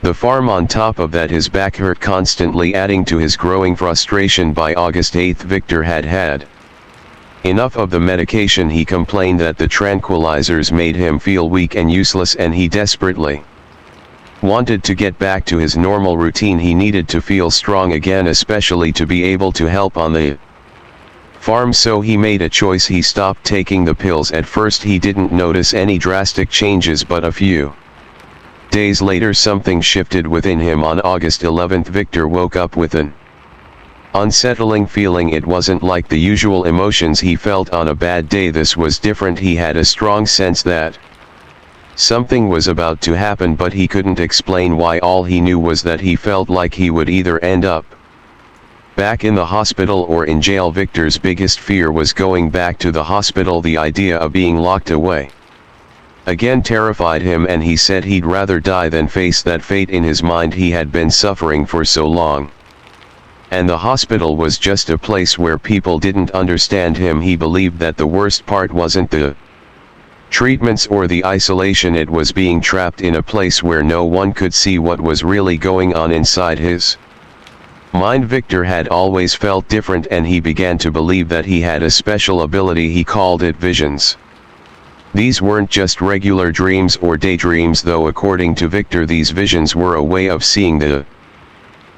the farm. On top of that, his back hurt constantly, adding to his growing frustration. By August 8, Victor had Enough of the medication, he complained that the tranquilizers made him feel weak and useless, and he desperately wanted to get back to his normal routine. He needed to feel strong again, especially to be able to help on the farm, so he made a choice. He stopped taking the pills. At first he didn't notice any drastic changes, but a few days later something shifted within him. On August 11th, Victor woke up with an unsettling feeling. It wasn't like the usual emotions he felt on a bad day. This was different. He had a strong sense that something was about to happen, but he couldn't explain why. All he knew was that he felt like he would either end up back in the hospital or in jail. Victor's biggest fear was going back to the hospital. The idea of being locked away again terrified him, and he said he'd rather die than face that fate. In his mind, he had been suffering for so long, and the hospital was just a place where people didn't understand him. He believed that the worst part wasn't the treatments or the isolation, it was being trapped in a place where no one could see what was really going on inside his mind. Victor had always felt different, and he began to believe that he had a special ability. He called it visions. These weren't just regular dreams or daydreams, though. According to Victor, these visions were a way of seeing the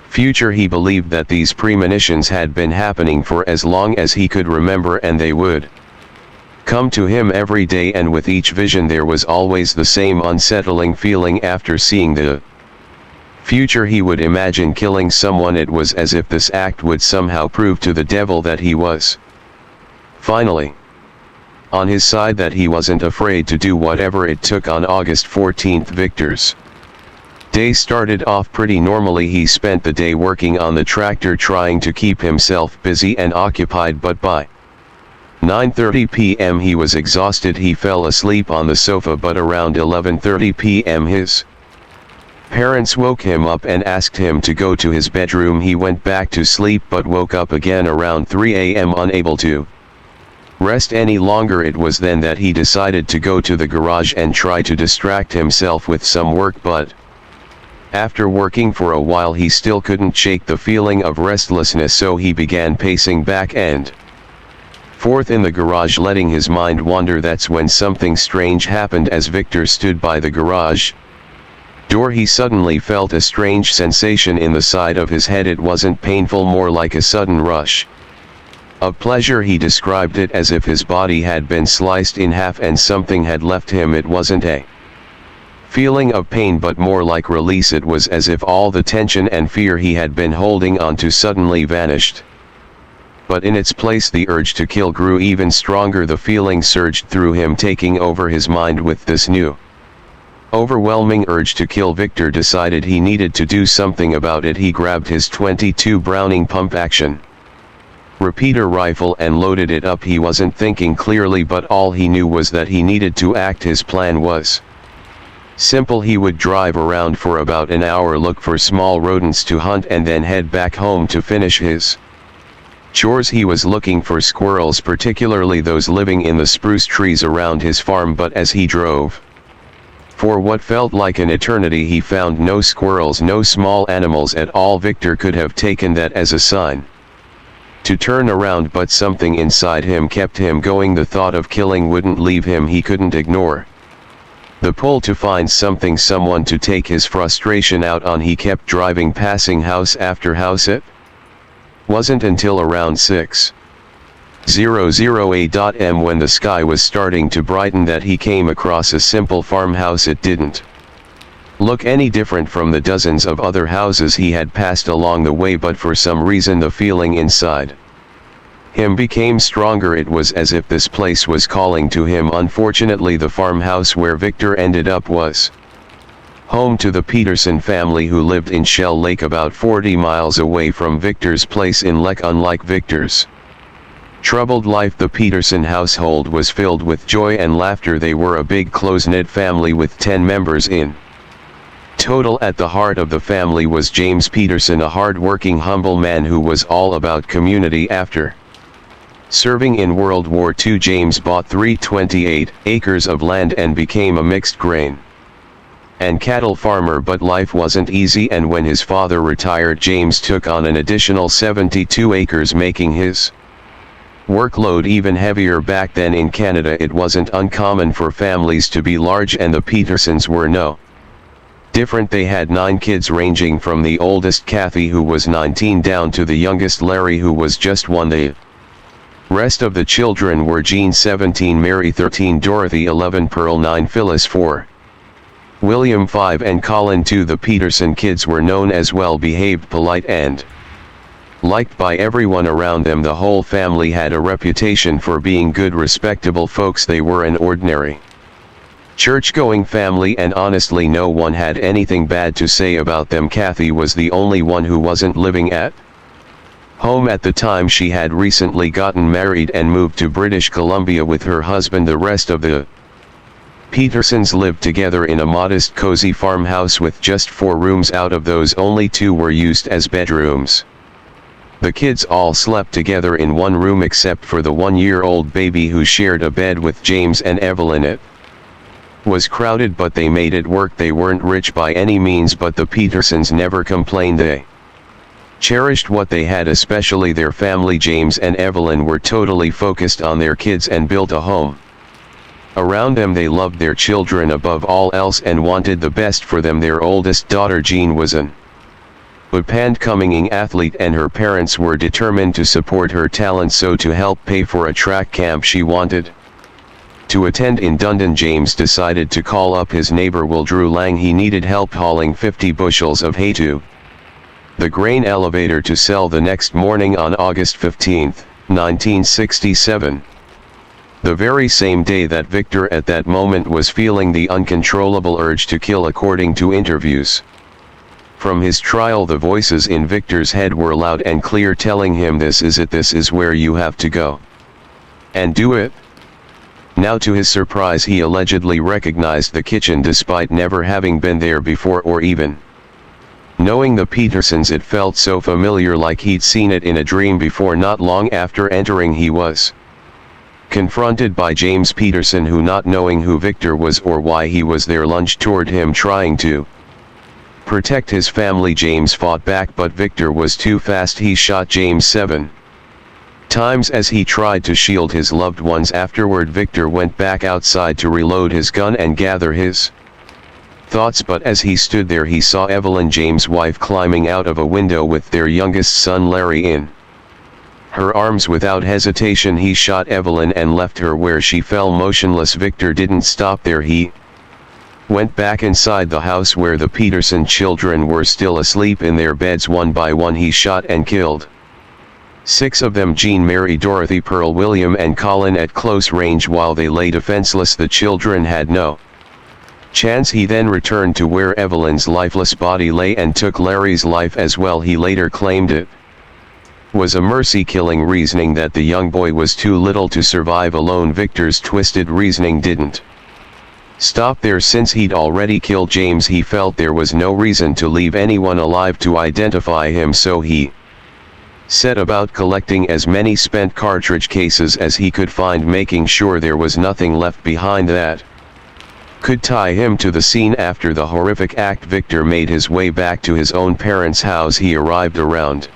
future. He believed that these premonitions had been happening for as long as he could remember, and they would come to him every day, and with each vision there was always the same unsettling feeling. After seeing the future, he would imagine killing someone. It was as if this act would somehow prove to the devil that he was finally on his side, that he wasn't afraid to do whatever it took. On August 14th, Victor's day started off pretty normally. He spent the day working on the tractor, trying to keep himself busy and occupied, but by 9:30 p.m. he was exhausted. He fell asleep on the sofa, but around 11:30 p.m. his parents woke him up and asked him to go to his bedroom. He went back to sleep, but woke up again around 3 a.m. unable to rest any longer. It was then that he decided to go to the garage and try to distract himself with some work, but after working for a while he still couldn't shake the feeling of restlessness, so he began pacing back and forth in the garage, letting his mind wander. That's when something strange happened. As Victor stood by the garage door, he suddenly felt a strange sensation in the side of his head. It wasn't painful, more like a sudden rush of pleasure. He described it as if his body had been sliced in half and something had left him. It wasn't a feeling of pain, but more like release. It was as if all the tension and fear he had been holding on to suddenly vanished. But in its place, the urge to kill grew even stronger. The feeling surged through him, taking over his mind. With this new, overwhelming urge to kill, Victor decided he needed to do something about it. He grabbed his .22 Browning pump-action repeater rifle and loaded it up. He wasn't thinking clearly, but all he knew was that he needed to act. His plan was simple. He would drive around for about an hour, look for small rodents to hunt, and then head back home to finish his chores. He was looking for squirrels, particularly those living in the spruce trees around his farm, but as he drove for what felt like an eternity, he found no squirrels, no small animals at all. Victor could have taken that as a sign to turn around, but something inside him kept him going. The thought of killing wouldn't leave him. He couldn't ignore the pull to find something, someone to take his frustration out on. He kept driving, passing house after house. It wasn't until around 6:00 a.m. when the sky was starting to brighten that he came across a simple farmhouse. It didn't look any different from the dozens of other houses he had passed along the way, but for some reason the feeling inside him became stronger. It was as if this place was calling to him. Unfortunately, the farmhouse where Victor ended up was home to the Peterson family, who lived in Shell Lake, about 40 miles away from Victor's place in Lek. Unlike Victor's troubled life, the Peterson household was filled with joy and laughter. They were a big, close-knit family with 10 members in total. At the heart of the family was James Peterson, a hard-working, humble man who was all about community. After serving in World War II, James bought 328 acres of land and became a mixed grain and cattle farmer, but life wasn't easy, and when his father retired, James took on an additional 72 acres, making his Workload even heavier back then in Canada. It wasn't uncommon for families to be large, and the Petersons were no different. They had 9 kids, ranging from the oldest Kathy, who was 19, down to the youngest Larry, who was just 1. The rest of the children were Jean 17, Mary 13, Dorothy 11, Pearl 9, Phyllis 4, William 5, and Colin 2. The Peterson kids were known as well-behaved, polite, and liked by everyone around them. The whole family had a reputation for being good, respectable folks. They were an ordinary church-going family, and honestly no one had anything bad to say about them. Kathy was the only one who wasn't living at home at the time. She had recently gotten married and moved to British Columbia with her husband. The rest of the Petersons lived together in a modest, cozy farmhouse with just 4 rooms. Out of those, only 2 were used as bedrooms. The kids all slept together in one room except for the 1-year-old baby, who shared a bed with James and Evelyn. It was crowded, but they made it work. They weren't rich by any means, but the Petersons never complained. They cherished what they had, especially their family. James and Evelyn were totally focused on their kids and built a home around them. They loved their children above all else and wanted the best for them. Their oldest daughter Jean was an up-and-coming athlete, and her parents were determined to support her talent, so to help pay for a track camp she wanted to attend in Dundon, James decided to call up his neighbor Will Drew Lang. He needed help hauling 50 bushels of hay to the grain elevator to sell the next morning on August 15, 1967. The very same day that Victor at that moment was feeling the uncontrollable urge to kill. According to interviews from his trial, the voices in Victor's head were loud and clear, telling him, "This is it, this is where you have to go and do it." Now, to his surprise, he allegedly recognized the kitchen despite never having been there before or even knowing the Petersons. It felt so familiar, like he'd seen it in a dream before. Not long after entering, he was confronted by James Peterson, who, not knowing who Victor was or why he was there, lunged toward him trying to protect his family. James fought back, but Victor was too fast. He shot James 7 times as he tried to shield his loved ones. Afterward, Victor went back outside to reload his gun and gather his thoughts, but as he stood there, he saw Evelyn, James' wife, climbing out of a window with their youngest son Larry in her arms. Without hesitation, he shot Evelyn and left her where she fell motionless. Victor didn't stop there. He went back inside the house where the Peterson children were still asleep in their beds. One by one, he shot and killed 6 of them: Jean, Mary, Dorothy, Pearl, William, and Colin, at close range while they lay defenseless. The children had no chance. He then returned to where Evelyn's lifeless body lay and took Larry's life as well. He later claimed it was a mercy killing, reasoning that the young boy was too little to survive alone. Victor's twisted reasoning didn't stop there. Since he'd already killed James, he felt there was no reason to leave anyone alive to identify him, so he set about collecting as many spent cartridge cases as he could find, making sure there was nothing left behind that could tie him to the scene. After the horrific act, Victor made his way back to his own parents' house. He arrived around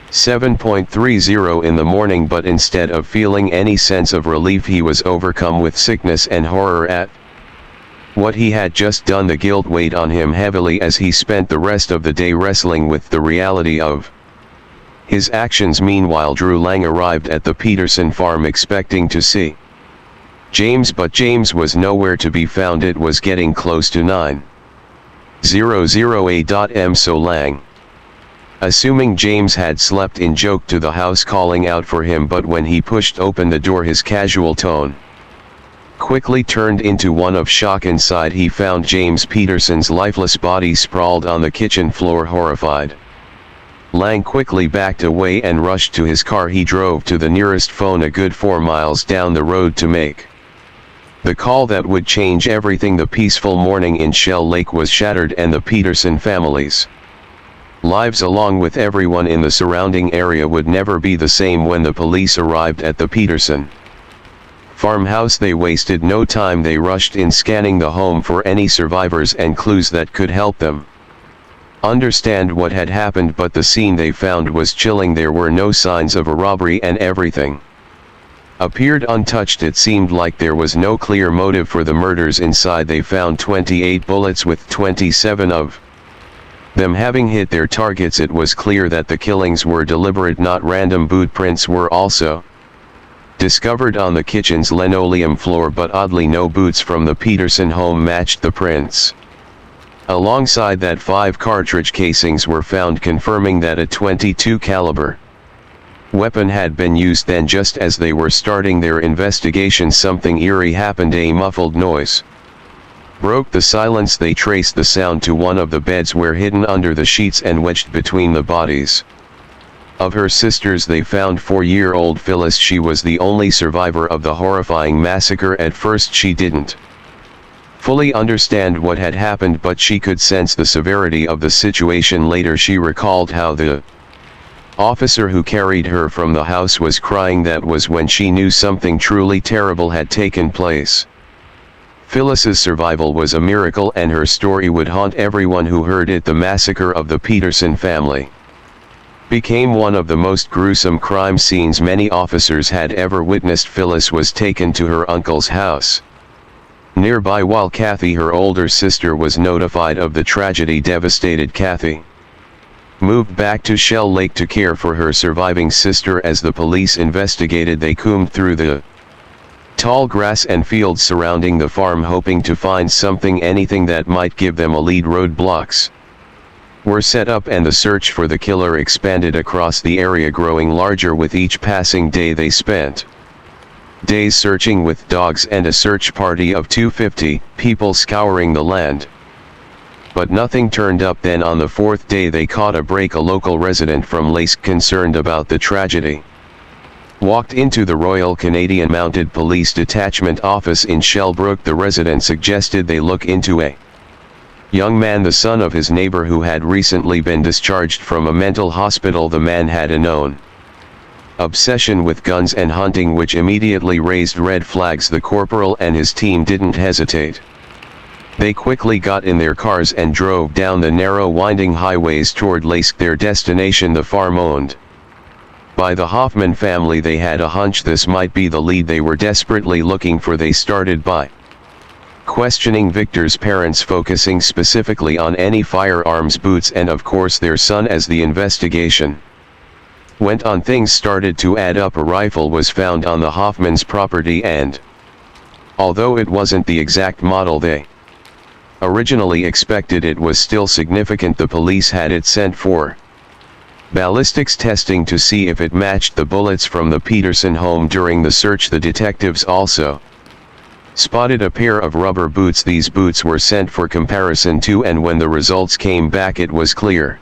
7:30 in the morning, but instead of feeling any sense of relief, he was overcome with sickness and horror at what he had just done. The guilt weighed on him heavily as he spent the rest of the day wrestling with the reality of his actions. Meanwhile, Drew Lang arrived at the Peterson farm expecting to see James, but James was nowhere to be found. It was getting close to 9:00 a.m. so Lang, assuming James had slept in, joked to the house calling out for him, but when he pushed open the door, his casual tone quickly turned into one of shock. Inside, he found James Peterson's lifeless body sprawled on the kitchen floor. Horrified, Lang quickly backed away and rushed to his car. He drove to the nearest phone a good 4 miles down the road to make the call that would change everything. The peaceful morning in Shell Lake was shattered, and the Peterson family's lives, along with everyone in the surrounding area, would never be the same. When the police arrived at the Peterson farmhouse, they wasted no time. They rushed in, scanning the home for any survivors and clues that could help them understand what had happened, but the scene they found was chilling. There were no signs of a robbery, and everything appeared untouched. It seemed like there was no clear motive for the murders. Inside they found 28 bullets with 27 of them having hit their targets. It was clear that the killings were deliberate, not random. Boot prints were also discovered on the kitchen's linoleum floor, but oddly no boots from the Peterson home matched the prints. Alongside that, 5 cartridge casings were found, confirming that a .22 caliber weapon had been used. Then, just as they were starting their investigation, something eerie happened. A muffled noise broke the silence. They traced the sound to one of the beds where, hidden under the sheets and wedged between the bodies of her sisters, they found 4-year-old Phyllis. She was the only survivor of the horrifying massacre. At first she didn't fully understand what had happened, but she could sense the severity of the situation. Later she recalled how the officer who carried her from the house was crying. That was when she knew something truly terrible had taken place. Phyllis's survival was a miracle, and her story would haunt everyone who heard it. The massacre of the Peterson family became one of the most gruesome crime scenes many officers had ever witnessed. Phyllis was taken to her uncle's house nearby, while Kathy, her older sister, was notified of the tragedy. Devastated, Kathy moved back to Shell Lake to care for her surviving sister. As the police investigated, they combed through the tall grass and fields surrounding the farm, hoping to find something, anything that might give them a lead. Roadblocks were set up, and the search for the killer expanded across the area, growing larger with each passing day. They spent days searching with dogs and a search party of 250 people scouring the land. But nothing turned up. Then on the 4th day they caught a break. A local resident from Lask, concerned about the tragedy, walked into the Royal Canadian Mounted Police Detachment office in Shellbrook. The resident suggested they look into a young man, the son of his neighbor, who had recently been discharged from a mental hospital. The man had a known obsession with guns and hunting, which immediately raised red flags. The corporal and his team didn't hesitate. They quickly got in their cars and drove down the narrow, winding highways toward Lask, their destination, the farm owned by the Hoffman family. They had a hunch this might be the lead they were desperately looking for. They started by questioning Victor's parents, focusing specifically on any firearms, boots, and of course their son. As the investigation went on, things started to add up. A rifle was found on the Hoffman's property, and although it wasn't the exact model they originally expected, it was still significant. The police had it sent for ballistics testing to see if it matched the bullets from the Peterson home. During the search, the detectives also spotted a pair of rubber boots. These boots were sent for comparison too, and when the results came back, it was clear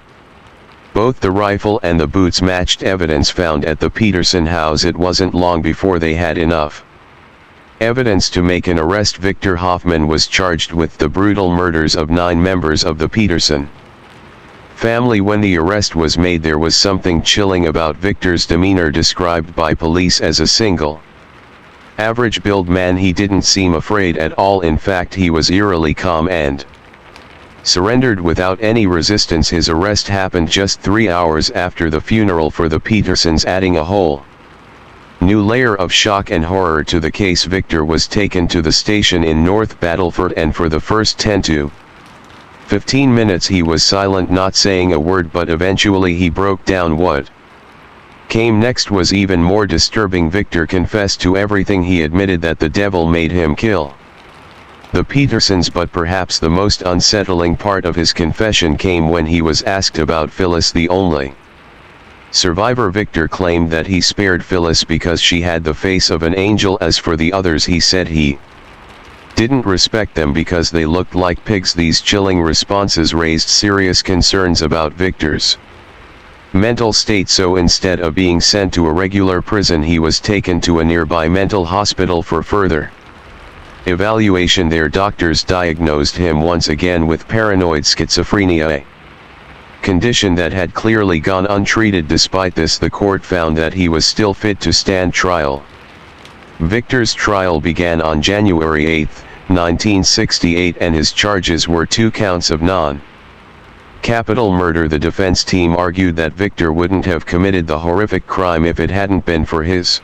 both the rifle and the boots matched evidence found at the Peterson house. It wasn't long before they had enough evidence to make an arrest. Victor Hoffman was charged with the brutal murders of 9 members of the Peterson family. When the arrest was made, there was something chilling about Victor's demeanor, described by police as a single average build man. He didn't seem afraid at all. In fact, he was eerily calm and surrendered without any resistance. His arrest happened just 3 hours after the funeral for the Petersons, adding a whole new layer of shock and horror to the case. Victor was taken to the station in North Battleford, and for the first 10 to 15 minutes he was silent, not saying a word, but eventually he broke down. What came next was even more disturbing. Victor confessed to everything. He admitted that the devil made him kill the Petersons, but perhaps the most unsettling part of his confession came when he was asked about Phyllis, the only survivor. Victor claimed that he spared Phyllis because she had the face of an angel. As for the others, he said he didn't respect them because they looked like pigs. These chilling responses raised serious concerns about Victor's mental state, so instead of being sent to a regular prison, he was taken to a nearby mental hospital for further evaluation. Their doctors diagnosed him once again with paranoid schizophrenia, a condition that had clearly gone untreated. Despite this, the court found that he was still fit to stand trial. Victor's trial began on January 8, 1968, and his charges were 2 counts of non-capital murder. The defense team argued that Victor wouldn't have committed the horrific crime if it hadn't been for his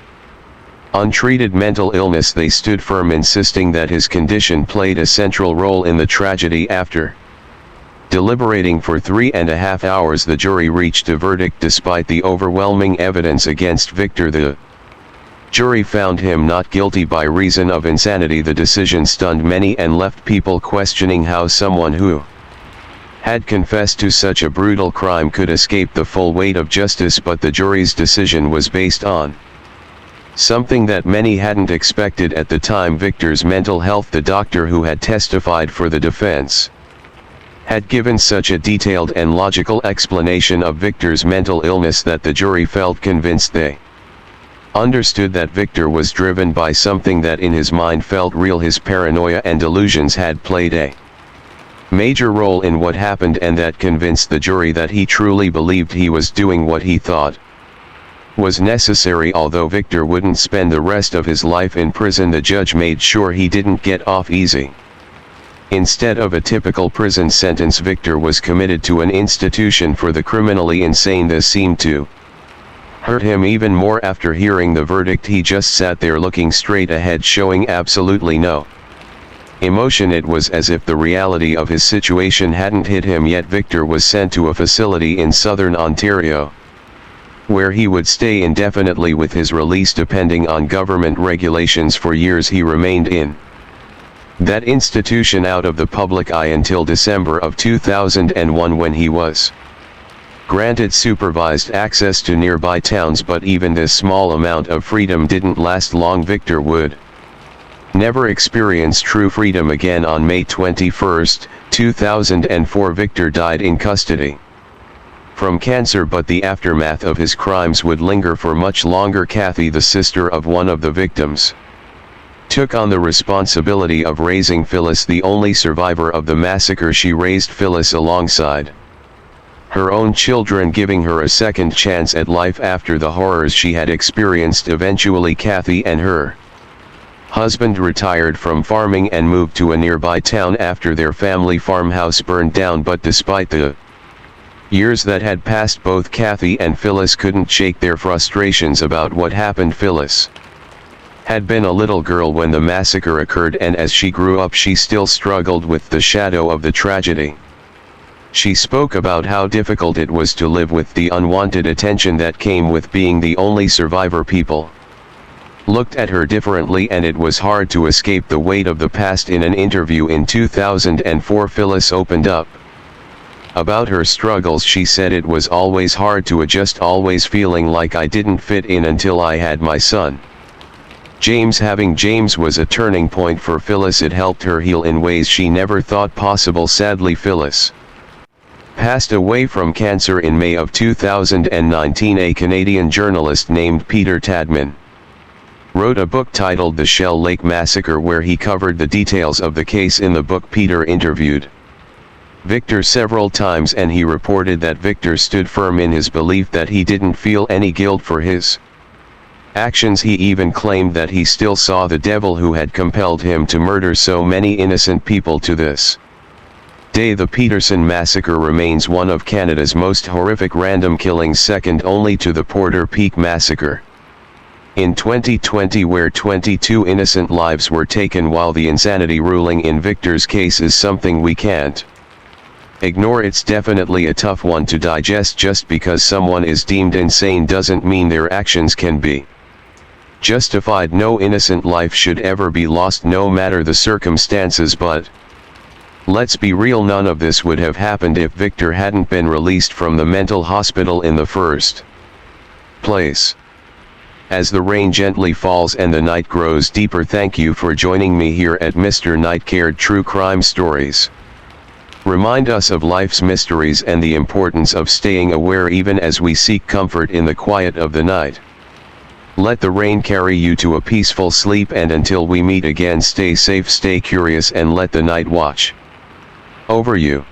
untreated mental illness. They stood firm, insisting that his condition played a central role in the tragedy. After deliberating for 3.5 hours, the jury reached a verdict despite the overwhelming evidence against Victor. The jury found him not guilty by reason of insanity. The decision stunned many and left people questioning how someone who had confessed to such a brutal crime could escape the full weight of justice. But the jury's decision was based on something that many hadn't expected at the time: Victor's mental health. The doctor who had testified for the defense had given such a detailed and logical explanation of Victor's mental illness that the jury felt convinced they understood that Victor was driven by something that in his mind felt real. His paranoia and delusions had played a major role in what happened, and that convinced the jury that he truly believed he was doing what he thought was necessary. Although Victor wouldn't spend the rest of his life in prison, the judge made sure he didn't get off easy. Instead of a typical prison sentence, Victor was committed to an institution for the criminally insane. This seemed to hurt him even more. After hearing the verdict, he just sat there looking straight ahead, showing absolutely no emotion. It was as if the reality of his situation hadn't hit him yet. Victor was sent to a facility in southern Ontario, where he would stay indefinitely with his release depending on government regulations. For years he remained in that institution, out of the public eye, until December of 2001, when he was granted supervised access to nearby towns. But even this small amount of freedom didn't last long. Victor would never experience true freedom again. On May 21, 2004, Victor died in custody from cancer, but the aftermath of his crimes would linger for much longer. Kathy, the sister of one of the victims, took on the responsibility of raising Phyllis, the only survivor of the massacre. She raised Phyllis alongside her own children, giving her a second chance at life after the horrors she had experienced. Eventually, Kathy and her husband retired from farming and moved to a nearby town after their family farmhouse burned down. But despite the years that had passed, both Kathy and Phyllis couldn't shake their frustrations about what happened. Phyllis had been a little girl when the massacre occurred, and as she grew up she still struggled with the shadow of the tragedy. She spoke about how difficult it was to live with the unwanted attention that came with being the only survivor. People looked at her differently, and it was hard to escape the weight of the past. In an interview in 2004, Phyllis opened up about her struggles. She said, "It was always hard to adjust, always feeling like I didn't fit in until I had my son James." Having James was a turning point for Phyllis. It helped her heal in ways she never thought possible. Sadly, Phyllis passed away from cancer in May of 2019. A Canadian journalist named Peter Tadman wrote a book titled The Shell Lake Massacre, where he covered the details of the case. In the book, Peter interviewed Victor several times, and he reported that Victor stood firm in his belief that he didn't feel any guilt for his actions. He even claimed that he still saw the devil who had compelled him to murder so many innocent people. To this day, the Peterson Massacre remains one of Canada's most horrific random killings, second only to the Porter Peak Massacre in 2020, where 22 innocent lives were taken. While the insanity ruling in Victor's case is something we can't ignore, it's definitely a tough one to digest. Just because someone is deemed insane doesn't mean their actions can be justified. No innocent life should ever be lost, no matter the circumstances. But let's be real, none of this would have happened if Victor hadn't been released from the mental hospital in the first place. As the rain gently falls and the night grows deeper, thank you for joining me here at Mr. Nightcared True Crime Stories. Remind us of life's mysteries and the importance of staying aware even as we seek comfort in the quiet of the night. Let the rain carry you to a peaceful sleep, and until we meet again, stay safe, stay curious, and let the night watch over you.